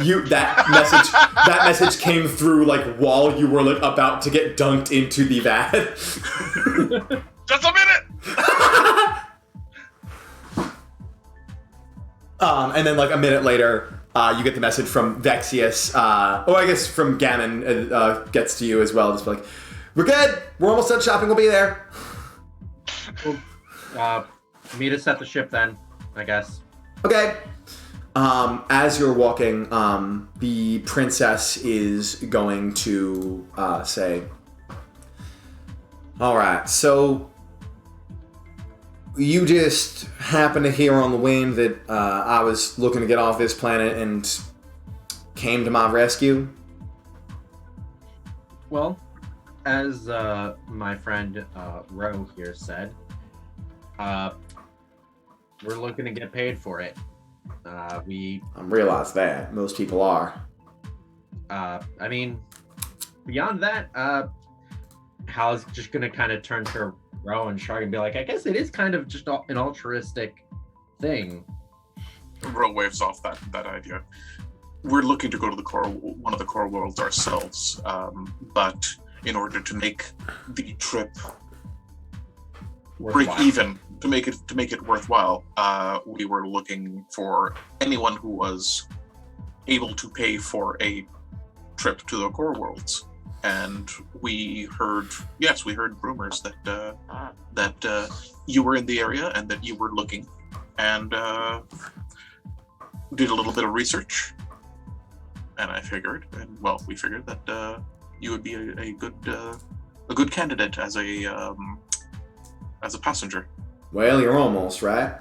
message came through like while you were like about to get dunked into the vat. Just a minute. And then like a minute later, you get the message from VaTze. I guess from Gammon gets to you as well. Just like, we're good. We're almost done shopping. We'll be there. Meet us at the ship then, I guess. Okay. As you're walking, the princess is going to say, all right, so you just happened to hear on the wind that I was looking to get off this planet and came to my rescue? Well, as my friend Ro here said, we're looking to get paid for it. I realize that. Most people are. I mean, beyond that, Hal's just gonna kind of turn to Ro and shrug and be like, I guess it is kind of just an altruistic thing. Ro waves off that idea. We're looking to go to one of the core worlds ourselves, but in order to make the trip break worthwhile. even to make it worthwhile. We were looking for anyone who was able to pay for a trip to the core worlds, and we heard rumors that you were in the area and that you were looking, and did a little bit of research, and we figured that you would be a good candidate as a passenger. Well, you're almost right.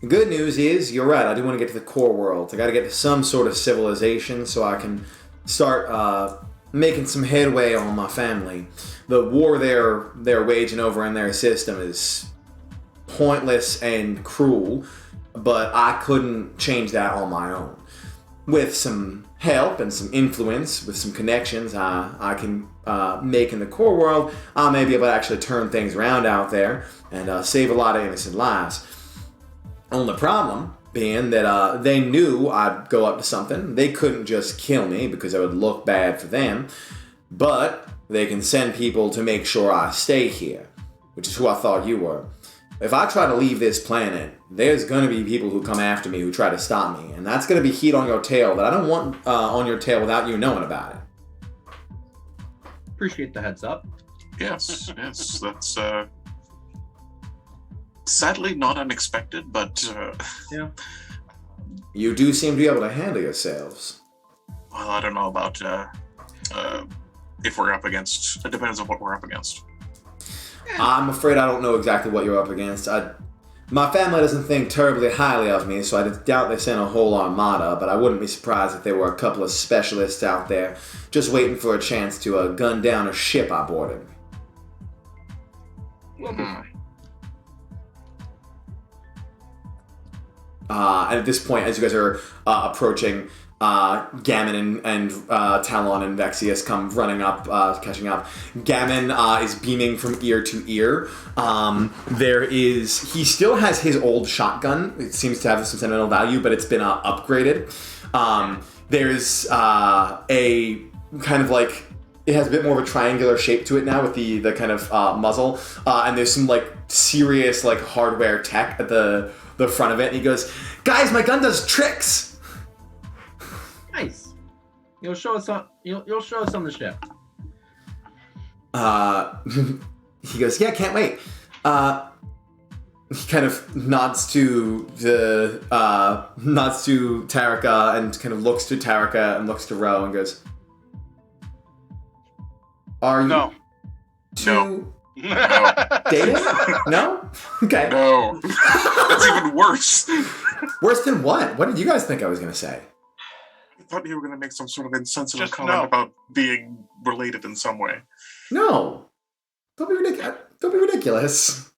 The good news is, you're right, I do want to get to the core world. I got to get to some sort of civilization so I can start making some headway on my family. The war they're waging over in their system is pointless and cruel, but I couldn't change that on my own. With some help and some influence, with some connections I can make in the core world, I may be able to actually turn things around out there and save a lot of innocent lives. Only problem being that they knew I'd go up to something. They couldn't just kill me because it would look bad for them, but they can send people to make sure I stay here, which is who I thought you were. If I try to leave this planet, there's going to be people who come after me who try to stop me, and that's going to be heat on your tail that I don't want on your tail without you knowing about it. Appreciate the heads up. Yes, that's sadly not unexpected, but Yeah. You do seem to be able to handle yourselves. well, I don't know about if we're up against. It depends on what we're up against. I'm afraid I don't know exactly what you're up against. My family doesn't think terribly highly of me, so I doubt they sent a whole armada, but I wouldn't be surprised if there were a couple of specialists out there just waiting for a chance to gun down a ship I boarded. And at this point, as you guys are approaching, Gammon and Talon and Vexius come running up, catching up. Gammon is beaming from ear to ear. He still has his old shotgun. It seems to have some sentimental value, but it's been upgraded. There's a kind of like, it has a bit more of a triangular shape to it now with the kind of muzzle. And there's some like serious like hardware tech at the front of it. And he goes, "Guys, my gun does tricks!" Nice. You'll show us on. You'll show us on the ship. He goes, "Yeah, can't wait." He kind of nods to Tarika and kind of looks to Tarika and looks to Ro and goes, "Are you No. two No. dating? No? Okay. No, that's even worse. Worse than what? What did you guys think I was gonna say?" I thought you were going to make some sort of insensitive Just comment no. about being related in some way. No. Don't be ridiculous. Don't be ridiculous.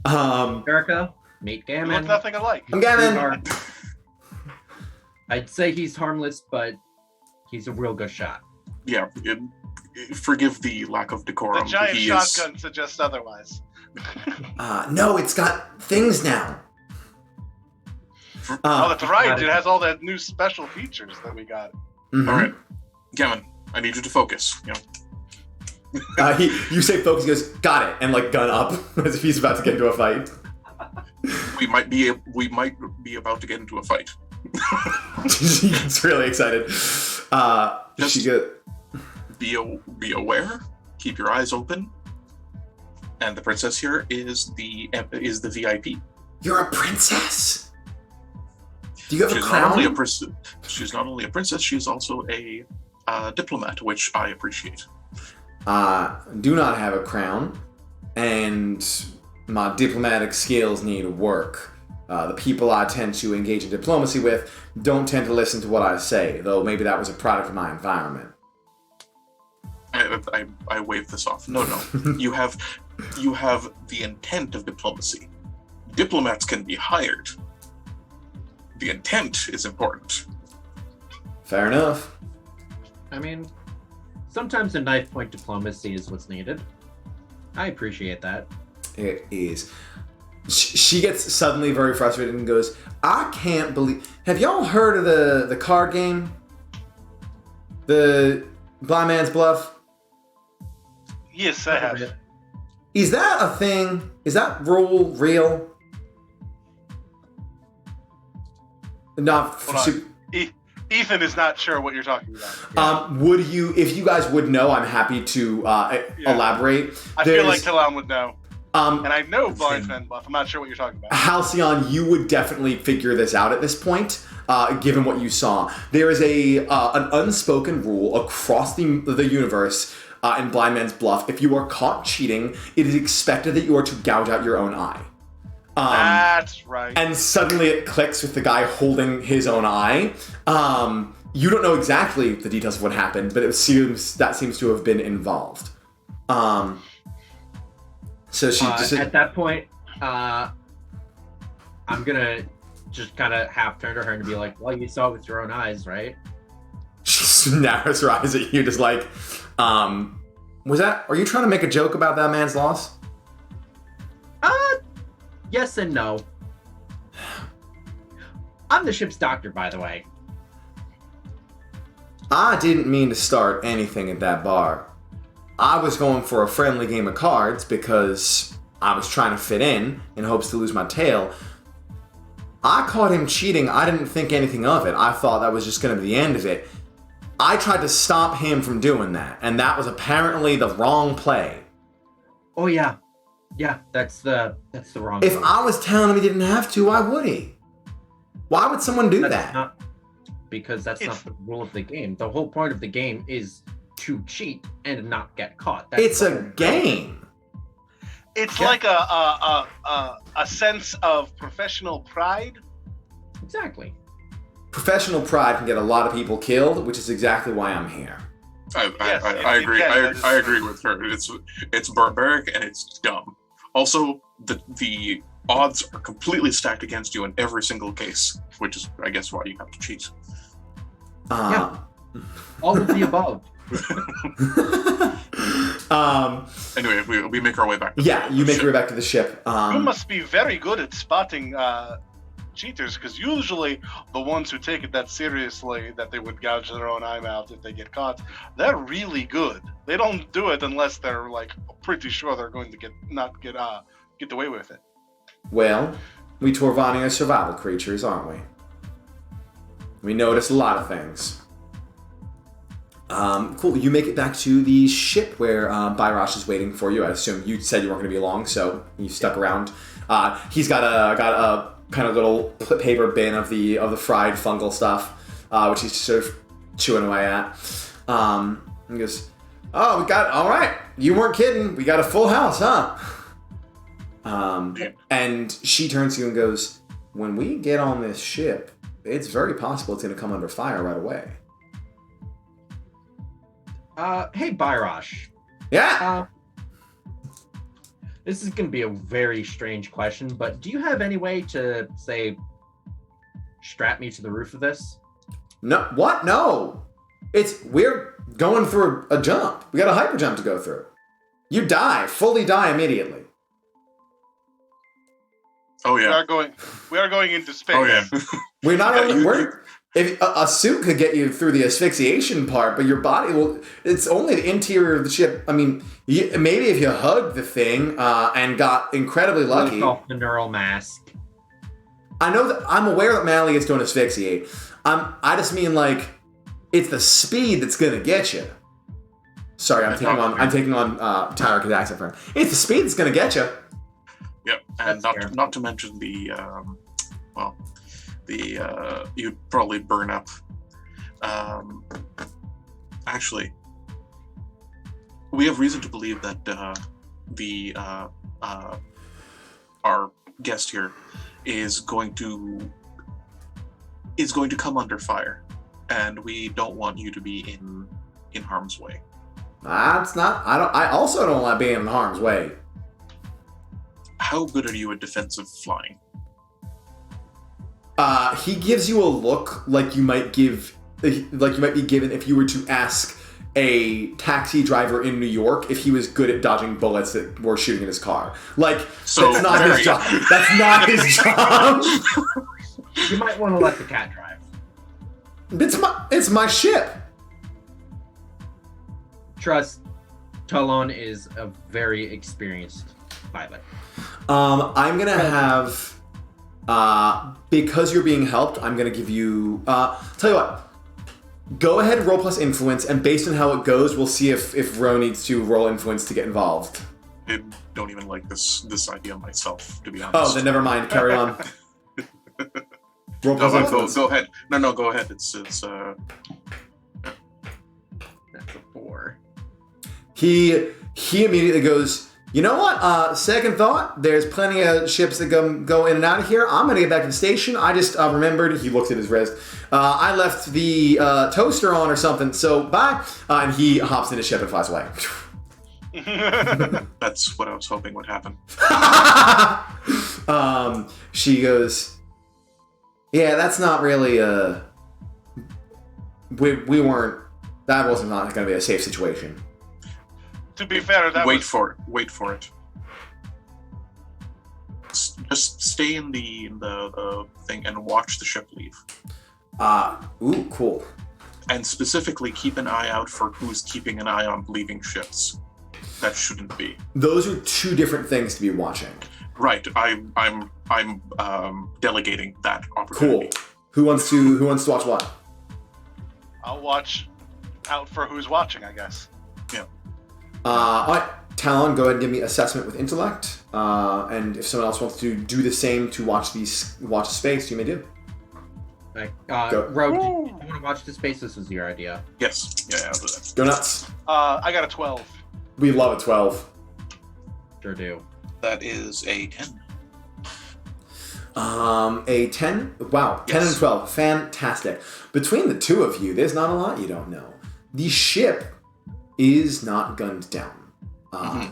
Erica, meet We Gammon. look nothing alike. I'm Gammon. Sweetheart. I'd say he's harmless, but he's a real good shot. Yeah, forgive the lack of The decorum. giant He shotgun suggests otherwise. No, it's got things now. Oh, that's right. got it. It has all the new special features that we got. Mhm. All right, Gammon, I need you to focus. You say focus, he goes, "Got it," and like gun up as if he's about to get into a fight. We might be about to get into a fight. She gets really excited. She goes, Be aware. Keep your eyes open. And the princess here is the VIP. "You're a princess? Do you have a She's crown?" not only a princess. She's not only a princess. She's also a diplomat, which I appreciate. Do not have a crown, and my diplomatic skills need work. The people I tend to engage in diplomacy with don't tend to listen to what I say, though maybe that was a product of my environment. I wave this off. No. You have the intent of diplomacy. Diplomats can be hired. The intent is important. Fair enough. I mean, sometimes a knife point diplomacy is what's needed. I appreciate that. It is. She gets suddenly very frustrated and goes, "I can't believe... Have y'all heard of the card game? The Blind Man's Bluff?" Yes, I have. Is that a thing? Is that rule real? Not Hold on. Ethan is not sure what you're talking about. Would you, if you guys would know, I'm happy to elaborate. I feel like Talon would know. And I know Blind Fan Buff. I'm not sure what you're talking about. Halcyon, you would definitely figure this out at this point, given what you saw. There is an unspoken rule across the universe in Blind Man's Bluff. If you are caught cheating, it is expected that you are to gouge out your own eye. That's right. And suddenly it clicks with the guy holding his own eye. You don't know exactly the details of what happened, but that seems to have been involved. So she just at that point, I'm gonna just kind of half turn to her and be like, "Well, you saw it with your own eyes, right?" She narrows her eyes at you, just like, "Was that? Are you trying to make a joke about that man's loss?" Yes and no. I'm the ship's doctor, by the way. I didn't mean to start anything at that bar. I was going for a friendly game of cards because I was trying to fit in hopes to lose my tail. I caught him cheating. I didn't think anything of it. I thought that was just going to be the end of it. I tried to stop him from doing that, and that was apparently the wrong play. Oh yeah. Yeah, that's the wrong If move. I was telling him he didn't have to, why would he? Why would someone do that? Because that's not the rule of the game. The whole point of the game is to cheat and not get caught. It's a game. It's like a sense of professional pride. Exactly. Professional pride can get a lot of people killed, which is exactly why I'm here. I agree. I agree with her. It's barbaric and it's dumb. Also, the odds are completely stacked against you in every single case, which is, I guess, why you have to cheat. Yeah. All of the above. Anyway, we make our way back. Yeah, you make your way back to the ship. You must be very good at spotting cheaters, because usually the ones who take it that seriously, that they would gouge their own eye out if they get caught, they're really good. They don't do it unless they're like pretty sure they're going to get away with it. Well, we Torvani are survival creatures, aren't we? We notice a lot of things. Cool. You make it back to the ship where Byrosh is waiting for you. I assume you said you weren't going to be long, so you stuck around. He's got a kind of little paper bin of the fried fungal stuff, which he's sort of chewing away at. He goes, "Oh, all right. You weren't kidding. We got a full house, huh?" And she turns to you and goes, "When we get on this ship, it's very possible it's going to come under fire right away." Hey, Byrosh. Yeah. This is going to be a very strange question, but do you have any way to, say, strap me to the roof of this? No. What? No. We're going through a jump. We got a hyper jump to go through. You fully die immediately. Oh yeah. We are going into space. Oh yeah. We're not only if a suit could get you through the asphyxiation part, but your body it's only the interior of the ship. I mean, maybe if you hugged the thing and got incredibly lucky. Take off the neural mask. I know that I'm aware that Malleus don't asphyxiate. I just mean like it's the speed that's gonna get you. Sorry, I'm taking on Tyra Kazak's friend. It's the speed that's gonna get you. Yep, and not to mention the you'd probably burn up. Actually, we have reason to believe that our guest here is going to come under fire, and we don't want you to be in harm's way. That's not. I also don't like being in harm's way. How good are you at defensive flying? He gives you a look like you might be given if you were to ask a taxi driver in New York if he was good at dodging bullets that were shooting in his car. Like, so that's not his job. That's not his job. You might want to let the cat drive. It's my ship. Trust Talon is a very experienced pilot. I'm gonna have, because you're being helped, I'm gonna give you, tell you what, go ahead and roll plus influence, and based on how it goes, we'll see if Ro needs to roll influence to get involved. I don't even like this idea myself, to be honest. Oh, then never mind, carry on. Roll plus influence. Go ahead. No, go ahead. It's That's a 4. He immediately goes, you know what? Second thought, there's plenty of ships that go in and out of here. I'm going to get back to the station. I just remembered, he looks at his wrist, I left the toaster on or something, so bye. And he hops in his ship and flies away. That's what I was hoping would happen. She goes, yeah, that's not really we weren't, that wasn't not going to be a safe situation. To be fair, Wait for it. Just stay in the thing and watch the ship leave. Ooh, cool. And specifically, keep an eye out for who's keeping an eye on leaving ships. That shouldn't be. Those are two different things to be watching. Right. I'm delegating that opportunity. Cool. Who wants to watch what? I'll watch out for who's watching, I guess. Yeah. All right, Talon, go ahead and give me assessment with intellect. And if someone else wants to do the same to watch space, you may do. Ro, do you want to watch the space? This was your idea. Yes. Yeah, I'll do that. Go nuts. I got a 12. We love a 12. Sure do. That is a 10. A 10? Wow, 10 Yes. and 12. Fantastic. Between the two of you, there's not a lot you don't know. The ship is not gunned down.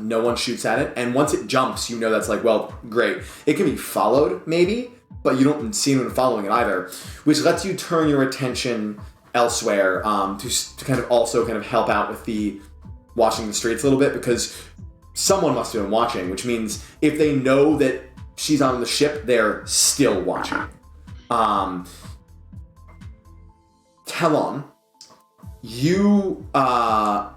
No one shoots at it, and once it jumps, you know that's like, well, great. It can be followed, maybe, but you don't see anyone following it either, which lets you turn your attention elsewhere to kind of also kind of help out with the watching the streets a little bit, because someone must have been watching, which means if they know that she's on the ship, they're still watching. Talon, you are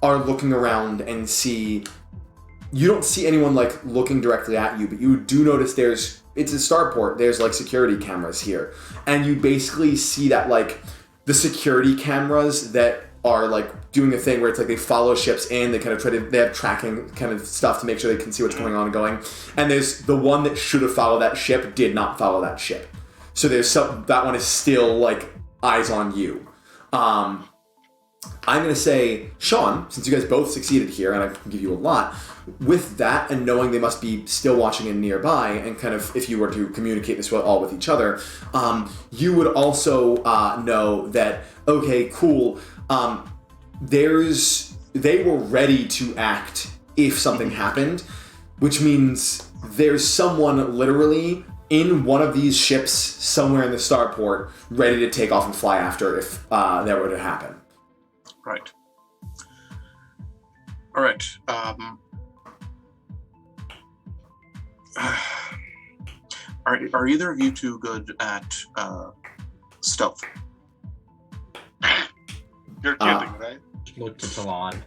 looking around and you don't see anyone like looking directly at you, but you do notice it's a starport, there's like security cameras here, and you basically see that like the security cameras that are like doing a thing where it's like they follow ships in, they kind of they have tracking kind of stuff to make sure they can see what's going on and going, and there's the one that should have followed that ship did not follow that ship, so that one is still like eyes on you. I'm going to say, Sean, since you guys both succeeded here, and I can give you a lot, with that and knowing they must be still watching in nearby, and kind of if you were to communicate this all with each other, you would also know that, okay, cool, they were ready to act if something happened, which means there's someone literally in one of these ships somewhere in the starport ready to take off and fly after if that were to happen. Right. All right. Are either of you two good at stealth? You're kidding, right? Look to Talon.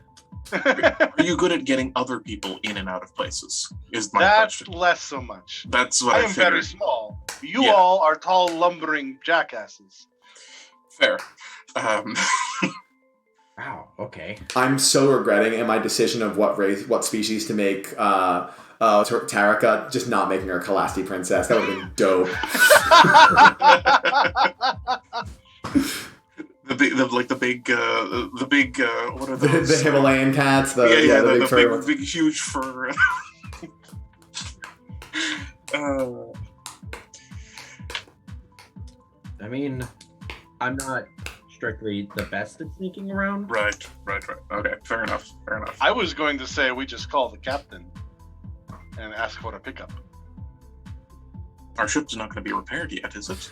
Are you good at getting other people in and out of places? Is my That's question. less so much. That's what I I am figured. very small. You Yeah. all are tall, lumbering jackasses. Fair. Wow, okay. I'm so regretting in my decision of what species to make Tarika, just not making her a Kalasti princess. That would have been dope. The big, what are those? The Himalayan cats, the big fur ones. big, huge fur. I mean, I'm not strictly the best at sneaking around. Right. Okay, fair enough. I was going to say we just call the captain and ask for a pickup. Our ship's not going to be repaired yet, is it?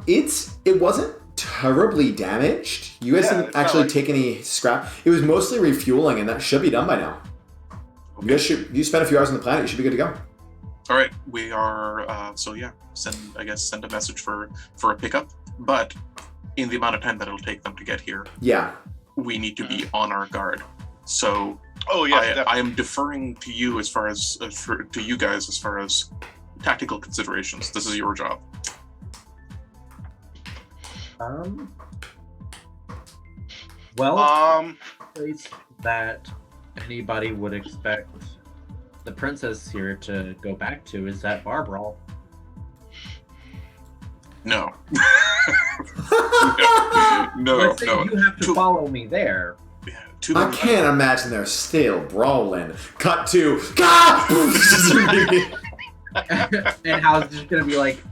It wasn't terribly damaged. You guys didn't actually take any scrap. It was mostly refueling, and that should be done by now. Okay. You spent a few hours on the planet. You should be good to go. All right, we are. Send a message for a pickup, but in the amount of time that it'll take them to get here, Yeah. we need to be on our guard. So Oh yes, I am deferring to you as far as to you guys as far as tactical considerations. This is your job. Well, place that anybody would expect the princess here to go back to is that bar brawl. No. Let's say you have to follow me there. Yeah, I can't imagine they're still brawling. Cut to... And Hal's just gonna be like,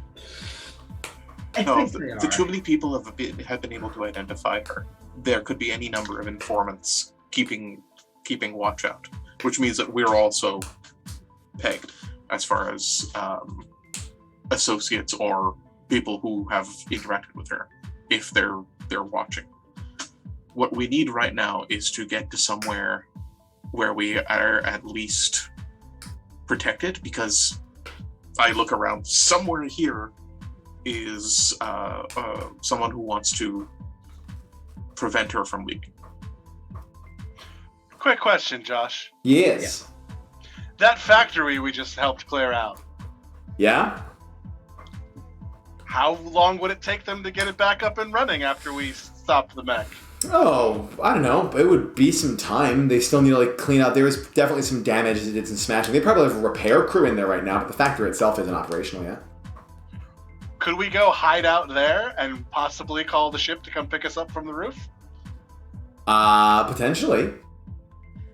No, the too many people have been able to identify her. There could be any number of informants keeping watch out, which means that we're also pegged as far as associates or people who have interacted with her, if they're watching. What we need right now is to get to somewhere where we are at least protected, because I look around, somewhere here is someone who wants to prevent her from leaving. Quick question, Josh. Yes. That factory we just helped clear out, Yeah? how long would it take them to get it back up and running after we stopped the mech? Oh, I don't know. It would be some time. They still need to clean out. There was definitely some damage. They did some smashing. They probably have a repair crew in there right now, but the factory itself isn't operational yet. Could we go hide out there and possibly call the ship to come pick us up from the roof? Potentially.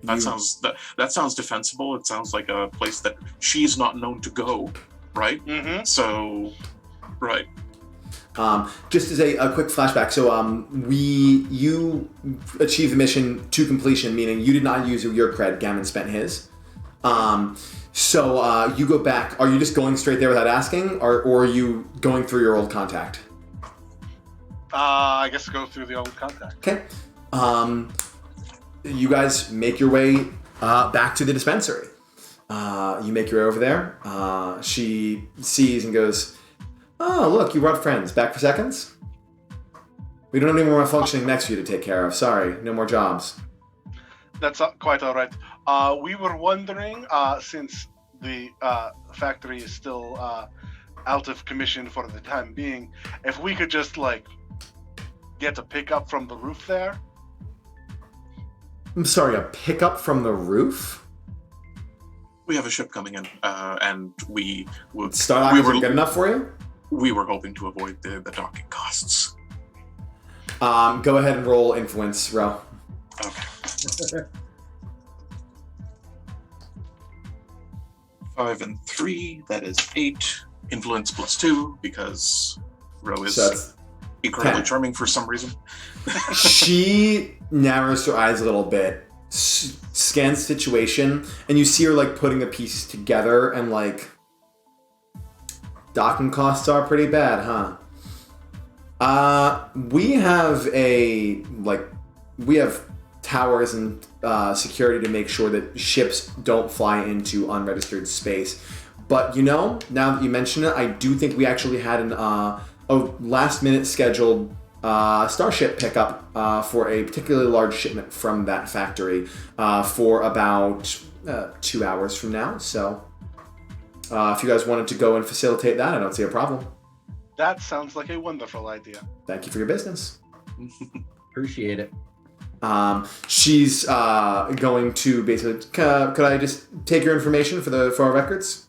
That sounds defensible. It sounds like a place that she's not known to go, right? Mm-hmm. So, right. Just as a quick flashback, so you achieved the mission to completion, meaning you did not use your cred. Gammon spent his. So you go back. Are you just going straight there without asking, or are you going through your old contact? I guess go through the old contact. Okay. You guys make your way back to the dispensary. You make your way over there. She sees and goes, "Oh, look, you brought friends. Back for seconds? We don't have any more functioning next to you to take care of. Sorry, no more jobs." That's quite all right. We were wondering, since the factory is still out of commission for the time being, if we could just get a pickup from the roof there. I'm sorry, a pickup from the roof? We have a ship coming in, and we would. Starlock isn't good enough for you? We were hoping to avoid the docking costs. Go ahead and roll influence, Ro. Okay. 5 and 3, that is 8. Influence +2, because Ro is incredibly 10. charming for some reason. She narrows her eyes a little bit, scans the situation, and you see her putting the pieces together, and docking costs are pretty bad, huh? We have we have towers and security to make sure that ships don't fly into unregistered space. But now that you mention it, I do think we actually had a last-minute scheduled starship pickup for a particularly large shipment from that factory for about 2 hours from now. So if you guys wanted to go and facilitate that, I don't see a problem. That sounds like a wonderful idea. Thank you for your business. Appreciate it. She's going to basically. Could I just take your information for our records?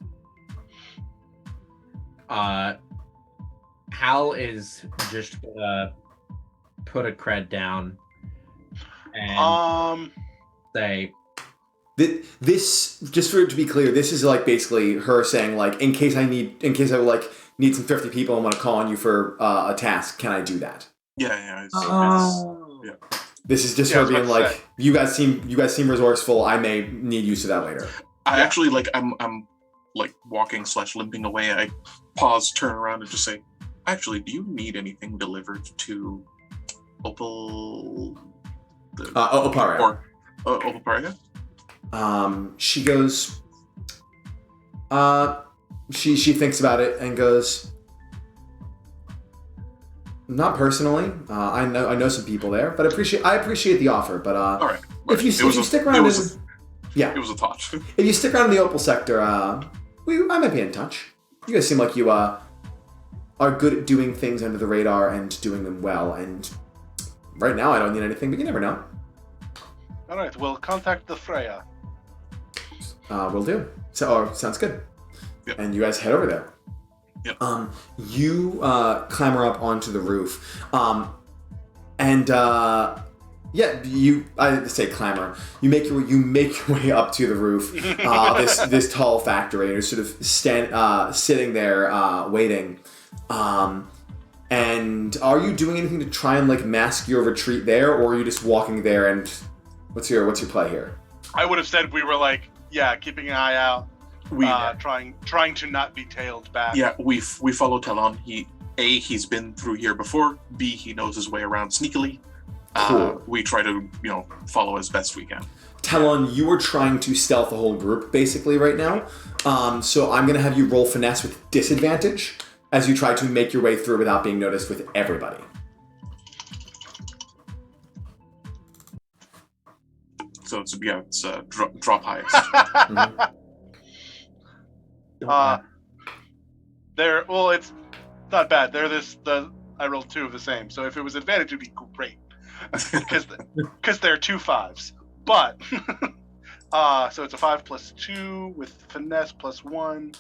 Hal is just gonna put a cred down and say, "This just for it to be clear, this is basically her saying in case I need some 50 people, I'm gonna call on you for a task. Can I do that?" Yeah. Yeah. This is just her being you guys seem resourceful. I may need use of that later. I actually I'm walking / limping away. I pause, turn around, and just say, "Actually, do you need anything delivered to Opal? Oparia. Or Oparia?" She goes. She thinks about it and goes. Not personally. I know some people there, but I appreciate the offer. But all right. If you stick around, it was a thought. If you stick around in the Opal sector, I might be in touch. You guys seem like you are good at doing things under the radar and doing them well. And right now, I don't need anything, but you never know. All right, we'll contact the Freya. Will do. So, sounds good. Yep. And you guys head over there. Yep. You clamber up onto the roof, I say clamber. You make your way up to the roof. This tall factory. You're sort of sitting there waiting. And are you doing anything to try and like mask your retreat there, or are you just walking there? And what's your play here? I would have said we were like, keeping an eye out. Trying to not be tailed back. Yeah, we follow Talon. He's been through here before. B, he knows his way around sneakily. Cool. We try to, follow as best we can. Talon, you are trying to stealth the whole group basically right now. So I'm gonna have you roll finesse with disadvantage as you try to make your way through without being noticed with everybody. So it's drop highest. Mm-hmm. It's not bad. I rolled 2 of the same. So if it was advantage, it'd be great because they're 2 5s. But so it's a 5 plus 2 with finesse plus 1.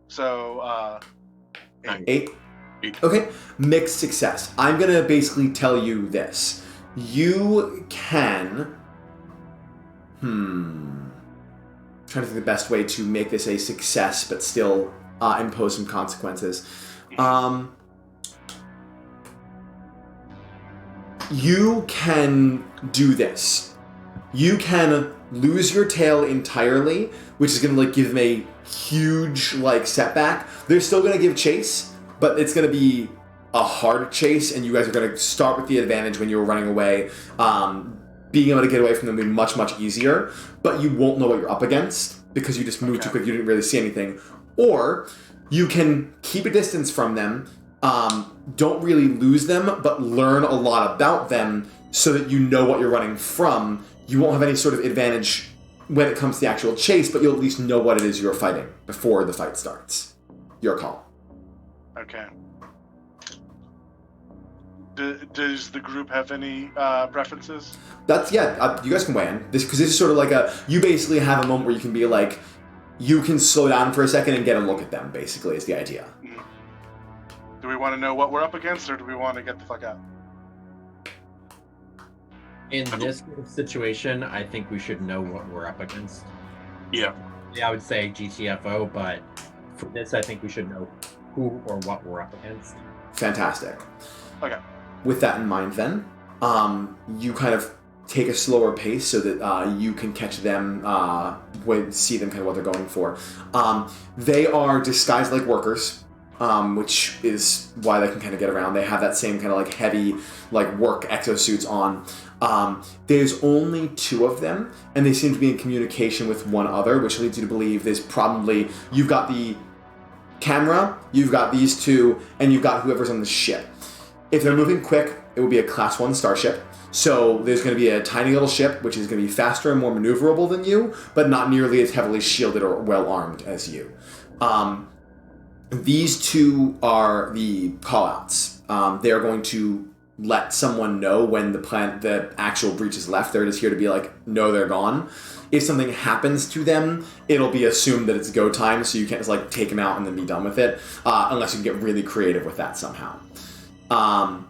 So 8. Okay, mixed success. I'm gonna basically tell you this. You can. Trying to think the best way to make this a success, but still impose some consequences. You can do this. You can lose your tail entirely, which is going to give them a huge setback. They're still going to give chase, but it's going to be a hard chase, and you guys are going to start with the advantage when you're running away. Being able to get away from them will be much, much easier, but you won't know what you're up against because you just moved too quick, you didn't really see anything. Or you can keep a distance from them, don't really lose them, but learn a lot about them so that you know what you're running from. You won't have any sort of advantage when it comes to the actual chase, but you'll at least know what it is you're fighting before the fight starts. Your call. Okay. Does the group have any preferences? You guys can weigh in. Because this is sort of you basically have a moment where you can be you can slow down for a second and get a look at them, basically, is the idea. Mm-hmm. Do we want to know what we're up against, or do we want to get the fuck out? In this situation, I think we should know what we're up against. Yeah. Yeah, I would say GTFO, but for this, I think we should know who or what we're up against. Fantastic. Okay. With that in mind, then, you kind of take a slower pace so that you can catch them, see them kind of what they're going for. They are disguised like workers, which is why they can kind of get around. They have that same kind of heavy work exosuits on. There's only 2 of them, and they seem to be in communication with one other, which leads you to believe you've got the camera, you've got these 2, and you've got whoever's on the ship. If they're moving quick, it will be a Class 1 starship. So there's going to be a tiny little ship, which is going to be faster and more maneuverable than you, but not nearly as heavily shielded or well-armed as you. These 2 are the call-outs. They're going to let someone know when the actual breach is left. They're just here to be no, they're gone. If something happens to them, it'll be assumed that it's go time, so you can't just take them out and then be done with it, unless you can get really creative with that somehow. And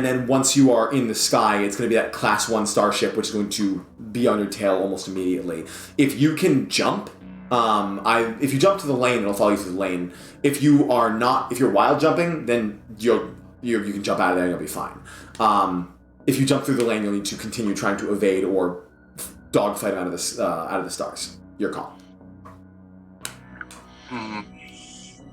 then once you are in the sky, it's going to be that Class 1 starship, which is going to be on your tail almost immediately. If you can jump, if you jump to the lane, it'll follow you through the lane. If you're wild jumping, then you can jump out of there and you'll be fine. If you jump through the lane, you'll need to continue trying to evade or dogfight out of the stars. Your call.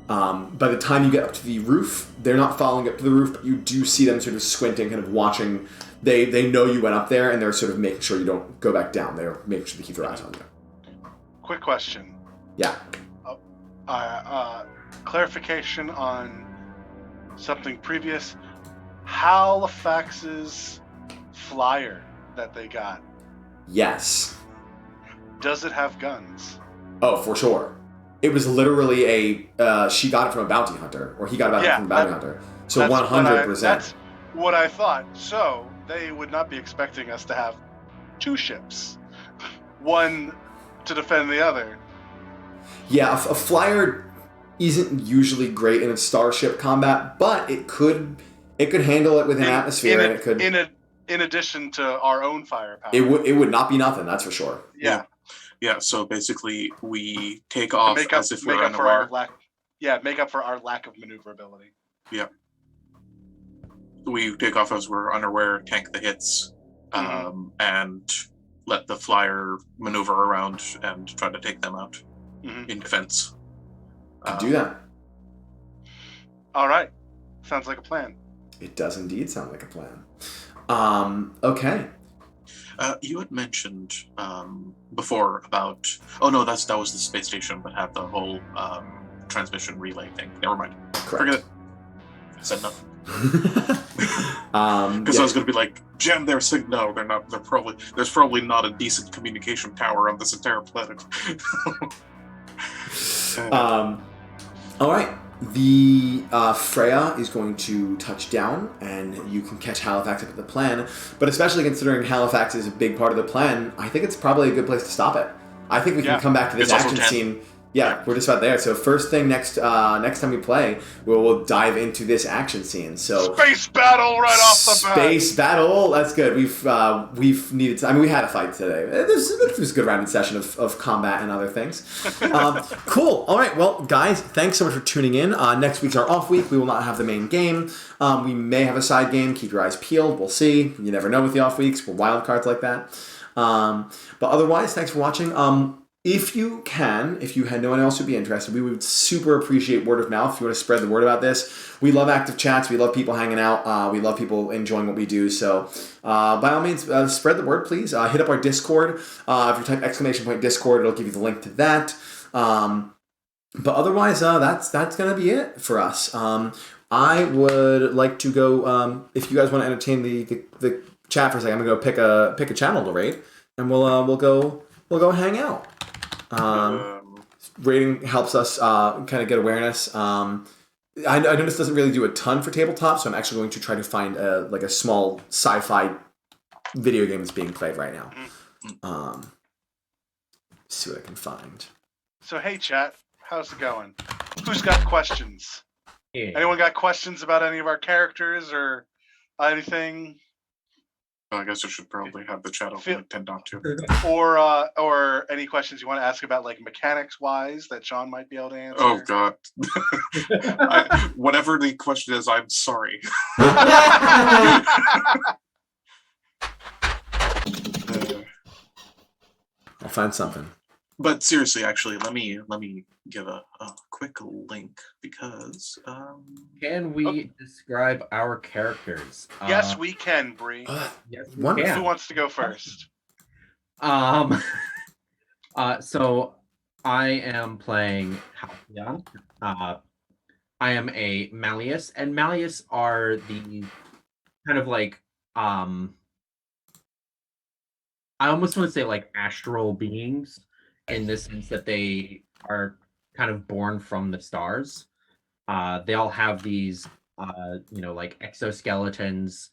By the time you get up to the roof, they're not following up to the roof, but you do see them sort of squinting, kind of watching. They know you went up there, and they're sort of making sure you don't go back down. They're making sure to keep their eyes on you. Quick question. Yeah. Clarification on something previous. Halifax's flyer that they got. Yes. Does it have guns? Oh, for sure. It was literally she got it from a bounty hunter, or he got it from a bounty hunter. So That's 100%. That's what I thought. So they would not be expecting us to have two ships, one to defend the other. Yeah, a flyer isn't usually great in a starship combat, but it could handle it within atmosphere, and it could. In addition to our own firepower, it would not be nothing. That's for sure. Yeah. Yeah. So basically, we take off as if we're for our unaware. make up for our lack of maneuverability. Yeah. We take off as we're unaware, tank the hits, and let the flyer maneuver around and try to take them out in defense. Do that. All right. Sounds like a plan. It does indeed sound like a plan. Okay. You had mentioned before about... Oh, no, that was the space station that had the whole transmission relay thing. Never mind. Correct. Forget it. I said nothing. Because I was going to be like, Jen, they're saying no, they're not. There's probably not a decent communication tower on this entire planet. All right. The Freya is going to touch down, and you can catch Halifax up at the plan. But especially considering Halifax is a big part of the plan, I think it's probably a good place to stop it. I think we can come back to this action scene. Yeah, we're just about there. So first thing next time we play, we'll dive into this action scene. So space battle right off the bat. Space battle. That's good. We've needed. We had a fight today. This was a good rounded session of combat and other things. Cool. All right. Well, guys, thanks so much for tuning in. Next week's our off week. We will not have the main game. We may have a side game. Keep your eyes peeled. We'll see. You never know with the off weeks. We're wild cards like that. But otherwise, thanks for watching. If you had no one else who'd be interested, we would super appreciate word of mouth if you want to spread the word about this. We love active chats. We love people hanging out. We love people enjoying what we do. So by all means, spread the word, please. Hit up our Discord. If you type !Discord, it'll give you the link to that. But otherwise, that's going to be it for us. I would like to go, if you guys want to entertain the chat for a second, I'm going to go pick a channel to rate, and we'll go hang out. Rating helps us kind of get awareness. I know this doesn't really do a ton for tabletop, so I'm actually going to try to find a small sci-fi video game that's being played right now. See what I can find. So hey chat, how's it going? Who's got questions? Yeah. Anyone got questions about any of our characters or anything? I guess I should probably have the chat open. I tend not to. Or any questions you want to ask about, like mechanics wise, that Sean might be able to answer. Oh God! Whatever the question is, I'm sorry. I'll find something. But seriously, actually, let me give a quick link because. Can we describe our characters? Yes, we can, Bree. Yes, Wonderful. Who wants to go first? So I am playing Halcyon. I am a Malleus, and Malleus are the kind of like I almost want to say like astral beings, in the sense that they are kind of born from the stars. They all have these like exoskeletons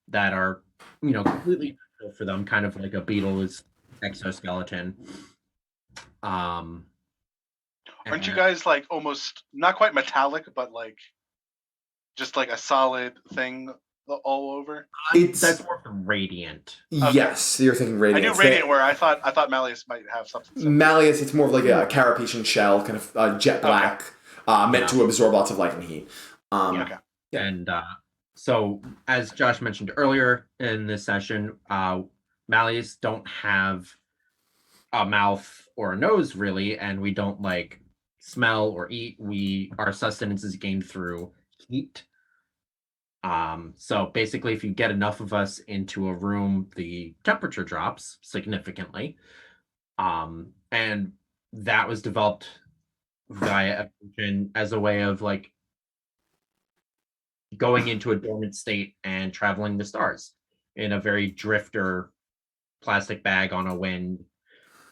that are completely natural for them, kind of like a beetle's exoskeleton. Aren't you guys like almost not quite metallic, but like just like a solid thing all over? That's more radiant. Yes, you're thinking radiant. I knew radiant where I thought Malleus might have something similar. Malleus, it's more of like a carapacian shell, kind of jet black, meant to absorb lots of light and heat. And so, as Josh mentioned earlier in this session, Malleus don't have a mouth or a nose really, and we don't like smell or eat. Our sustenance is gained through heat. So basically, if you get enough of us into a room, the temperature drops significantly. And that was developed via evolution as a way of like going into a dormant state and traveling the stars in a very drifter plastic bag on a wind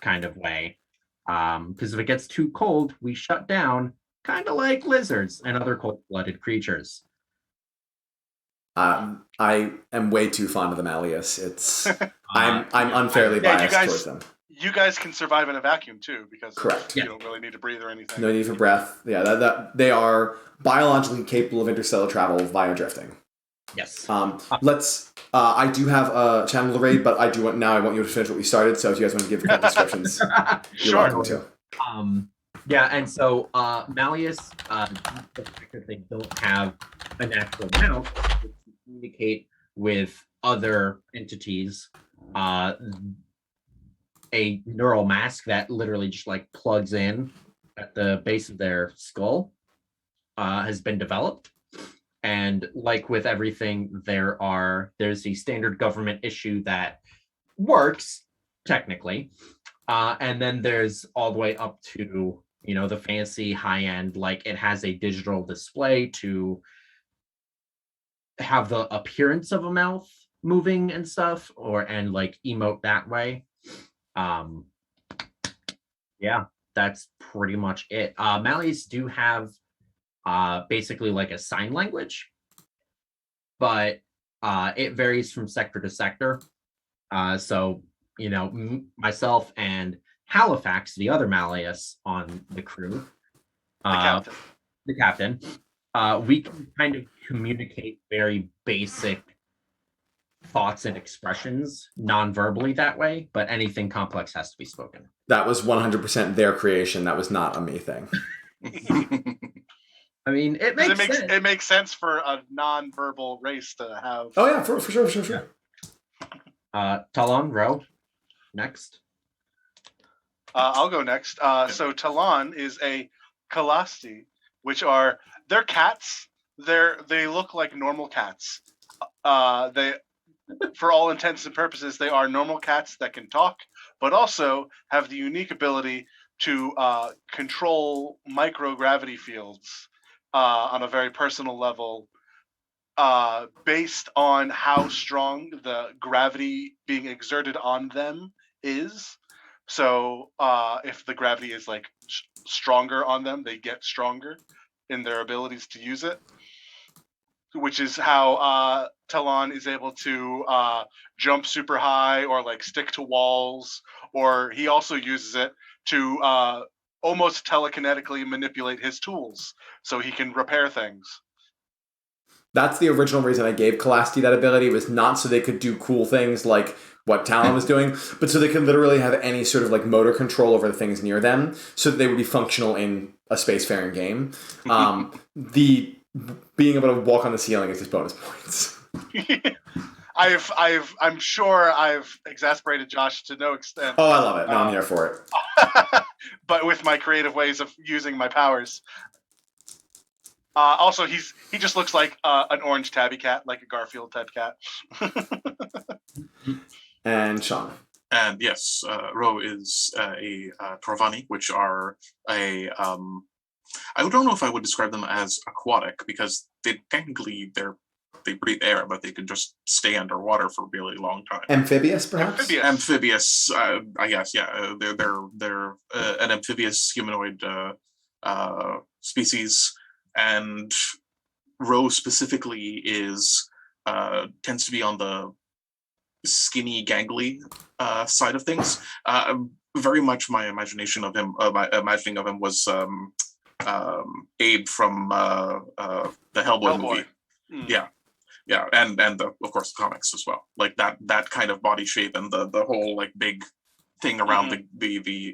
kind of way. Because if it gets too cold, we shut down, kind of like lizards and other cold-blooded creatures. I am way too fond of the Malleus. It's I'm unfairly biased towards them. You guys can survive in a vacuum too, because Correct. You don't really need to breathe or anything. No need for breath. Yeah, that they are biologically capable of interstellar travel via drifting. Yes. Let's. I do have a channel to raid, but I want you to finish what we started. So if you guys want to give a couple descriptions, you're welcome to. Yeah, and so Malleus, because they don't have a natural mouth to communicate with other entities, a neural mask that literally just like plugs in at the base of their skull has been developed. And like with everything, there's the standard government issue that works technically, and then there's all the way up to the fancy high end, like it has a digital display to have the appearance of a mouth moving and stuff, and like emote that way. Yeah, that's pretty much it. Malleus do have basically like a sign language, but it varies from sector to sector. So myself and Halifax, the other Malleus on the crew, the captain, we can kind of communicate very basic thoughts and expressions non-verbally that way, but anything complex has to be spoken. That was 100% their creation. That was not a me thing. I mean, it makes sense. It makes sense for a non-verbal race to have. Oh yeah, for sure. Talon, Ro, next. I'll go next. So Talon is a Kalasti, they're cats. They look like normal cats. They, for all intents and purposes, they are normal cats that can talk, but also have the unique ability to control microgravity fields on a very personal level, based on how strong the gravity being exerted on them is. So if the gravity is like stronger on them, they get stronger in their abilities to use it, which is how Talon is able to jump super high or like stick to walls, or he also uses it to almost telekinetically manipulate his tools so he can repair things. That's the original reason I gave Kalasti that ability, was not so they could do cool things like what Talon was doing, but so they could literally have any sort of like motor control over the things near them, so that they would be functional in a spacefaring game. The being able to walk on the ceiling is just bonus points. I'm sure I've exasperated Josh to no extent. Oh, I love it. No, I'm here for it. But with my creative ways of using my powers. Also, he just looks like an orange tabby cat, like a Garfield type cat. And Sean. And yes, Ro is a Torvani, which are a I don't know if I would describe them as aquatic, because they breathe air, but they can just stay underwater for a really long time. Amphibious, perhaps? Amphibious, I guess, yeah. They're an amphibious humanoid species, and Ro specifically tends to be on the skinny, gangly side of things. Very much my imagination of him, imagining of him was Abe from the Hellboy movie. Mm. Yeah, and of course the comics as well. Like that kind of body shape and the whole like big thing around the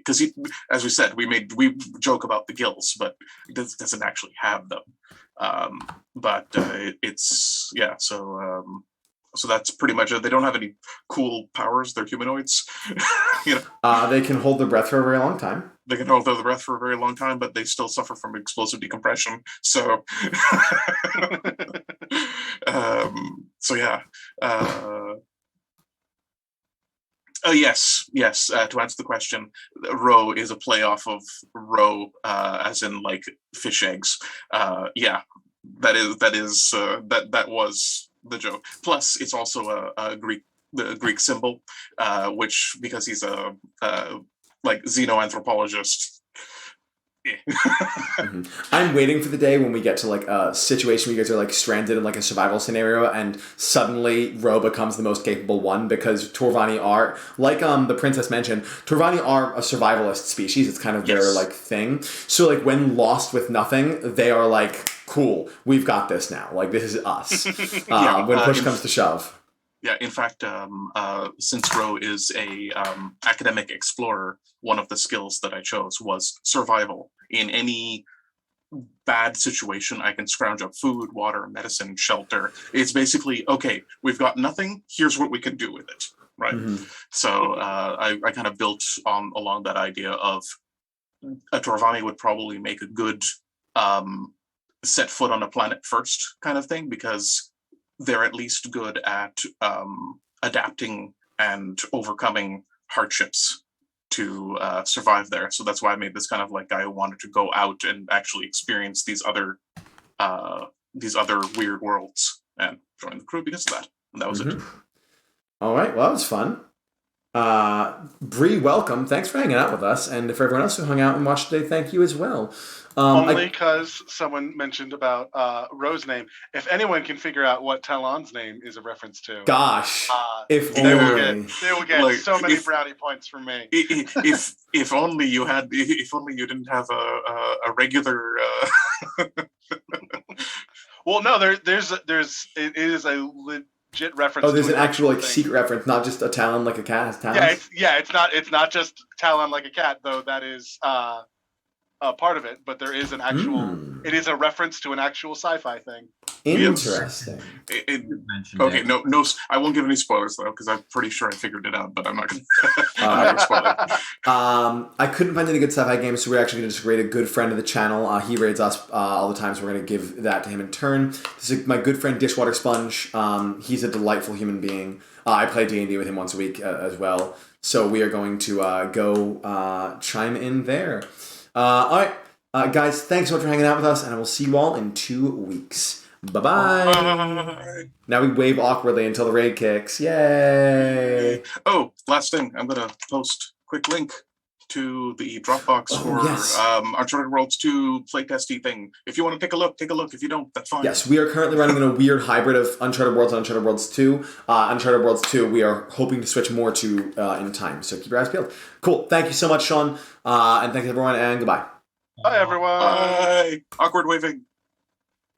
because as we said, we joke about the gills, but it doesn't actually have them. But it's so that's pretty much it. They don't have any cool powers. They're humanoids. They can hold their breath for a very long time. They can hold their breath for a very long time, but they still suffer from explosive decompression. So, yeah. Yes. To answer the question, Ro is a play off of roe, as in like fish eggs. Yeah, that was the joke. Plus, it's also a Greek the Greek symbol, which because he's a like xenoanthropologist. I'm waiting for the day when we get to like a situation where you guys are like stranded in like a survival scenario and suddenly Ro becomes the most capable one, because Torvani are, like the princess mentioned, Torvani are a survivalist species. It's kind of their like thing. So like when lost with nothing, they are like, cool, we've got this now. Like this is us. When push comes to shove. Yeah, in fact, since Ro is a academic explorer, one of the skills that I chose was survival. In any bad situation, I can scrounge up food, water, medicine, shelter. It's basically, okay, we've got nothing, here's what we can do with it, right? So I kind of built along that idea of a Torvani would probably make a good set foot on a planet first kind of thing, because they're at least good at adapting and overcoming hardships to survive there. So that's why I made this kind of like guy who wanted to go out and actually experience these other weird worlds, and join the crew because of that. And that was it. All right, well, that was fun. Bree, welcome. Thanks for hanging out with us, and for everyone else who hung out and watched today, thank you as well. Only because someone mentioned about Ro's name. If anyone can figure out what Talon's name is a reference to, gosh, if they will get like, so many brownie points from me. If only you didn't have a regular. Well, no, it is a legit reference. Oh, there's an actual like secret reference, not just a Talon like a cat has talons. It's not just Talon like a cat, though. That is part of it, but there is an actual. It is a reference to an actual sci-fi thing. Interesting. Okay, no, I won't give any spoilers though, because I'm pretty sure I figured it out, but I'm not going to spoil it. I couldn't find any good sci-fi games, so we're actually going to just rate a good friend of the channel. He raids us all the time, so we're going to give that to him in turn. This is my good friend Dishwater Sponge. He's a delightful human being. I play D&D with him once a week as well, so we are going to go chime in there. All right, guys, thanks so much for hanging out with us, and I will see you all in 2 weeks. Bye-bye. Bye. Now we wave awkwardly until the raid kicks. Yay! Oh, last thing. I'm going to post a quick link to the Dropbox for Uncharted Worlds 2 playtesty thing. If you want to take a look. If you don't, that's fine. Yes, we are currently running in a weird hybrid of Uncharted Worlds and Uncharted Worlds 2. Uncharted Worlds 2, we are hoping to switch more to in time, so keep your eyes peeled. Cool. Thank you so much, Sean. And thanks, everyone, and goodbye. Bye, everyone. Bye. Awkward waving.